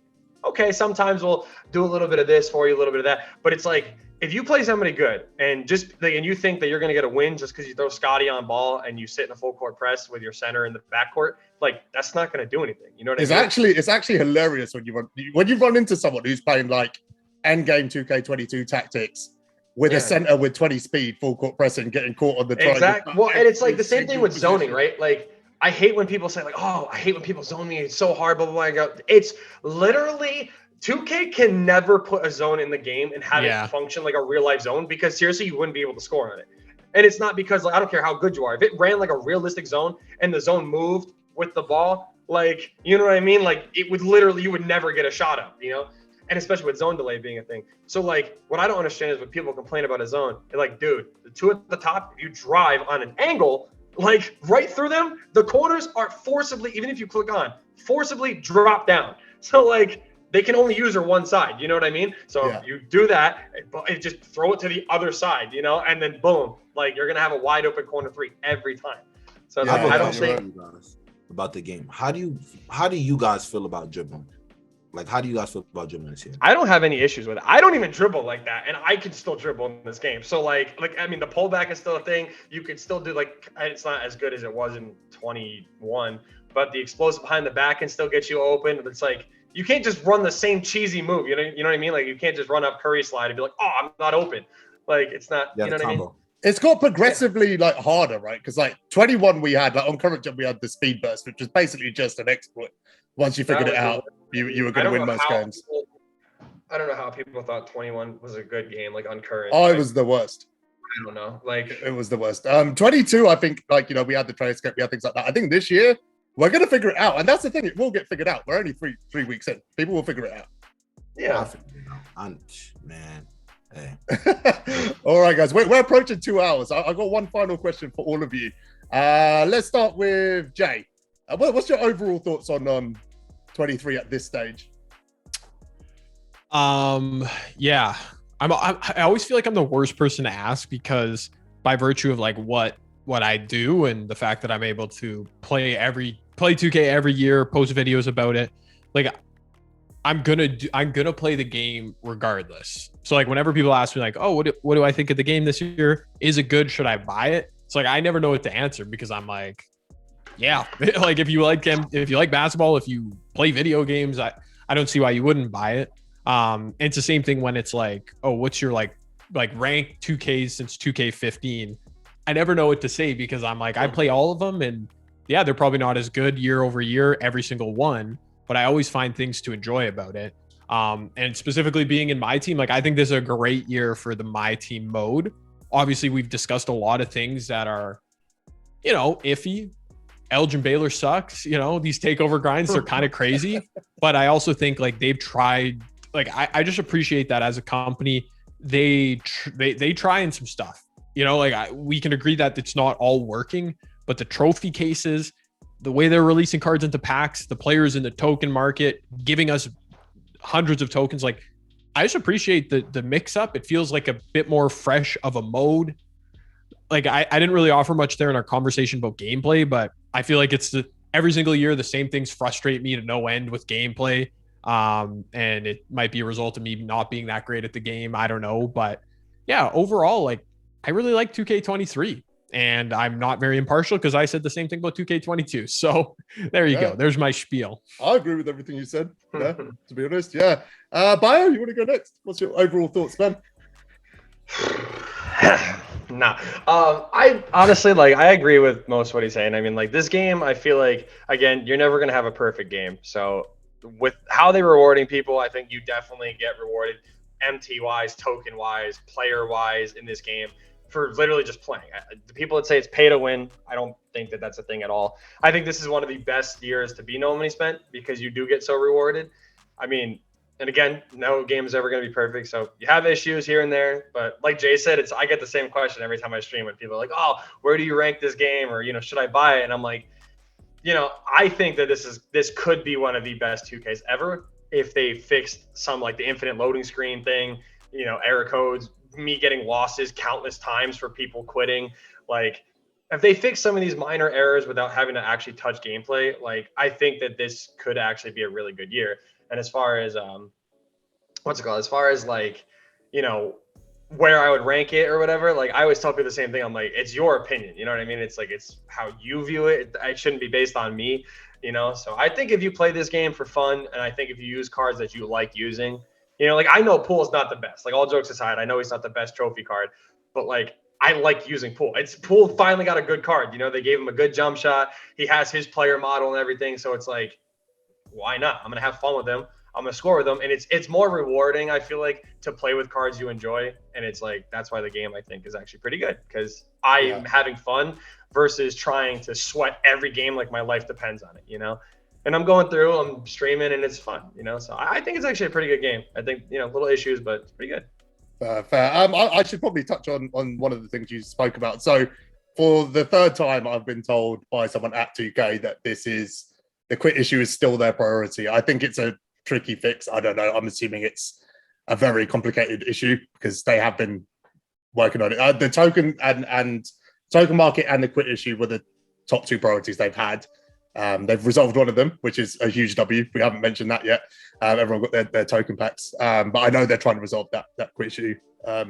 okay, sometimes we'll do a little bit of this for you, a little bit of that. But it's like, if you play somebody good and and you think that you're going to get a win just because you throw Scotty on ball and you sit in a full court press with your center in the backcourt, like that's not going to do anything. You know what I mean? It's actually hilarious when you run into someone who's playing like endgame 2K22 tactics with a center with 20 speed, full court pressing, getting caught on the triangle. Exactly. Well, and it's like the same thing with zoning, right? Like I hate when people say like, oh, I hate when people zone me. It's so hard, blah, blah, blah. It's literally 2K can never put a zone in the game and have it function like a real life zone because seriously, you wouldn't be able to score on it. And it's not because like, I don't care how good you are. If it ran like a realistic zone and the zone moved with the ball, like, you know what I mean? Like it would literally, you would never get a shot up, And especially with zone delay being a thing. So like, what I don't understand is when people complain about a zone, they're like, dude, the two at the top, if you drive on an angle, like right through them, the corners are forcibly, even if you click on, forcibly drop down. So like, they can only use her one side, you know what I mean? So you do that, just throw it to the other side, and then boom, like you're gonna have a wide open corner three every time. So I don't think about the game. How do you guys feel about dribbling? Like, how do you guys feel about dribbling this year? I don't have any issues with it. I don't even dribble like that, and I can still dribble in this game. So like I mean, the pullback is still a thing. You could still do it's not as good as it was in 21, but the explosive behind the back can still get you open. It's like. You can't just run the same cheesy move. You know what I mean? Like you can't just run up Curry slide and be like, oh, I'm not open. Like it's not, you know what I mean? It's got progressively like harder, right? Because like 21 we had, like on current jump we had the speed burst, which was basically just an exploit. Once you figured it out, you were going to win most games. I don't know how people thought 21 was a good game, like on current. Oh, it was the worst. I don't know. Like it was the worst. 22, I think, like, you know, we had the transcript, we had things like that. I think this year we're gonna figure it out, and that's the thing. It will get figured out. We're only three weeks in. People will figure it out. Yeah. Man. Hey. All right, guys. We're approaching 2 hours. I got one final question for all of you. Let's start with Jay. What's your overall thoughts on 23 at this stage? Yeah, I always feel like I'm the worst person to ask because by virtue of like what I do and the fact that I'm able to play 2K every year, post videos about it, like I'm gonna play the game regardless. So like whenever people ask me like, oh, what do I think of the game this year? Is it good? Should I buy it? It's like I never know what to answer because I'm like, yeah, like if you like basketball, if you play video games, I don't see why you wouldn't buy it. And it's the same thing when it's like, oh, what's your like rank 2Ks since 2K15? I never know what to say because I'm like, I play all of them and yeah, they're probably not as good year over year, every single one, but I always find things to enjoy about it. And specifically being in MyTeam, like I think this is a great year for the MyTeam mode. Obviously, we've discussed a lot of things that are, you know, iffy. Elgin Baylor sucks. You know, these takeover grinds are kind of crazy, but I also think like they've tried. Like I just appreciate that as a company, they try in some stuff. You know, like we can agree that it's not all working, but the trophy cases, the way they're releasing cards into packs, the players in the token market, giving us hundreds of tokens. Like I just appreciate the mix up. It feels like a bit more fresh of a mode. Like I didn't really offer much there in our conversation about gameplay, but I feel like it's every single year, the same things frustrate me to no end with gameplay. And it might be a result of me not being that great at the game. I don't know, but yeah, overall, like I really like 2K23 and I'm not very impartial because I said the same thing about 2K22. So there you go. There's my spiel. I agree with everything you said. Yeah, to be honest. Yeah. Bio, you want to go next? What's your overall thoughts, Ben? Nah. I honestly I agree with most of what he's saying. I mean, like this game, I feel like again, you're never gonna have a perfect game. So with how they're rewarding people, I think you definitely get rewarded MT wise, token wise, player wise in this game for literally just playing. The people that say it's pay to win, I don't think that that's a thing at all. I think this is one of the best years to be no money spent because you do get so rewarded. I mean, and again, no game is ever going to be perfect. So you have issues here and there, but like Jay said, I get the same question every time I stream when people are like, oh, where do you rank this game? Or, you know, should I buy it? And I'm like, you know, I think that this could be one of the best 2Ks ever if they fixed some like the infinite loading screen thing, you know, error codes, me getting losses countless times for people quitting. Like if they fix some of these minor errors without having to actually touch gameplay, like I think that this could actually be a really good year. And as far as what's it called? As far as like, you know, where I would rank it or whatever, like I always tell people the same thing. I'm like, it's your opinion. You know what I mean? It's like, it's how you view it. It shouldn't be based on me, you know? So I think if you play this game for fun, and I think if you use cards that you like using, you know, like I know Pool's not the best, like all jokes aside, I know he's not the best trophy card, but like, I like using Pool. Pool finally got a good card. You know, they gave him a good jump shot. He has his player model and everything. So it's like, why not? I'm going to have fun with him. I'm gonna score with them, and it's more rewarding, I feel like, to play with cards you enjoy, and it's like that's why the game I think is actually pretty good because I am having fun versus trying to sweat every game like my life depends on it, you know. And I'm going through, I'm streaming, and it's fun, you know. So I think it's actually a pretty good game. I think, you know, little issues, but it's pretty good. Fair. I should probably touch on one of the things you spoke about. So for the third time, I've been told by someone at 2K that the quit issue is still their priority. I think it's a tricky fix. I don't know. I'm assuming it's a very complicated issue because they have been working on it. The token and token market and the quit issue were the top two priorities they've had. They've resolved one of them, which is a huge W. We haven't mentioned that yet. Everyone got their token packs, but I know they're trying to resolve that quit issue now.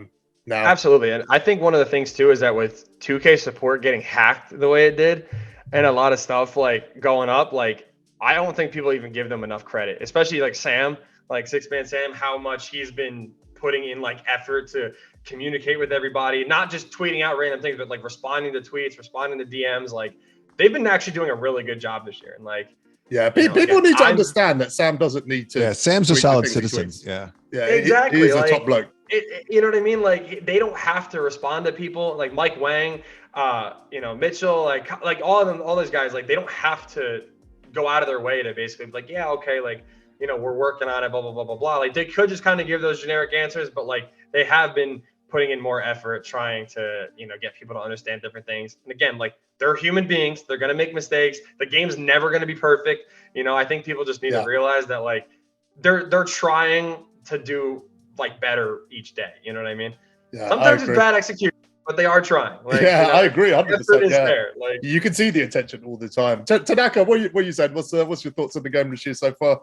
Absolutely, and I think one of the things too is that with 2K support getting hacked the way it did, and a lot of stuff like going up, like I don't think people even give them enough credit, especially like Sam, like Six-Man Sam, how much he's been putting in like effort to communicate with everybody, not just tweeting out random things, but like responding to tweets, responding to DMs. Like they've been actually doing a really good job this year. And like, yeah, people need to understand that Sam doesn't need to. Yeah, Sam's a solid citizen. Yeah, exactly. He's a top bloke. you know what I mean? Like they don't have to respond to people like Mike Wang, Mitchell, like all of them, all those guys, like they don't have to go out of their way to basically be like, yeah, okay, like, we're working on it, blah, blah, blah, blah, blah. Like they could just kind of give those generic answers, but like they have been putting in more effort trying to, get people to understand different things. And again, like they're human beings, they're going to make mistakes. The game's never going to be perfect. I think people just need to realize that like they're trying to do like better each day. You know what I mean? Yeah, sometimes it's bad execution, but they are trying. Like, I agree 100%. Yeah. There. Like, you can see the intention all the time. Tanaka, what you said? What's your thoughts on the game this year so far?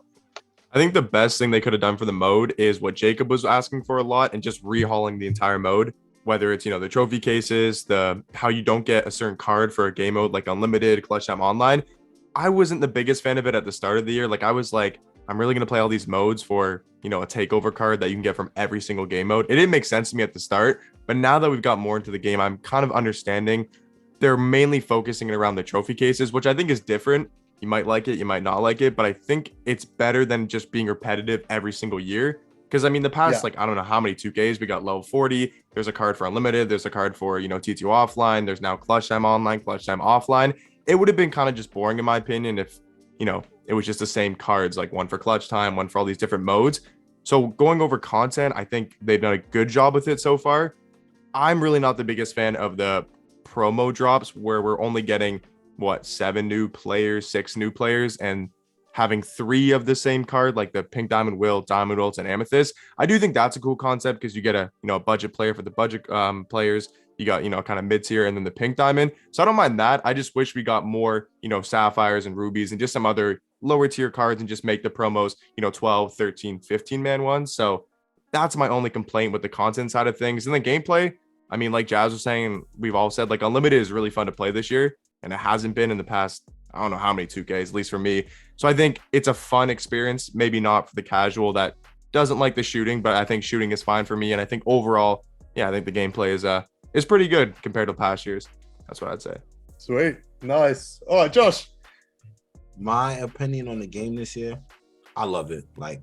I think the best thing they could have done for the mode is what Jacob was asking for a lot, and just rehauling the entire mode. Whether it's the trophy cases, the how you don't get a certain card for a game mode like unlimited, clutch time online. I wasn't the biggest fan of it at the start of the year. Like I was like, I'm really going to play all these modes for, a takeover card that you can get from every single game mode. It didn't make sense to me at the start, but now that we've got more into the game, I'm kind of understanding they're mainly focusing it around the trophy cases, which I think is different. You might like it, you might not like it, but I think it's better than just being repetitive every single year. Because I mean, the past, I don't know how many 2Ks we got level 40. There's a card for unlimited. There's a card for, T2 offline. There's now clutch time online, clutch time offline. It would have been kind of just boring, in my opinion, if, it was just the same cards, like one for clutch time, one for all these different modes. So going over content, I think they've done a good job with it so far. I'm really not the biggest fan of the promo drops where we're only getting, 7 new players, 6 new players, and having 3 of the same card, like the Pink Diamond Will, Diamond Ults, and Amethyst. I do think that's a cool concept because you get a budget player for the budget players. You got kind of mid tier, and then the Pink Diamond. So I don't mind that. I just wish we got more Sapphires and Rubies and just some other lower tier cards, and just make the promos 12, 13, 15 man ones. So that's my only complaint with the content side of things. And the gameplay, I mean, like Jazz was saying, we've all said like Unlimited is really fun to play this year, and it hasn't been in the past, I don't know how many 2Ks, at least for me. So I think it's a fun experience, maybe not for the casual that doesn't like the shooting, but I think shooting is fine for me. And I think overall, I think the gameplay is pretty good compared to past years. That's what I'd say. Sweet. Nice. All right, Josh. My opinion on the game this year, I love it. Like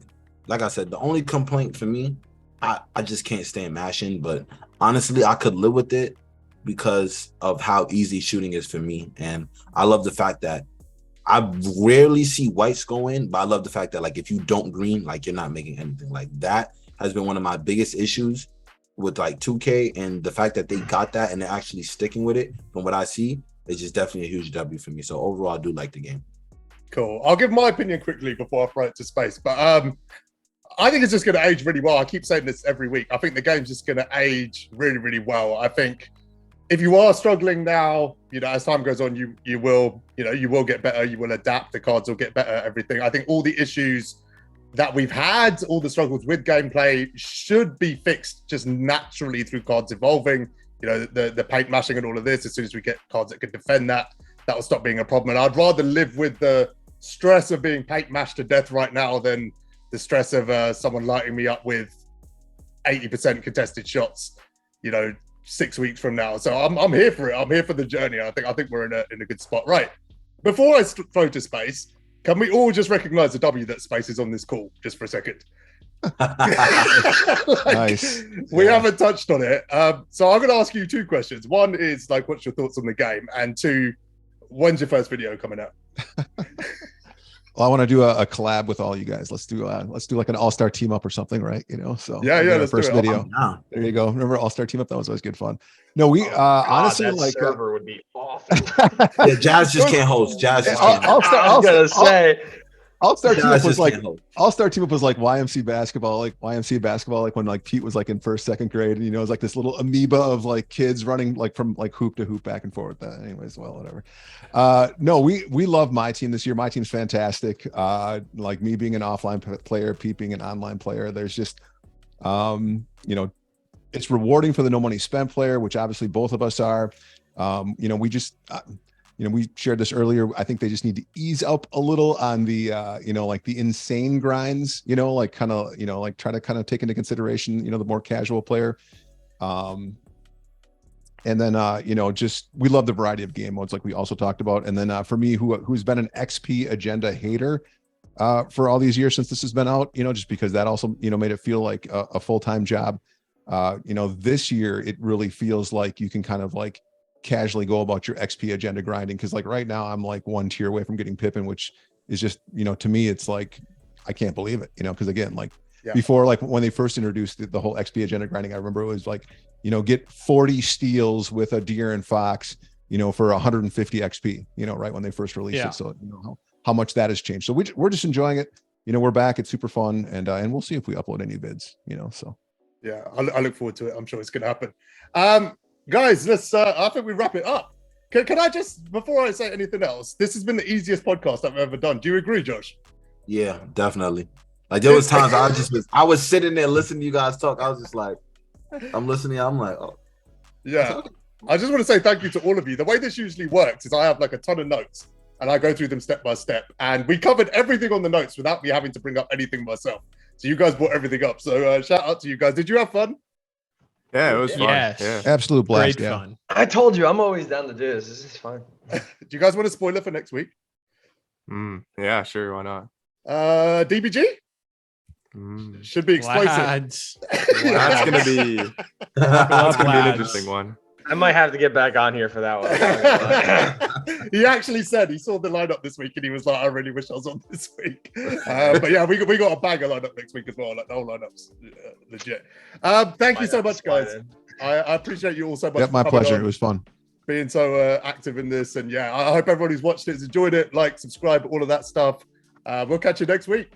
I said, the only complaint for me, I just can't stand mashing, but honestly, I could live with it because of how easy shooting is for me. And I love the fact that I rarely see whites go in, but I love the fact that like if you don't green, like you're not making anything. Like that has been one of my biggest issues with like 2K, and the fact that they got that and they're actually sticking with it from what I see is just definitely a huge W for me. So overall, I do like the game. Cool. I'll give my opinion quickly before I throw it to Space, but I think it's just going to age really well. I keep saying this every week. I think the game's just going to age really, really well. I think if you are struggling now, as time goes on, you will get better. You will adapt. The cards will get better. Everything. I think all the issues that we've had, all the struggles with gameplay, should be fixed just naturally through cards evolving. The paint mashing and all of this. As soon as we get cards that can defend that will stop being a problem. And I'd rather live with the stress of being paint mashed to death right now than the stress of someone lighting me up with 80% contested shots, 6 weeks from now. So I'm here for it. I'm here for the journey. I think we're in a good spot. Right. Before I throw to Space, can we all just recognize the W that Space is on this call just for a second? Nice. We haven't touched on it. So I'm going to ask you 2 questions. One is like, what's your thoughts on the game? And 2, when's your first video coming out? Well, I want to do a collab with all you guys. Let's do like an all-star team up or something, right? So yeah. Let's first do it. video. There you go. Remember all-star team up? That was always good fun. No, we honestly that like server would be awful. Yeah, Jazz just can't host. Jazz just can't. I was gonna say. All-Star Team Up was like YMCA basketball, like when like Pete was like in 1st, 2nd grade, and it was like this little amoeba of like kids running like from like hoop to hoop back and forth. Anyways, well, whatever. No, we love MyTeam this year. MyTeam's fantastic. Like me being an offline player, Pete being an online player, there's just it's rewarding for the no money spent player, which obviously both of us are. We just we shared this earlier. I think they just need to ease up a little on the, like the insane grinds, like kind of, like try to kind of take into consideration, the more casual player. And then, just, we love the variety of game modes, like we also talked about. And then for me, who's been an XP agenda hater for all these years since this has been out, just because that also, made it feel like a full-time job. This year it really feels like you can kind of like casually go about your XP agenda grinding. Cause like right now I'm like one tier away from getting Pippin, which is just, to me, it's like, I can't believe it, cause again, like before, like when they first introduced the whole XP agenda grinding, I remember it was like, get 40 steals with a deer and fox, for 150 XP, right when they first released it. So how much that has changed. So we're just enjoying it. We're back. It's super fun. And we'll see if we upload any vids, so. Yeah, I look forward to it. I'm sure it's going to happen. Guys, let's, I think we wrap it up. Can I just, before I say anything else, this has been the easiest podcast I've ever done. Do you agree, Josh? Yeah, definitely. Like there was times I was sitting there listening to you guys talk. I was just like, I'm listening. I'm like, oh. Yeah. I just want to say thank you to all of you. The way this usually works is I have like a ton of notes and I go through them step by step. And we covered everything on the notes without me having to bring up anything myself. So you guys brought everything up. So shout out to you guys. Did you have fun? Yeah, it was fun. Yes. Yeah. Absolute blast. Great fun. I told you, I'm always down to do this. This is fun. Do you guys want a spoiler for next week? Yeah, sure. Why not? DBG? Should be explosive. Lads. That's gonna be an interesting one. I might have to get back on here for that one. He actually said he saw the lineup this week and he was like, I really wish I was on this week. But yeah, we got a banger lineup next week as well. Like the whole lineup's legit. Thank you so much, guys. I appreciate you all so much. Yeah, my pleasure. It was fun. Being so active in this. And yeah, I hope everyone who's watched it has enjoyed it. Like, subscribe, all of that stuff. We'll catch you next week.